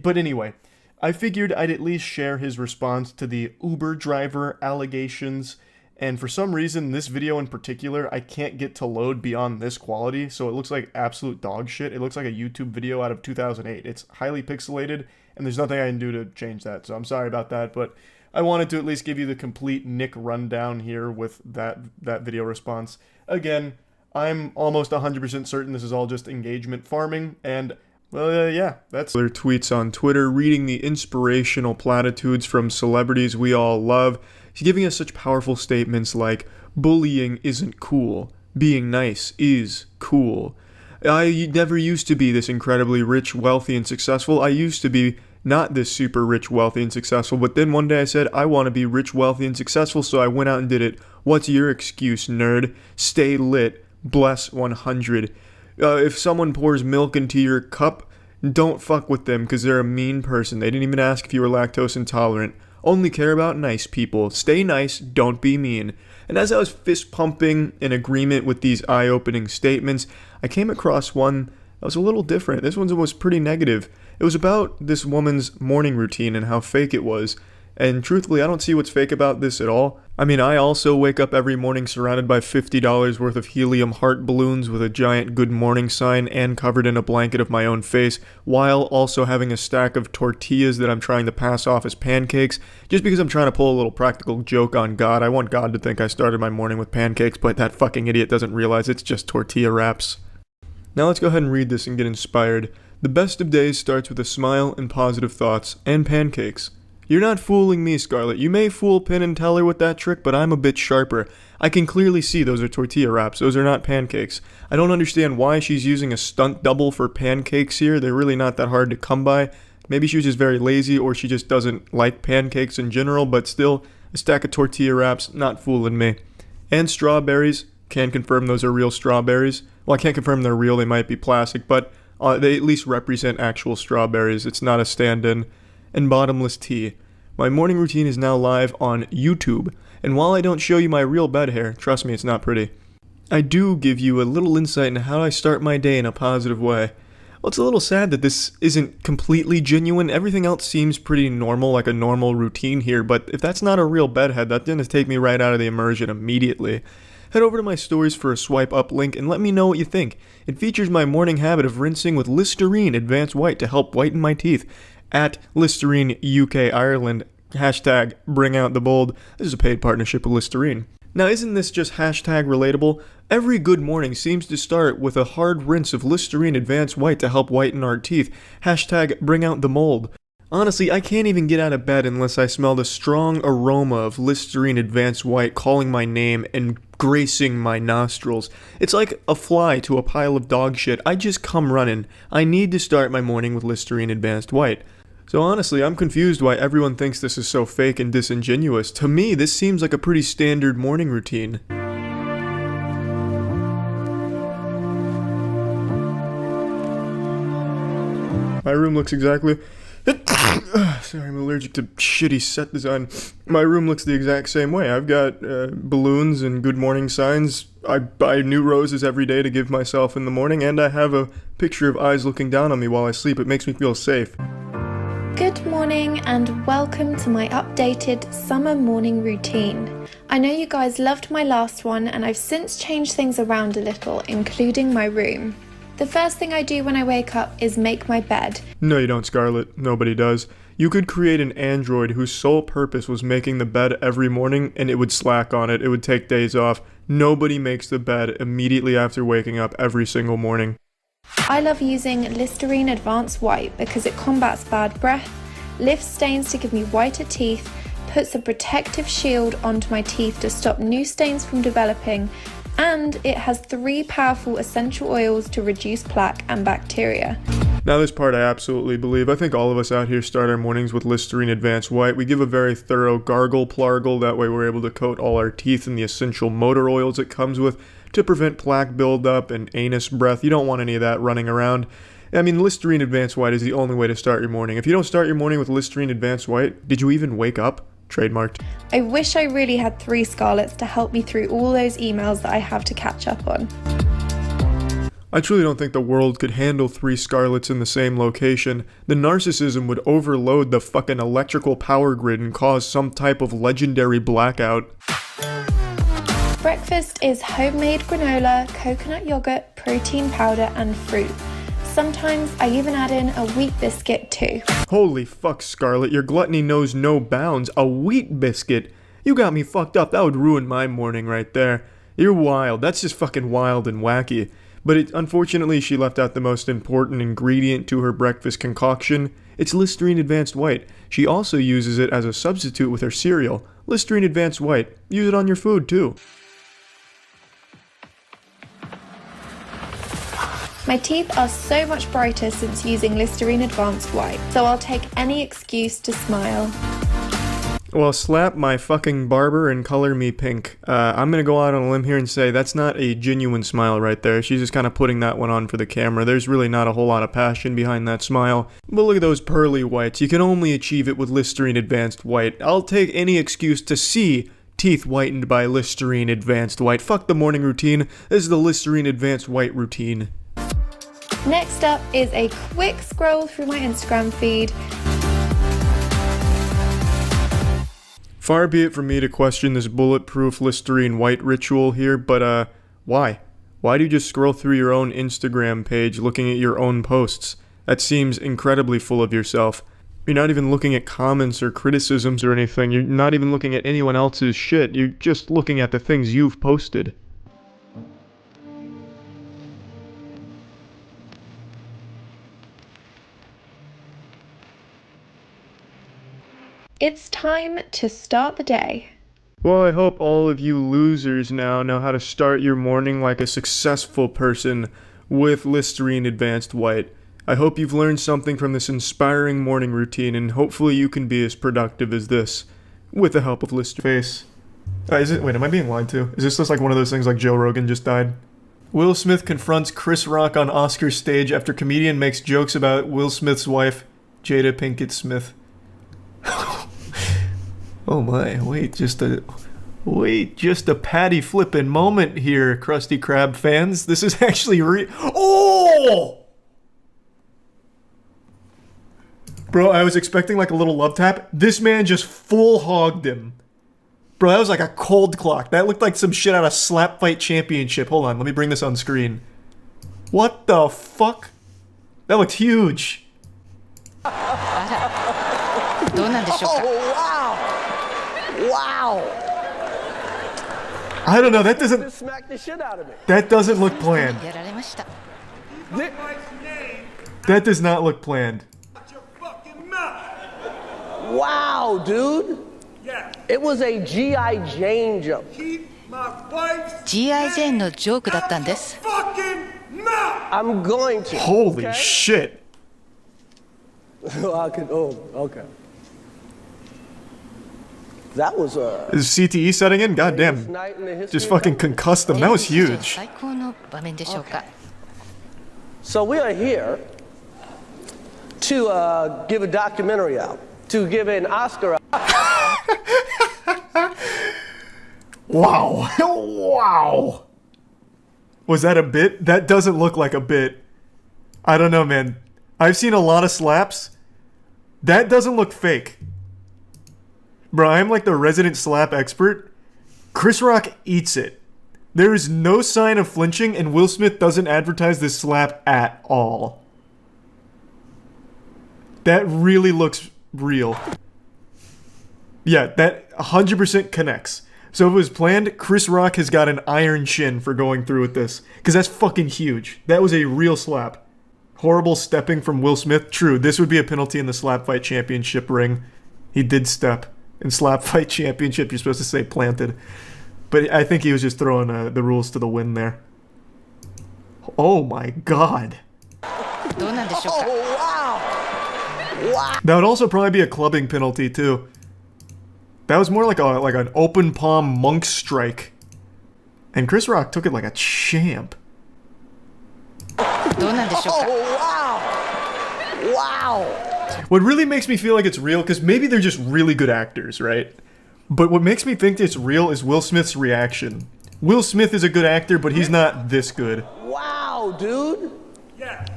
But anyway, I figured I'd at least share his response to the Uber driver allegations. And for some reason, this video in particular, I can't get to load beyond this quality, so it looks like absolute dog shit. It looks like a YouTube video out of 2008. It's highly pixelated, and there's nothing I can do to change that, so I'm sorry about that, but I wanted to at least give you the complete Nick rundown here with that video response. Again, I'm almost 100% certain this is all just engagement farming, and well, yeah, that's their tweets on Twitter, reading the inspirational platitudes from celebrities we all love. He's giving us such powerful statements like, bullying isn't cool, being nice is cool. I never used to be this incredibly rich, wealthy, and successful. I used to be not this super rich, wealthy, and successful, but then one day I said, I want to be rich, wealthy, and successful, so I went out and did it. What's your excuse, nerd? Stay lit. Bless 100. If someone pours milk into your cup, don't fuck with them because they're a mean person. They didn't even ask if you were lactose intolerant. Only care about nice people. Stay nice, don't be mean. And as I was fist pumping in agreement with these eye-opening statements, I came across one that was a little different. This one was pretty negative. It was about this woman's morning routine and how fake it was. And truthfully, I don't see what's fake about this at all. I mean, I also wake up every morning surrounded by $50 worth of helium heart balloons with a giant good morning sign and covered in a blanket of my own face, while also having a stack of tortillas that I'm trying to pass off as pancakes, just because I'm trying to pull a little practical joke on God. I want God to think I started my morning with pancakes, but that fucking idiot doesn't realize it's just tortilla wraps. Now let's go ahead and read this and get inspired. The best of days starts with a smile and positive thoughts, and pancakes. You're not fooling me, Scarlett. You may fool Penn and Teller with that trick, but I'm a bit sharper. I can clearly see those are tortilla wraps. Those are not pancakes. I don't understand why she's using a stunt double for pancakes here. They're really not that hard to come by. Maybe she was just very lazy, or she just doesn't like pancakes in general, but still, a stack of tortilla wraps, not fooling me. And strawberries. Can confirm those are real strawberries. Well, I can't confirm they're real. They might be plastic, but they at least represent actual strawberries. It's not a stand-in. And bottomless tea. My morning routine is now live on YouTube, and while I don't show you my real bed hair, trust me, it's not pretty, I do give you a little insight into how I start my day in a positive way. Well, it's a little sad that this isn't completely genuine. Everything else seems pretty normal, like a normal routine here, but if that's not a real bedhead, that's going to take me right out of the immersion immediately. Head over to my stories for a swipe up link and let me know what you think. It features my morning habit of rinsing with Listerine Advanced White to help whiten my teeth. at Listerine UK Ireland, hashtag bring out the bold. This is a paid partnership with Listerine. Now, isn't this just hashtag relatable? Every good morning seems to start with a hard rinse of Listerine Advanced White to help whiten our teeth. Hashtag bring out the mold. Honestly, I can't even get out of bed unless I smell the strong aroma of Listerine Advanced White calling my name and gracing my nostrils. It's like a fly to a pile of dog shit. I just come running. I need to start my morning with Listerine Advanced White. So honestly, I'm confused why everyone thinks this is so fake and disingenuous. To me, this seems like a pretty standard morning routine. My room looks exactly... Sorry, I'm allergic to shitty set design. My room looks the exact same way. I've got balloons and good morning signs. I buy new roses every day to give myself in the morning, and I have a picture of eyes looking down on me while I sleep. It makes me feel safe. Good morning and welcome to my updated summer morning routine. I know you guys loved my last one and I've since changed things around a little, including my room. The first thing I do when I wake up is make my bed. No, you don't, Scarlett. Nobody does. You could create an android whose sole purpose was making the bed every morning and it would slack on it. It would take days off. Nobody makes the bed immediately after waking up every single morning. I love using Listerine Advanced White because it combats bad breath, lifts stains to give me whiter teeth, puts a protective shield onto my teeth to stop new stains from developing, and it has 3 powerful essential oils to reduce plaque and bacteria. Now this part I absolutely believe. I think all of us out here start our mornings with Listerine Advanced White. We give a very thorough gargle plargle, that way we're able to coat all our teeth in the essential motor oils it comes with to prevent plaque buildup and anus breath. You don't want any of that running around. I mean, Listerine Advanced White is the only way to start your morning. If you don't start your morning with Listerine Advanced White, did you even wake up? Trademarked. I wish I really had 3 Scarletts to help me through all those emails that I have to catch up on. I truly don't think the world could handle 3 Scarletts in the same location. The narcissism would overload the fucking electrical power grid and cause some type of legendary blackout. Breakfast is homemade granola, coconut yogurt, protein powder, and fruit. Sometimes I even add in a wheat biscuit too. Holy fuck, Scarlett, your gluttony knows no bounds. A wheat biscuit? You got me fucked up. That would ruin my morning right there. You're wild. That's just fucking wild and wacky. But unfortunately, she left out the most important ingredient to her breakfast concoction. It's Listerine Advanced White. She also uses it as a substitute with her cereal. Listerine Advanced White. Use it on your food too. My teeth are so much brighter since using Listerine Advanced White, so I'll take any excuse to smile. Well, slap my fucking barber and color me pink. I'm gonna go out on a limb here and say that's not a genuine smile right there. She's just kind of putting that one on for the camera. There's really not a whole lot of passion behind that smile. But look at those pearly whites. You can only achieve it with Listerine Advanced White. I'll take any excuse to see teeth whitened by Listerine Advanced White. Fuck the morning routine. This is the Listerine Advanced White routine. Next up is a quick scroll through my Instagram feed. Far be it from me to question this bulletproof Listerine White ritual here, but why? Why do you just scroll through your own Instagram page looking at your own posts? That seems incredibly full of yourself. You're not even looking at comments or criticisms or anything. You're not even looking at anyone else's shit. You're just looking at the things you've posted. It's time to start the day. Well, I hope all of you losers now know how to start your morning like a successful person with Listerine Advanced White. I hope you've learned something from this inspiring morning routine, and hopefully you can be as productive as this with the help of Listerine. Face. Wait, am I being lied to? Is this just like one of those things like Joe Rogan just died? Will Smith confronts Chris Rock on Oscars stage after comedian makes jokes about Will Smith's wife, Jada Pinkett Smith. Oh my, wait just a patty flippin' moment here, Krusty Krab fans. This is actually Oh! Bro, I was expecting like a little love tap. This man just full hogged him. Bro, that was like a cold clock. That looked like some shit out of Slap Fight Championship. Hold on, let me bring this on screen. What the fuck? That looked huge. Oh, wow! Wow! I don't know. That doesn't. Smack the shit out of me. That doesn't look planned. That does not look planned. Wow, dude. It was a G.I. Jane joke. G.I. Jane のジョークだったんです。 I'm going to. Holy okay? shit. I could, oh, okay. That was a. Is CTE setting in? God damn. Just fucking concussed them. That was huge. 最高の場面でしょうか。 So we are here to give a documentary out, to give an Oscar out. Wow. Wow. Was that a bit? That doesn't look like a bit. I don't know, man. I've seen a lot of slaps. That doesn't look fake. Bro, I'm like the resident slap expert. Chris Rock eats it. There is no sign of flinching, and Will Smith doesn't advertise this slap at all. That really looks real. Yeah, that 100% connects. So if it was planned, Chris Rock has got an iron chin for going through with this. Because that's fucking huge. That was a real slap. Horrible stepping from Will Smith. True, this would be a penalty in the slap fight championship ring. He did step. In slap fight championship, you're supposed to say planted. But I think he was just throwing the rules to the wind there. Oh my god. Oh, wow! Wow! That would also probably be a clubbing penalty too. That was more like an open palm monk strike. And Chris Rock took it like a champ. Oh, wow! Wow! What really makes me feel like it's real, because maybe they're just really good actors, right? But what makes me think it's real is Will Smith's reaction. Will Smith is a good actor, but he's not this good. Wow, dude!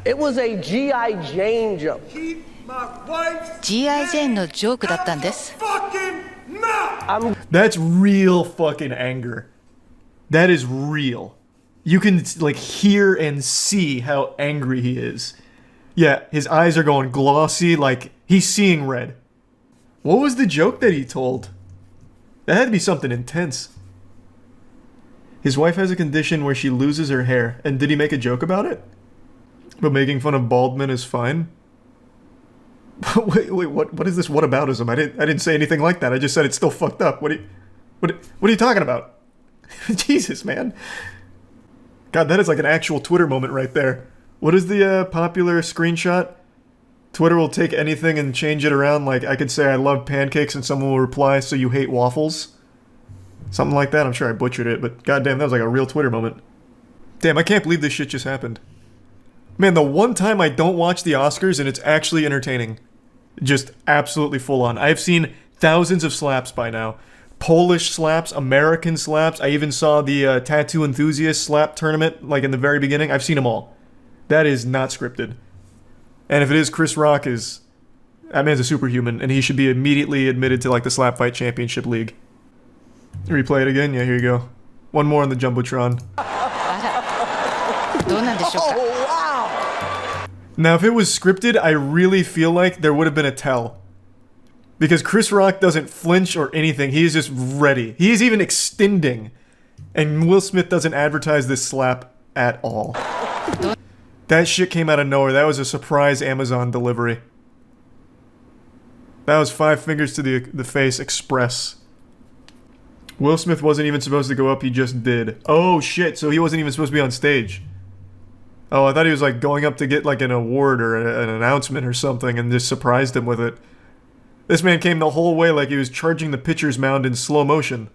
It was a G.I. Jane joke. G.I. Jane のジョークだったんです。 That's real fucking anger. That is real. You can like hear and see how angry he is. Yeah, his eyes are going glossy, like he's seeing red. What was the joke that he told? That had to be something intense. His wife has a condition where she loses her hair, and did he make a joke about it? But making fun of bald men is fine? wait, what is this whataboutism? I didn't say anything like that. I just said it's still fucked up. What are you talking about? Jesus, man. God, that is like an actual Twitter moment right there. What is the popular screenshot? Twitter will take anything and change it around. Like, I could say I love pancakes and someone will reply, so you hate waffles? Something like that. I'm sure I butchered it, but goddamn, that was like a real Twitter moment. Damn, I can't believe this shit just happened. Man, the one time I don't watch the Oscars and it's actually entertaining. Just absolutely full on. I've seen thousands of slaps by now. Polish slaps, American slaps. I even saw the Tattoo Enthusiast slap tournament, like in the very beginning. I've seen them all. That is not scripted. And if it is, Chris Rock that man's a superhuman, and he should be immediately admitted to like the Slap Fight Championship League. Replay it again? Yeah, here you go. One more on the Jumbotron. Oh, wow! Now, if it was scripted, I really feel like there would have been a tell. Because Chris Rock doesn't flinch or anything. He is just ready. He is even extending. And Will Smith doesn't advertise this slap at all. That shit came out of nowhere. That was a surprise Amazon delivery. That was 5 fingers to the face express. Will Smith wasn't even supposed to go up, he just did. Oh shit, so he wasn't even supposed to be on stage. Oh, I thought he was like going up to get like an award or an announcement or something and just surprised him with it. This man came the whole way like he was charging the pitcher's mound in slow motion.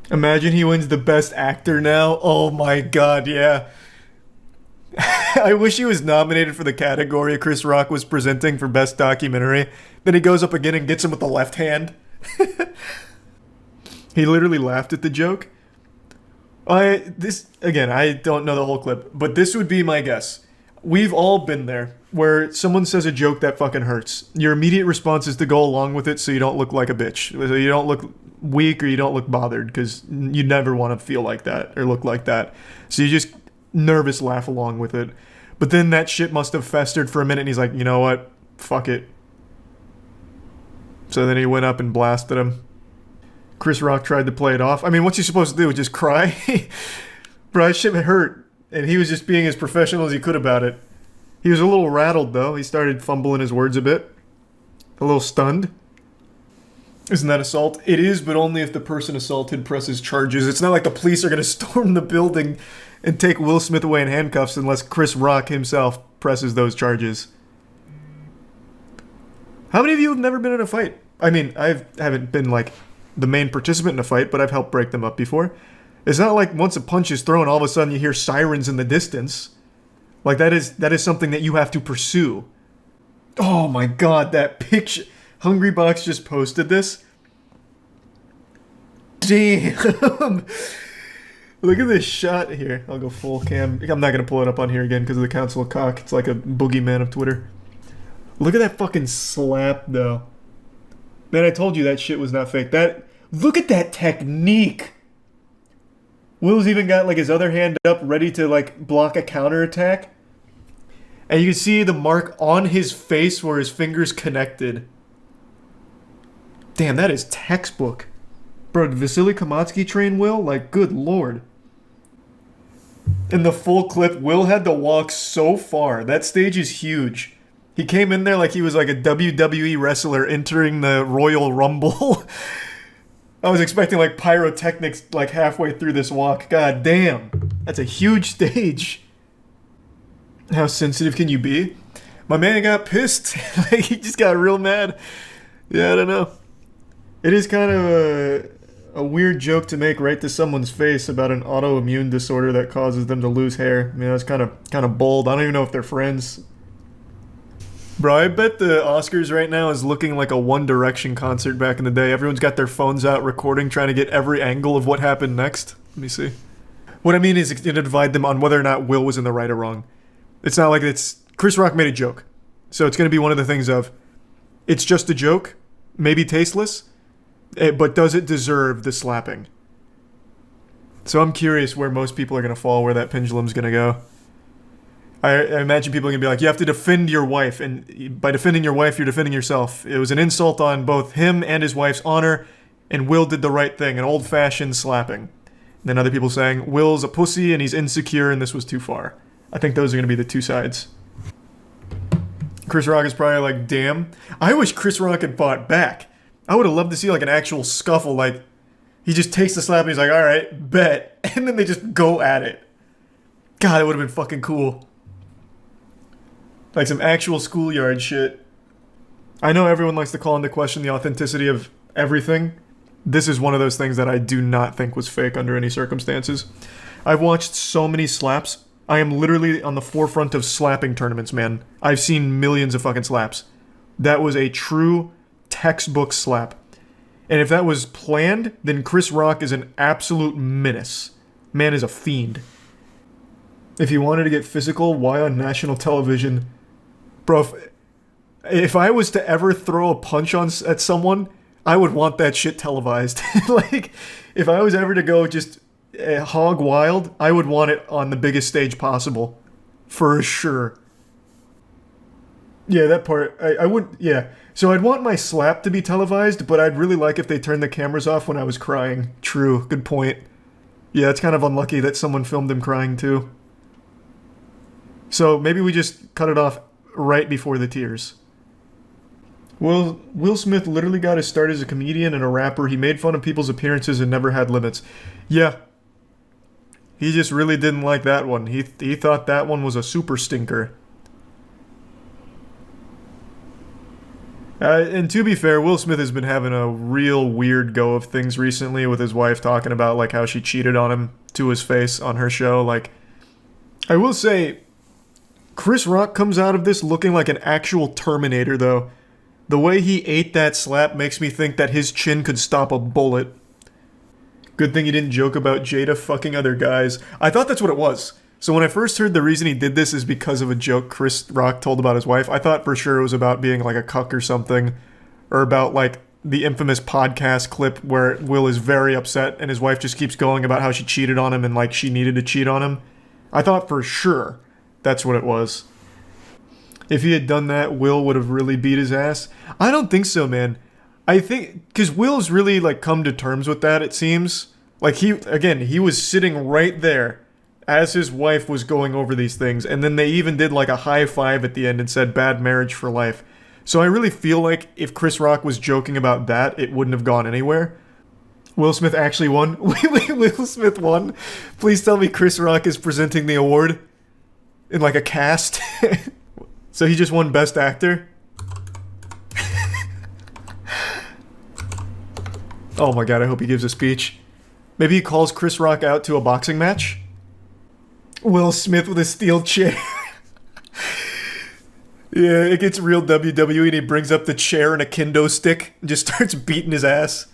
Imagine he wins the best actor now. Oh my god, yeah. I wish he was nominated for the category Chris Rock was presenting for Best Documentary. Then he goes up again and gets him with the left hand. He literally laughed at the joke. Again, I don't know the whole clip, but this would be my guess. We've all been there, where someone says a joke that fucking hurts. Your immediate response is to go along with it so you don't look like a bitch. So you don't look weak or you don't look bothered, because you never want to feel like that or look like that. So you just nervous laugh along with it. But then that shit must have festered for a minute and he's like, you know what? fuck it. So then he went up and blasted him. Chris Rock tried to play it off. I mean, what's he supposed to do? Just cry? Bro, that shit hurt. And he was just being as professional as he could about it. He was a little rattled, though. He started fumbling his words a bit. A little stunned. Isn't that assault? It is, but only if the person assaulted presses charges. It's not like the police are going to storm the building and take Will Smith away in handcuffs unless Chris Rock himself presses those charges. How many of you have never been in a fight? I mean, I haven't been, like, the main participant in a fight, but I've helped break them up before. It's not like once a punch is thrown, all of a sudden you hear sirens in the distance. Like, that is something that you have to pursue. Oh my god, that picture... Hungrybox just posted this. Damn! Look at this shot here. I'll go full cam. I'm not gonna pull it up on here again because of the Council of Cock. It's like a boogeyman of Twitter. Look at that fucking slap, though. Man, I told you that shit was not fake. Look at that technique! Will's even got, like, his other hand up, ready to, like, block a counterattack. And you can see the mark on his face where his fingers connected. Damn, that is textbook. Bro, did Vasily Kamatsky train Will? Like, good lord. In the full clip, Will had to walk so far. That stage is huge. He came in there like he was like a WWE wrestler entering the Royal Rumble. I was expecting like pyrotechnics like halfway through this walk. God damn. That's a huge stage. How sensitive can you be? My man got pissed. Like, he just got real mad. Yeah, I don't know. It is kind of a weird joke to make right to someone's face about an autoimmune disorder that causes them to lose hair. I mean, that's kind of bold. I don't even know if they're friends. Bro, I bet the Oscars right now is looking like a One Direction concert back in the day. Everyone's got their phones out recording, trying to get every angle of what happened next. Let me see. What I mean is it's going to divide them on whether or not Will was in the right or wrong. It's not like it's... Chris Rock made a joke. So it's going to be one of the things of, it's just a joke, maybe tasteless, but does it deserve the slapping? So I'm curious where most people are going to fall, where that pendulum's going to go. I imagine people are going to be like, you have to defend your wife, and by defending your wife, you're defending yourself. It was an insult on both him and his wife's honor, and Will did the right thing, an old-fashioned slapping. And then other people saying, Will's a pussy and he's insecure and this was too far. I think those are going to be the two sides. Chris Rock is probably like, damn. I wish Chris Rock had fought back. I would have loved to see like an actual scuffle, like he just takes the slap and he's like, alright, bet. And then they just go at it. God, it would have been fucking cool. Like some actual schoolyard shit. I know everyone likes to call into question the authenticity of everything. This is one of those things that I do not think was fake under any circumstances. I've watched so many slaps. I am literally on the forefront of slapping tournaments, man. I've seen millions of fucking slaps. That was a true textbook slap. And if that was planned, then Chris Rock is an absolute menace. Man is a fiend. If he wanted to get physical, why on national television? Bro, if I was to ever throw a punch at someone, I would want that shit televised. Like, if I was ever to go just hog wild, I would want it on the biggest stage possible. For sure. Yeah, that part, I wouldn't, yeah. So I'd want my slap to be televised, but I'd really like if they turned the cameras off when I was crying. True, good point. Yeah, it's kind of unlucky that someone filmed him crying too. So maybe we just cut it off right before the tears. Well, Will Smith literally got his start as a comedian and a rapper. He made fun of people's appearances and never had limits. Yeah. He just really didn't like that one. He thought that one was a super stinker. And to be fair, Will Smith has been having a real weird go of things recently with his wife talking about like how she cheated on him to his face on her show. Like, I will say, Chris Rock comes out of this looking like an actual Terminator, though. The way he ate that slap makes me think that his chin could stop a bullet. Good thing he didn't joke about Jada fucking other guys. I thought that's what it was. So when I first heard the reason he did this is because of a joke Chris Rock told about his wife, I thought for sure it was about being like a cuck or something. Or about like the infamous podcast clip where Will is very upset and his wife just keeps going about how she cheated on him and like she needed to cheat on him. I thought for sure that's what it was. If he had done that, Will would have really beat his ass. I don't think so, man. I think because Will's really like come to terms with that, it seems. Like he was sitting right there as his wife was going over these things, and then they even did like a high five at the end and said bad marriage for life. So I really feel like if Chris Rock was joking about that, it wouldn't have gone anywhere. Will Smith actually won. Will Smith won. Please tell me Chris Rock is presenting the award in like a cast. So he just won Best Actor? Oh my god, I hope he gives a speech. Maybe he calls Chris Rock out to a boxing match? Will Smith with a steel chair. Yeah, it gets real WWE and he brings up the chair and a kendo stick and just starts beating his ass.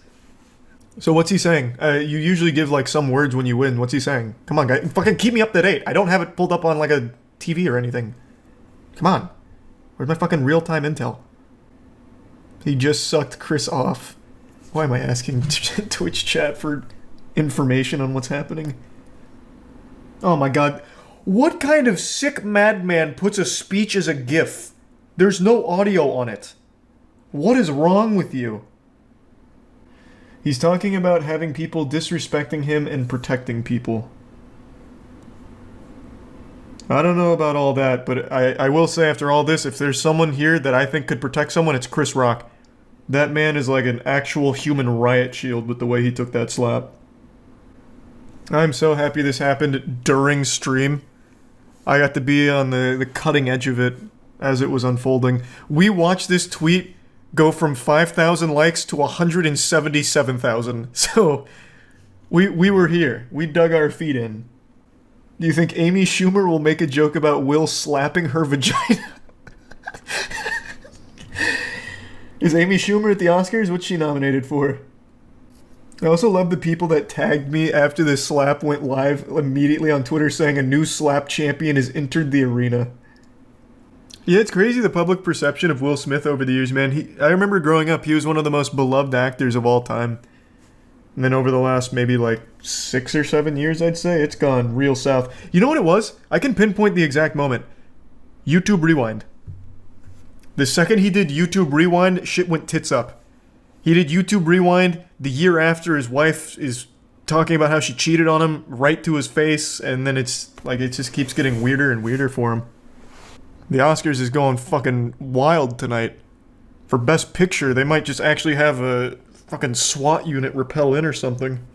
So what's he saying? You usually give like some words when you win. What's he saying? Come on, guy. Fucking keep me up to date. I don't have it pulled up on like a TV or anything. Come on. Where's my fucking real-time intel? He just sucked Chris off. Why am I asking Twitch chat for information on what's happening? Oh my god. What kind of sick madman puts a speech as a GIF? There's no audio on it. What is wrong with you? He's talking about having people disrespecting him and protecting people. I don't know about all that, but I will say after all this, if there's someone here that I think could protect someone, it's Chris Rock. That man is like an actual human riot shield with the way he took that slap. I'm so happy this happened during stream. I got to be on the cutting edge of it as it was unfolding. We watched this tweet go from 5,000 likes to 177,000. So, we were here. We dug our feet in. Do you think Amy Schumer will make a joke about Will slapping her vagina? Is Amy Schumer at the Oscars? What's she nominated for? I also love the people that tagged me after the slap went live immediately on Twitter saying a new slap champion has entered the arena. Yeah, it's crazy the public perception of Will Smith over the years, man. I remember growing up, he was one of the most beloved actors of all time. And then over the last maybe like 6 or 7 years, I'd say, it's gone real south. You know what it was? I can pinpoint the exact moment. YouTube Rewind. The second he did YouTube Rewind, shit went tits up. He did YouTube Rewind the year after his wife is talking about how she cheated on him right to his face, and then it's like it just keeps getting weirder and weirder for him. The Oscars is going fucking wild tonight. For Best Picture, they might just actually have a fucking SWAT unit repel in or something.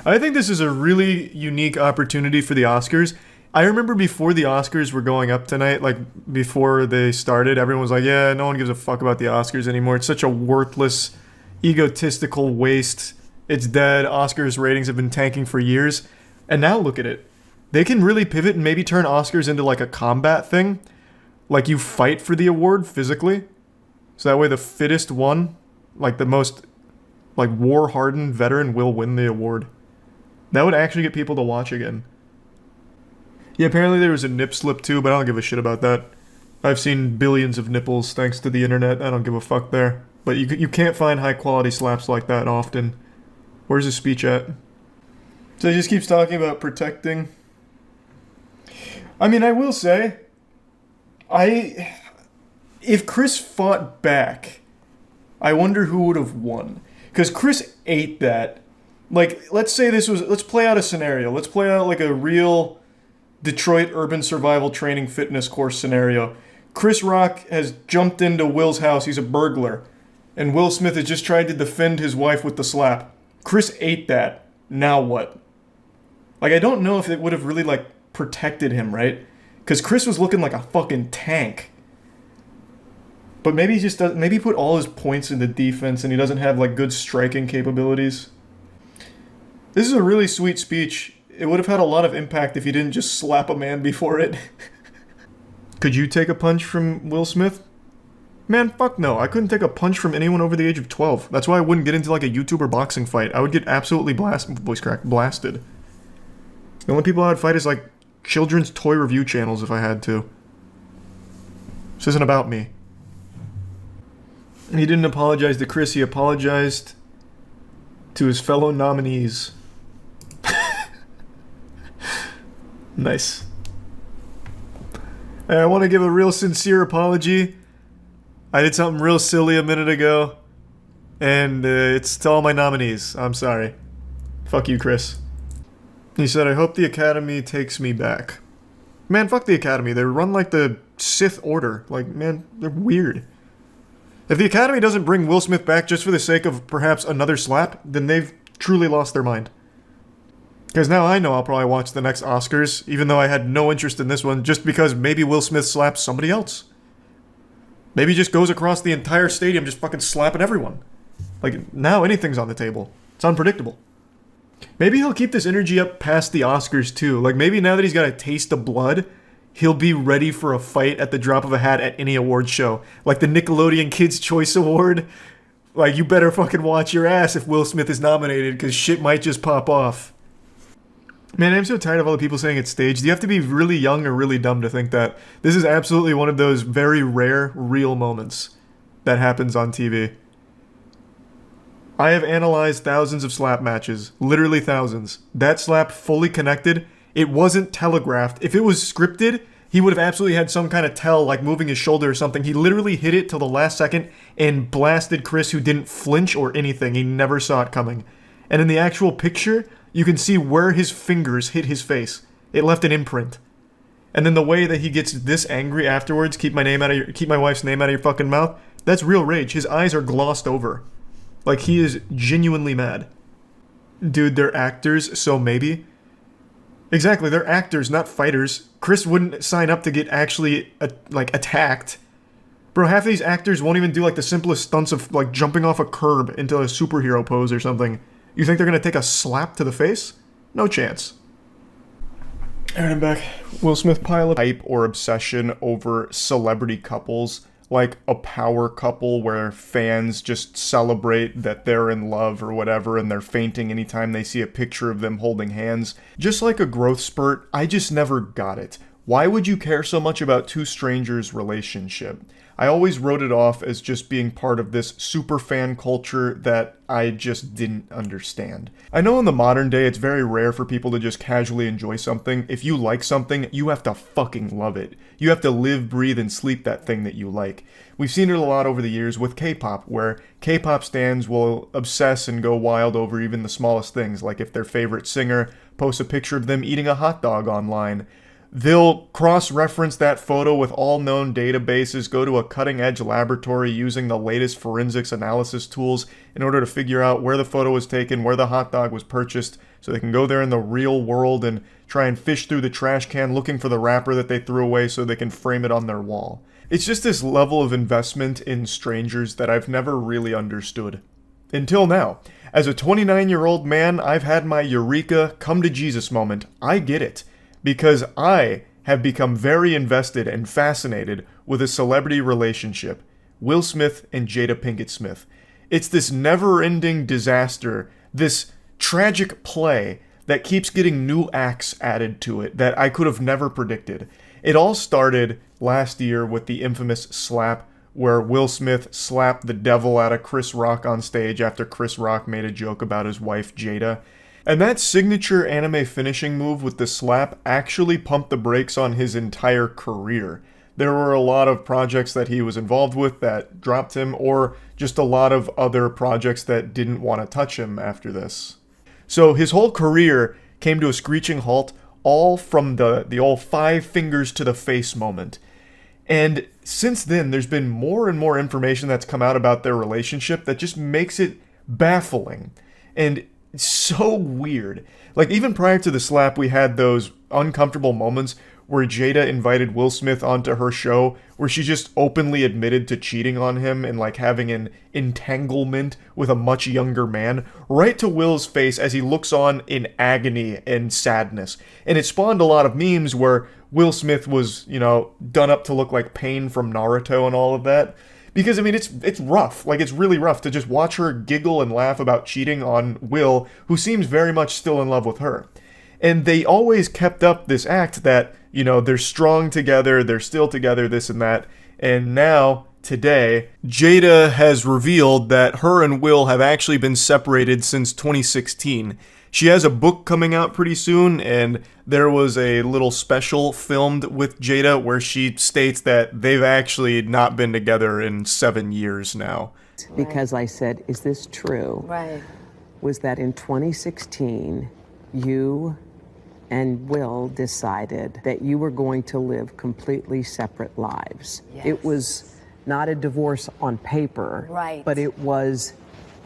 I think this is a really unique opportunity for the Oscars. I remember before the Oscars were going up tonight, like before they started, everyone was like, yeah, no one gives a fuck about the Oscars anymore. It's such a worthless, egotistical waste. It's dead. Oscars ratings have been tanking for years. And now look at it. They can really pivot and maybe turn Oscars into like a combat thing. Like you fight for the award physically. So that way the fittest one, like the most like war-hardened veteran will win the award. That would actually get people to watch again. Yeah, apparently there was a nip slip too, but I don't give a shit about that. I've seen billions of nipples thanks to the internet. I don't give a fuck there. But you can't find high-quality slaps like that often. Where's his speech at? So he just keeps talking about protecting. I mean, I will say, if Chris fought back, I wonder who would have won. Because Chris ate that. Like, let's play out a scenario. Let's play out like a real Detroit urban survival training fitness course scenario. Chris Rock has jumped into Will's house. He's a burglar. And Will Smith has just tried to defend his wife with the slap. Chris ate that. Now what? Like, I don't know if it would have really, like, protected him, right? Because Chris was looking like a fucking tank. But maybe he just doesn't. Maybe he put all his points into defense and he doesn't have, like, good striking capabilities. This is a really sweet speech. It would have had a lot of impact if he didn't just slap a man before it. Could you take a punch from Will Smith? Man, fuck no. I couldn't take a punch from anyone over the age of 12. That's why I wouldn't get into like a YouTuber boxing fight. I would get absolutely blasted. The only people I'd fight is like children's toy review channels if I had to. This isn't about me. He didn't apologize to Chris. He apologized to his fellow nominees. Nice. Hey, I want to give a real sincere apology. I did something real silly a minute ago. And it's to all my nominees. I'm sorry. Fuck you, Chris. He said, I hope the Academy takes me back. Man, fuck the Academy. They run like the Sith Order. Like, man, they're weird. If the Academy doesn't bring Will Smith back just for the sake of perhaps another slap, then they've truly lost their mind. Because now I know I'll probably watch the next Oscars, even though I had no interest in this one, just because maybe Will Smith slaps somebody else. Maybe he just goes across the entire stadium just fucking slapping everyone. Like, now anything's on the table. It's unpredictable. Maybe he'll keep this energy up past the Oscars too. Like, maybe now that he's got a taste of blood, he'll be ready for a fight at the drop of a hat at any award show. Like the Nickelodeon Kids' Choice Award. Like, you better fucking watch your ass if Will Smith is nominated, because shit might just pop off. Man, I'm so tired of all the people saying it's staged. You have to be really young or really dumb to think that. This is absolutely one of those very rare, real moments that happens on TV. I have analyzed thousands of slap matches. Literally thousands. That slap fully connected. It wasn't telegraphed. If it was scripted, he would have absolutely had some kind of tell, like moving his shoulder or something. He literally hit it till the last second and blasted Chris, who didn't flinch or anything. He never saw it coming. And in the actual picture, you can see where his fingers hit his face. It left an imprint. And then the way that he gets this angry afterwards, keep my wife's name out of your fucking mouth, that's real rage. His eyes are glossed over. Like, he is genuinely mad. Dude, they're actors, so maybe. Exactly, they're actors, not fighters. Chris wouldn't sign up to get actually, attacked. Bro, half of these actors won't even do, like, the simplest stunts of, like, jumping off a curb into a superhero pose or something. You think they're gonna take a slap to the face? No chance. Alright, I'm back. Will Smith pile of hype or obsession over celebrity couples, like a power couple where fans just celebrate that they're in love or whatever and they're fainting anytime they see a picture of them holding hands. Just like a growth spurt, I just never got it. Why would you care so much about two strangers' relationship? I always wrote it off as just being part of this super fan culture that I just didn't understand. I know in the modern day it's very rare for people to just casually enjoy something. If you like something, you have to fucking love it. You have to live, breathe, and sleep that thing that you like. We've seen it a lot over the years with K-pop, where K-pop stans will obsess and go wild over even the smallest things, like if their favorite singer posts a picture of them eating a hot dog online. They'll cross-reference that photo with all known databases, go to a cutting-edge laboratory using the latest forensics analysis tools in order to figure out where the photo was taken, where the hot dog was purchased, so they can go there in the real world and try and fish through the trash can looking for the wrapper that they threw away so they can frame it on their wall. It's just this level of investment in strangers that I've never really understood. Until now. As a 29-year-old man, I've had my eureka, come to Jesus moment. I get it. Because I have become very invested and fascinated with a celebrity relationship, Will Smith and Jada Pinkett Smith. It's this never-ending disaster, this tragic play that keeps getting new acts added to it that I could have never predicted. It all started last year with the infamous slap where Will Smith slapped the devil out of Chris Rock on stage after Chris Rock made a joke about his wife Jada. And that signature anime finishing move with the slap actually pumped the brakes on his entire career. There were a lot of projects that he was involved with that dropped him, or just a lot of other projects that didn't want to touch him after this. So his whole career came to a screeching halt, all from the old 5 fingers to the face moment. And since then, there's been more and more information that's come out about their relationship that just makes it baffling. And it's so weird. Like, even prior to the slap, we had those uncomfortable moments where Jada invited Will Smith onto her show, where she just openly admitted to cheating on him and, like, having an entanglement with a much younger man, right to Will's face as he looks on in agony and sadness. And it spawned a lot of memes where Will Smith was, done up to look like Pain from Naruto and all of that. Because, I mean, it's rough. Like, it's really rough to just watch her giggle and laugh about cheating on Will, who seems very much still in love with her. And they always kept up this act that, they're strong together, they're still together, this and that. And now, today, Jada has revealed that her and Will have actually been separated since 2016. She has a book coming out pretty soon, and there was a little special filmed with Jada where she states that they've actually not been together in 7 years now. Because I said, is this true? Right. Was that in 2016, you and Will decided that you were going to live completely separate lives. Yes. It was not a divorce on paper, Right. but it was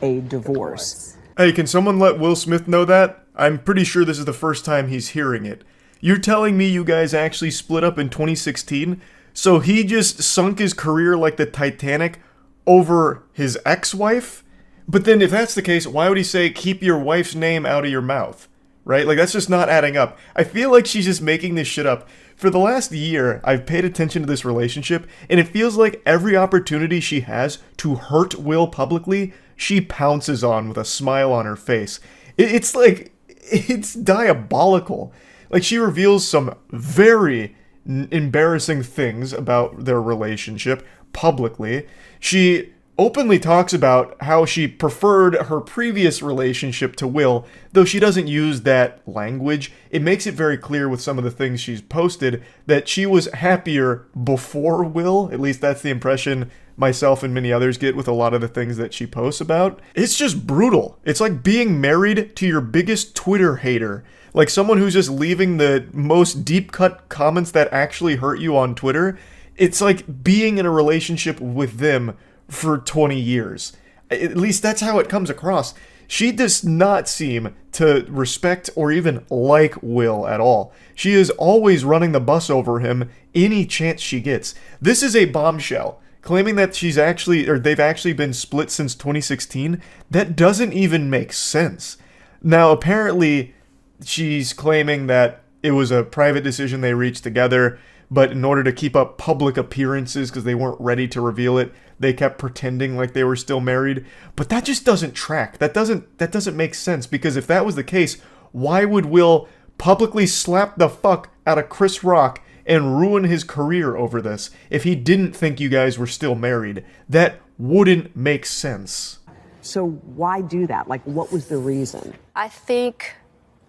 a divorce. Hey, can someone let Will Smith know that? I'm pretty sure this is the first time he's hearing it. You're telling me you guys actually split up in 2016? So he just sunk his career like the Titanic over his ex-wife? But then if that's the case, why would he say, keep your wife's name out of your mouth? Right? Like, that's just not adding up. I feel like she's just making this shit up. For the last year, I've paid attention to this relationship, and it feels like every opportunity she has to hurt Will publicly, she pounces on with a smile on her face. It's like, it's diabolical. Like, she reveals some very embarrassing things about their relationship publicly. She openly talks about how she preferred her previous relationship to Will, though she doesn't use that language. It makes it very clear with some of the things she's posted that she was happier before Will. At least that's the impression myself and many others get with a lot of the things that she posts about. It's just brutal. It's like being married to your biggest Twitter hater. Like someone who's just leaving the most deep-cut comments that actually hurt you on Twitter. It's like being in a relationship with them for 20 years. At least that's how it comes across. She does not seem to respect or even like Will at all. She is always running the bus over him any chance she gets. This is a bombshell. Claiming that she's actually, or they've actually been split since 2016, that doesn't even make sense. Now, apparently, she's claiming that it was a private decision they reached together, but in order to keep up public appearances, because they weren't ready to reveal it, they kept pretending like they were still married. But that just doesn't track. That doesn't make sense, because if that was the case, why would Will publicly slap the fuck out of Chris Rock and ruin his career over this if he didn't think you guys were still married? That wouldn't make sense. So why do that? Like, what was the reason? I think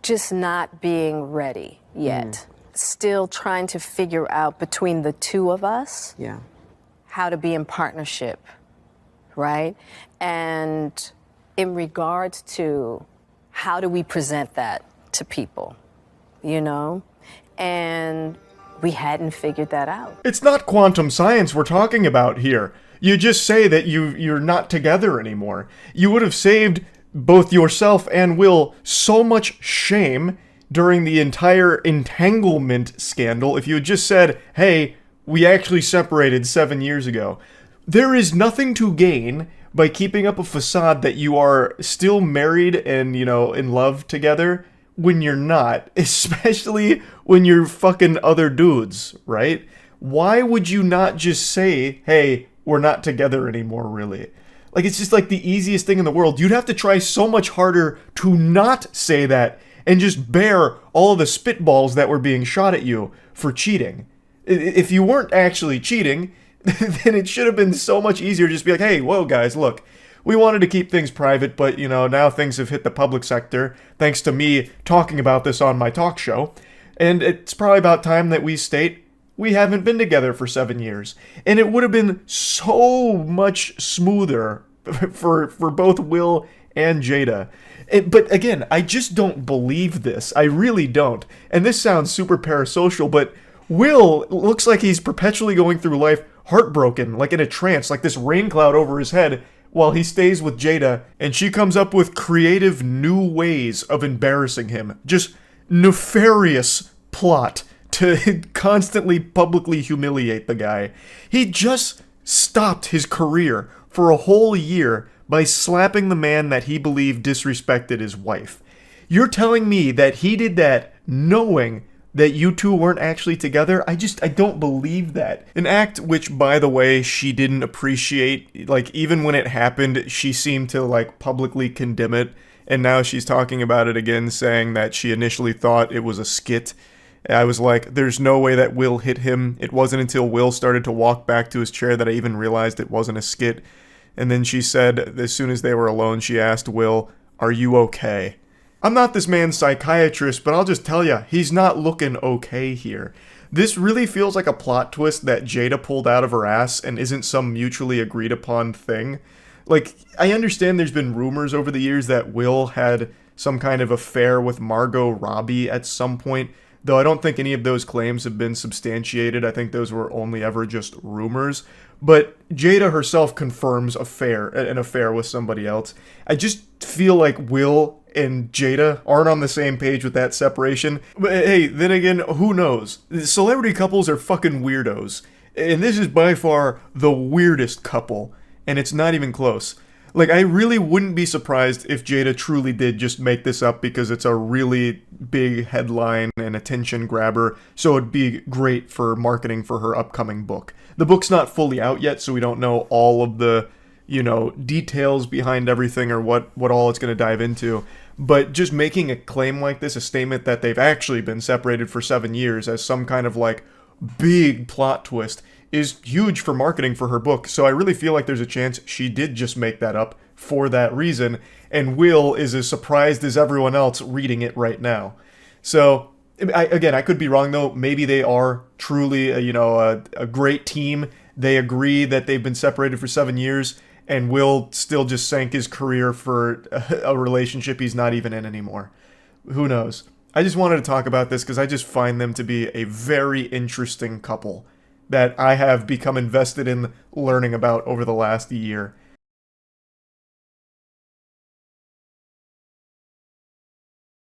just not being ready yet. Still trying to figure out between the two of us Yeah. how to be in partnership, right? And in regards to how do we present that to people, you know? And we hadn't figured that out. It's not quantum science we're talking about here. You just say that you're not together anymore. You would have saved both yourself and Will so much shame during the entire entanglement scandal if you had just said, hey, we actually separated 7 years ago. There is nothing to gain by keeping up a facade that you are still married and, you know, in love together when you're not, especially when you're fucking other dudes, right? Why would you not just say, hey, we're not together anymore, really? Like, it's just like the easiest thing in the world. You'd have to try so much harder to not say that and just bear all of the spitballs that were being shot at you for cheating. If you weren't actually cheating, then it should have been so much easier to just be like, hey, whoa, guys, look, we wanted to keep things private, but, you know, now things have hit the public sector, thanks to me talking about this on my talk show, and it's probably about time that we state we haven't been together for 7 years. And it would have been so much smoother for both Will and Jada. But again, I just don't believe this. I really don't. And this sounds super parasocial, but Will looks like he's perpetually going through life heartbroken, like in a trance, like this rain cloud over his head, while he stays with Jada, and she comes up with creative new ways of embarrassing him. Just nefarious plot to constantly publicly humiliate the guy. He just stopped his career for a whole year by slapping the man that he believed disrespected his wife. You're telling me that he did that knowing that you two weren't actually together? I don't believe that. An act which, by the way, she didn't appreciate. Like, even when it happened, she seemed to, like, publicly condemn it. And now she's talking about it again, saying that she initially thought it was a skit. I was like, there's no way that Will hit him. It wasn't until Will started to walk back to his chair that I even realized it wasn't a skit. And then she said, as soon as they were alone, she asked Will, are you okay? I'm not this man's psychiatrist, but I'll just tell you, he's not looking okay here. This really feels like a plot twist that Jada pulled out of her ass and isn't some mutually agreed upon thing. Like, I understand there's been rumors over the years that Will had some kind of affair with Margot Robbie at some point, though I don't think any of those claims have been substantiated. I think those were only ever just rumors. But Jada herself confirms an affair with somebody else. I just feel like Will and Jada aren't on the same page with that separation. But hey, then again, who knows? Celebrity couples are fucking weirdos. And this is by far the weirdest couple. And it's not even close. Like, I really wouldn't be surprised if Jada truly did just make this up because it's a really big headline and attention grabber, so it'd be great for marketing for her upcoming book. The book's not fully out yet, so we don't know all of the, details behind everything or what all it's going to dive into. But just making a claim like this, a statement that they've actually been separated for 7 years as some kind of, like, big plot twist is huge for marketing for her book. So I really feel like there's a chance she did just make that up for that reason, and Will is as surprised as everyone else reading it right now. So, I could be wrong though. Maybe they are truly, a great team. They agree that they've been separated for 7 years, and Will still just sank his career for a relationship he's not even in anymore. Who knows? I just wanted to talk about this because I just find them to be a very interesting couple that I have become invested in learning about over the last year.